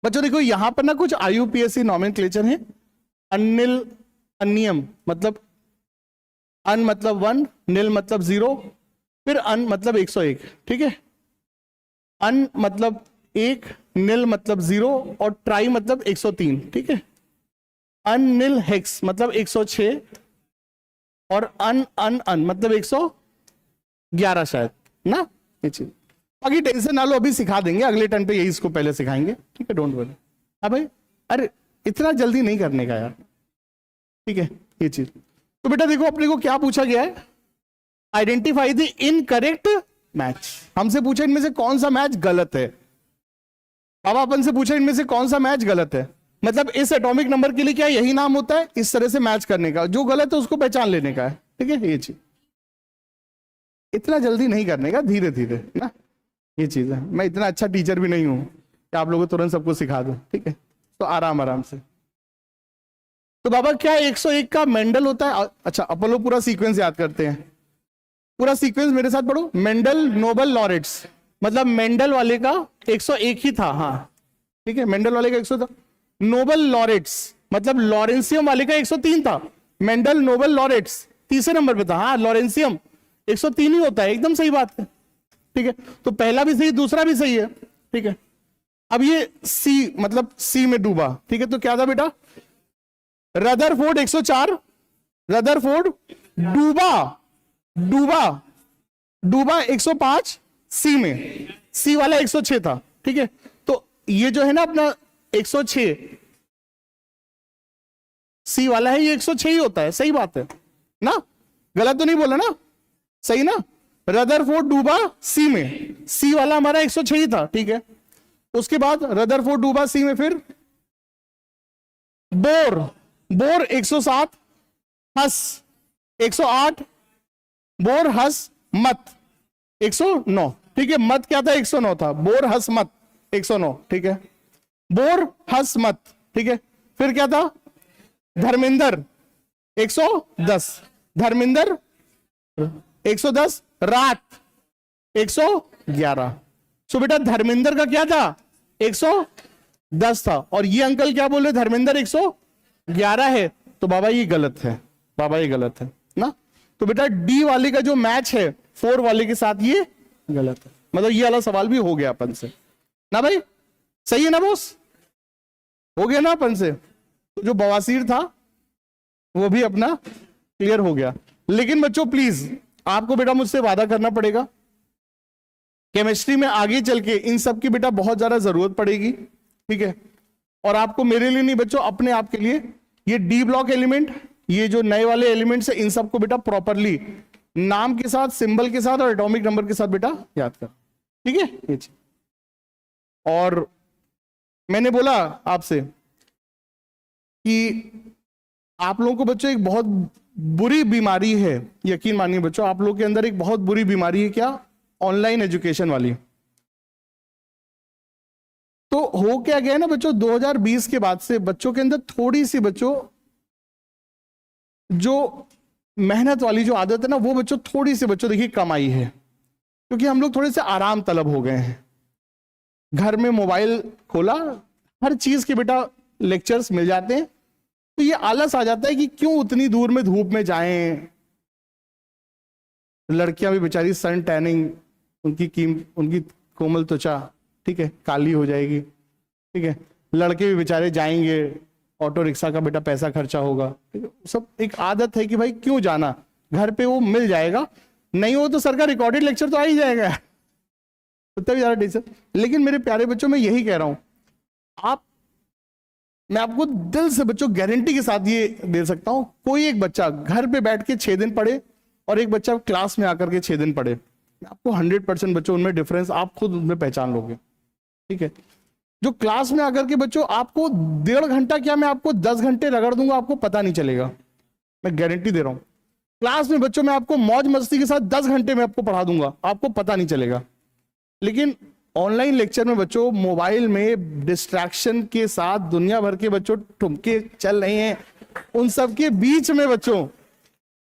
बच्चों देखो यहां पर ना कुछ IUPAC नॉमेनक्लेचर है। अनिल, अनियम मतलब अन मतलब 1, नील मतलब 0, फिर अन मतलब 101, ठीक है, अन मतलब 1, नील मतलब 0 और ट्राई मतलब 103, ठीक है। अनिल हेक्स मतलब 106 और अन मतलब 111 शायद ना, ये चीज। बाकी टेंशन ना लो, अभी सिखा देंगे, अगले टर्न पे यही इसको पहले सिखाएंगे, ठीक है, डोंट वरी। हाँ भाई, अरे इतना जल्दी नहीं करने का यार, ठीक है, ये चीज। तो बेटा देखो अपने को क्या पूछा गया है, आइडेंटिफाई द इनकरेक्ट मैच। हमसे पूछा इनमें से कौन सा मैच गलत है। अब अपन से पूछा इनमें से कौन सा मैच गलत है, मतलब इस एटॉमिक नंबर के लिए क्या यही नाम होता है, इस तरह से मैच करने का, जो गलत है उसको पहचान लेने का है, ठीक है, ये चीज। इतना जल्दी नहीं करने का, धीरे धीरे ना, ये चीज है। मैं इतना अच्छा टीचर भी नहीं हूं कि आप लोगों को तुरंत सबको सिखा दूं, ठीक है, तो आराम आराम से। तो बाबा क्या 101 का मेंडल होता है? अच्छा अपोलो पूरा सीक्वेंस याद करते हैं, पूरा सीक्वेंस मेरे साथ पढ़ो। मेंडल नोबल लॉरेट्स, मतलब मेंडल वाले का 101 ही था, हाँ ठीक है, मेंडल वाले का 100 था। नोबल लॉरेट्स मतलब लॉरेंसियम वाले का 103 था। मेंडल नोबल लॉरेट्स तीसरे नंबर पे था, हाँ लॉरेंसियम 103 ही होता है, एकदम सही बात है, ठीक है। तो पहला भी सही, दूसरा भी सही है, ठीक है। अब ये सी मतलब सी में डूबा, ठीक है, तो क्या था बेटा, रदरफोर्ड 104, रदरफोर्ड डूबा डूबा डूबा 105 सी में, सी वाला 106 था, ठीक है। तो ये जो है ना अपना 106 सी वाला है, ये 106 ही होता है, सही बात है ना, गलत तो नहीं बोला ना, सही ना। रदरफोर्ड डूबा सी में, सी वाला हमारा 106 ही था, ठीक है। उसके बाद रदरफोर्ड डूबा सी में, फिर बोर, बोर 107, हस 108, बोर हस मत 109, ठीक है। मत क्या था, 109 था, बोर हस मत 109, ठीक है। बोर हस मत, ठीक है। फिर क्या था, धर्मेंद्र 110, धर्मेंद्र 110, रात 111। सो बेटा धर्मेंद्र का क्या था, 110 था, और ये अंकल क्या बोले, धर्मेंद्र 111 है, तो बाबा ये गलत है, बाबा ये गलत है ना। तो बेटा डी वाले का जो मैच है 4 वाले के साथ ये गलत है, मतलब ये वाला सवाल भी हो गया अपन से ना भाई, सही है ना बॉस, हो गया ना अपन से। तो जो बवासीर था वो भी अपना क्लियर हो गया। लेकिन बच्चों प्लीज आपको बेटा मुझसे वादा करना पड़ेगा, केमिस्ट्री में आगे चल के इन सब की बेटा बहुत ज्यादा जरूरत पड़ेगी, ठीक है। और आपको मेरे लिए नहीं बच्चों, अपने आप के लिए ये डी ब्लॉक एलिमेंट, ये जो नए वाले एलिमेंट्स है, इन सबको बेटा प्रॉपरली नाम के साथ, सिंबल के साथ और एटॉमिक नंबर के साथ बेटा याद कर, ठीक है ये चीज। और मैंने बोला आपसे कि आप लोगों को बच्चों एक बहुत बुरी बीमारी है, यकीन मानिए बच्चों, आप लोगों के अंदर एक बहुत बुरी बीमारी है, क्या, ऑनलाइन एजुकेशन वाली। तो हो क्या गया ना बच्चों, 2020 के बाद से बच्चों के अंदर थोड़ी सी बच्चों जो मेहनत वाली जो आदत है ना, वो बच्चों थोड़ी सी बच्चों देखिए कम आई है, क्योंकि हम लोग थोड़े से आराम तलब हो गए हैं। घर में मोबाइल खोला, हर चीज के बेटा लेक्चर्स मिल जाते हैं, तो ये आलस आ जाता है कि क्यों उतनी दूर में धूप में जाएं। लड़कियां भी बेचारी सन टैनिंग, उनकी कोमल त्वचा, ठीक है, काली हो जाएगी, ठीक है। लड़के भी बेचारे जाएंगे, ऑटो रिक्शा का बेटा पैसा खर्चा होगा, ठीक है। सब एक आदत है कि भाई क्यों जाना, घर पे वो मिल जाएगा, नहीं हो तो सर का रिकॉर्डेड लेक्चर तो आ ही जाएगा, उतना भी ज्यादा टीचर। लेकिन मेरे प्यारे बच्चों मैं यही कह रहा हूं, मैं आपको दिल से बच्चों गारंटी के साथ ये दे सकता हूं, कोई एक बच्चा घर पे बैठ के 6 दिन पढ़े और एक बच्चा क्लास में आकर के 6 दिन पढ़े, आपको 100% बच्चों उनमें डिफरेंस आप खुद उनमें पहचान लोगे, ठीक है। जो क्लास में आकर के बच्चों आपको 1.5 घंटा क्या, मैं आपको 10 घंटे रगड़ दूंगा, आपको पता नहीं चलेगा, मैं गारंटी दे रहा हूं। क्लास में बच्चों मैं आपको मौज मस्ती के साथ 10 घंटे में आपको पढ़ा दूंगा, आपको पता नहीं चलेगा। लेकिन ऑनलाइन लेक्चर में बच्चों मोबाइल में डिस्ट्रैक्शन के साथ दुनिया भर के बच्चों ठुमके चल रहे हैं, उन सब के बीच में बच्चों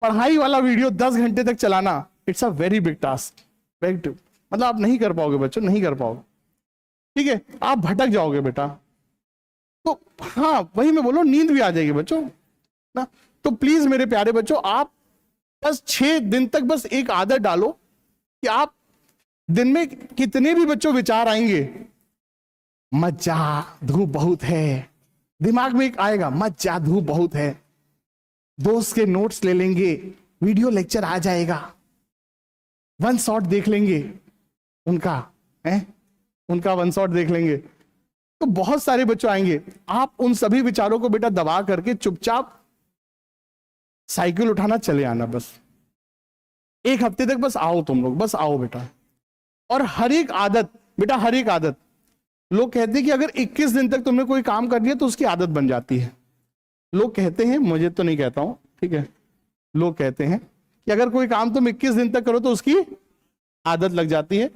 पढ़ाई वाला वीडियो 10 घंटे तक चलाना, it's a very big task, मतलब आप नहीं कर पाओगे बच्चों, नहीं कर पाओगे, ठीक है, आप भटक जाओगे बेटा। तो हाँ वही मैं बोलो, नींद भी आ जाएगी बच्चों ना। तो प्लीज मेरे प्यारे बच्चों, आप बस 6 दिन तक बस एक आदत डालो कि आप दिन में कितने भी बच्चों विचार आएंगे, मत जा धूप बहुत है, दिमाग में एक आएगा, मत जादू बहुत है, दोस्त के नोट्स ले लेंगे, वीडियो लेक्चर आ जाएगा, वन शॉट देख लेंगे उनका, है उनका वन शॉट देख लेंगे। तो बहुत सारे बच्चों आएंगे। आप उन सभी विचारों को बेटा दबा करके चुपचाप साइकिल उठाना चले आना, बस एक हफ्ते तक बस आओ तुम लोग, बस आओ बेटा। और हर एक आदत बेटा, हर एक आदत, लोग कहते हैं कि अगर 21 दिन तक तुमने कोई काम कर लिया तो उसकी आदत बन जाती है। लोग कहते हैं, मुझे तो नहीं कहता हूं, ठीक है, लोग कहते हैं कि अगर कोई काम तुम 21 दिन तक करो तो उसकी आदत लग जाती है।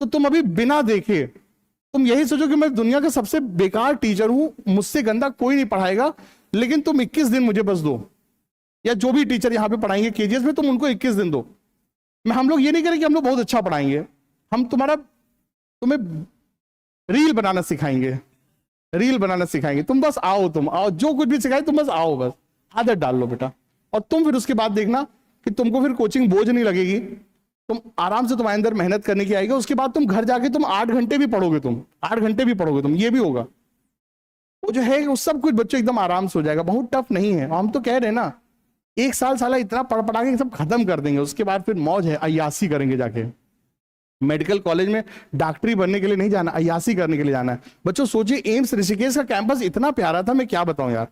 तो तुम अभी बिना देखे तुम यही सोचो कि मैं दुनिया का सबसे बेकार टीचर हूं, मुझसे गंदा कोई नहीं पढ़ाएगा, लेकिन तुम 21 दिन मुझे बस दो, या जो भी टीचर यहां पे पढ़ाएंगे केजीएस में, तुम उनको 21 दिन दो। हम लोग ये नहीं करें कि हम लोग बहुत अच्छा पढ़ाएंगे, हम तुम्हें रील बनाना सिखाएंगे, रील बनाना सिखाएंगे। तुम बस आओ, तुम आओ, जो कुछ भी सिखाए तुम बस आओ, बस आदत डाल लो बेटा। और तुम फिर उसके बाद देखना कि तुमको फिर कोचिंग बोझ नहीं लगेगी, तुम आराम से तुम्हारे अंदर मेहनत करने की आएगी। उसके बाद तुम घर जाके तुम 8 घंटे भी पढ़ोगे, तुम 8 घंटे भी पढ़ोगे, तुम ये भी होगा। वो जो है वो सब कुछ बच्चों एकदम आराम से हो जाएगा, बहुत टफ नहीं है। हम तो कह रहे हैं ना, 1 साल साला इतना पढ़ पढ़ा के सब खत्म कर देंगे, उसके बाद फिर मौज है, अय्यासी करेंगे जाके। मेडिकल कॉलेज में डॉक्टरी बनने के लिए नहीं जाना, अय्यासी करने के लिए जाना है। बच्चों सोचिए, एम्स ऋषिकेश का कैंपस इतना प्यारा था, मैं क्या बताऊं यार।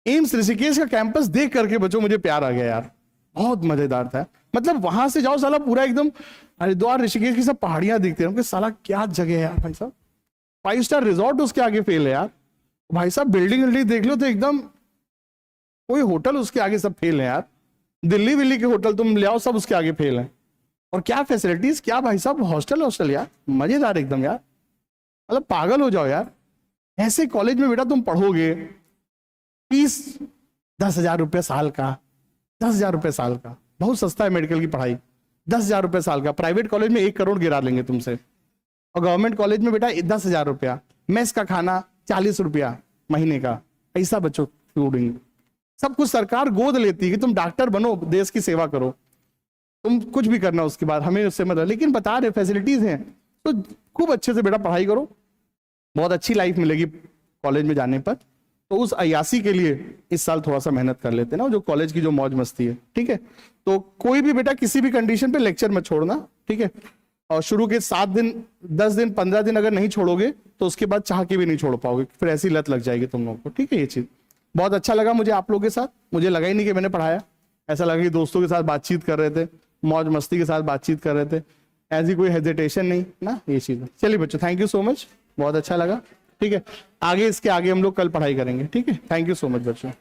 एम्स ऋषिकेश का कैंपस देख करके बच्चों मुझे प्यार आ गया यार, बहुत मजेदार था। मतलब वहां से जाओ साला पूरा एकदम हरिद्वार ऋषिकेश की सब पहाड़ियां दिखते हैं, साला क्या जगह है यार भाई साहब। 5 स्टार रिजॉर्ट उसके आगे फेल है यार भाई साहब। बिल्डिंग देख लो तो एकदम, कोई होटल उसके आगे सब फेल है यार। दिल्ली विल्ली के होटल तुम ले आओ, सब उसके आगे फेल है। और क्या फैसिलिटीज, क्या भाई साहब, हॉस्टल यार, मजेदार एकदम यार, मतलब पागल हो जाओ यार। ऐसे कॉलेज में बेटा तुम पढ़ोगे, फीस 10,000 रुपये साल का, 10,000 रुपये साल का, बहुत सस्ता है मेडिकल की पढ़ाई। 10,000 रुपये साल का। प्राइवेट कॉलेज में 1 करोड़ गिरा लेंगे तुमसे, और गवर्नमेंट कॉलेज में बेटा 10,000 रुपया, मेस का खाना 40 रुपया महीने का, ऐसा बच्चों फूडिंग, सब कुछ सरकार गोद लेती है कि तुम डॉक्टर बनो, देश की सेवा करो, तुम कुछ भी करना उसके बाद, हमें उससे मतलब। लेकिन बता रहे फैसिलिटीज हैं, तो खूब अच्छे से बेटा पढ़ाई करो, बहुत अच्छी लाइफ मिलेगी कॉलेज में जाने पर। तो उस अय्यासी के लिए इस साल थोड़ा सा मेहनत कर लेते हैं ना, जो कॉलेज की जो मौज मस्ती है, ठीक है। तो कोई भी बेटा किसी भी कंडीशन पे लेक्चर मत छोड़ना, ठीक है। और शुरू के 7 दिन 10 दिन 15 दिन अगर नहीं छोड़ोगे तो उसके बाद चाह के भी नहीं छोड़ पाओगे, फिर ऐसी लत लग जाएगी तुम लोगों को, ठीक है। ये चीज बहुत अच्छा लगा मुझे आप लोगों के साथ, मुझे लगा ही नहीं कि मैंने पढ़ाया, ऐसा लगा कि दोस्तों के साथ बातचीत कर रहे थे, मौज मस्ती के साथ बातचीत कर रहे थे, ऐसी कोई हेजिटेशन नहीं ना, ये चीज। चलिए बच्चों, थैंक यू सो मच, बहुत अच्छा लगा, ठीक है। आगे इसके आगे हम लोग कल पढ़ाई करेंगे, ठीक है। थैंक यू सो मच बच्चों।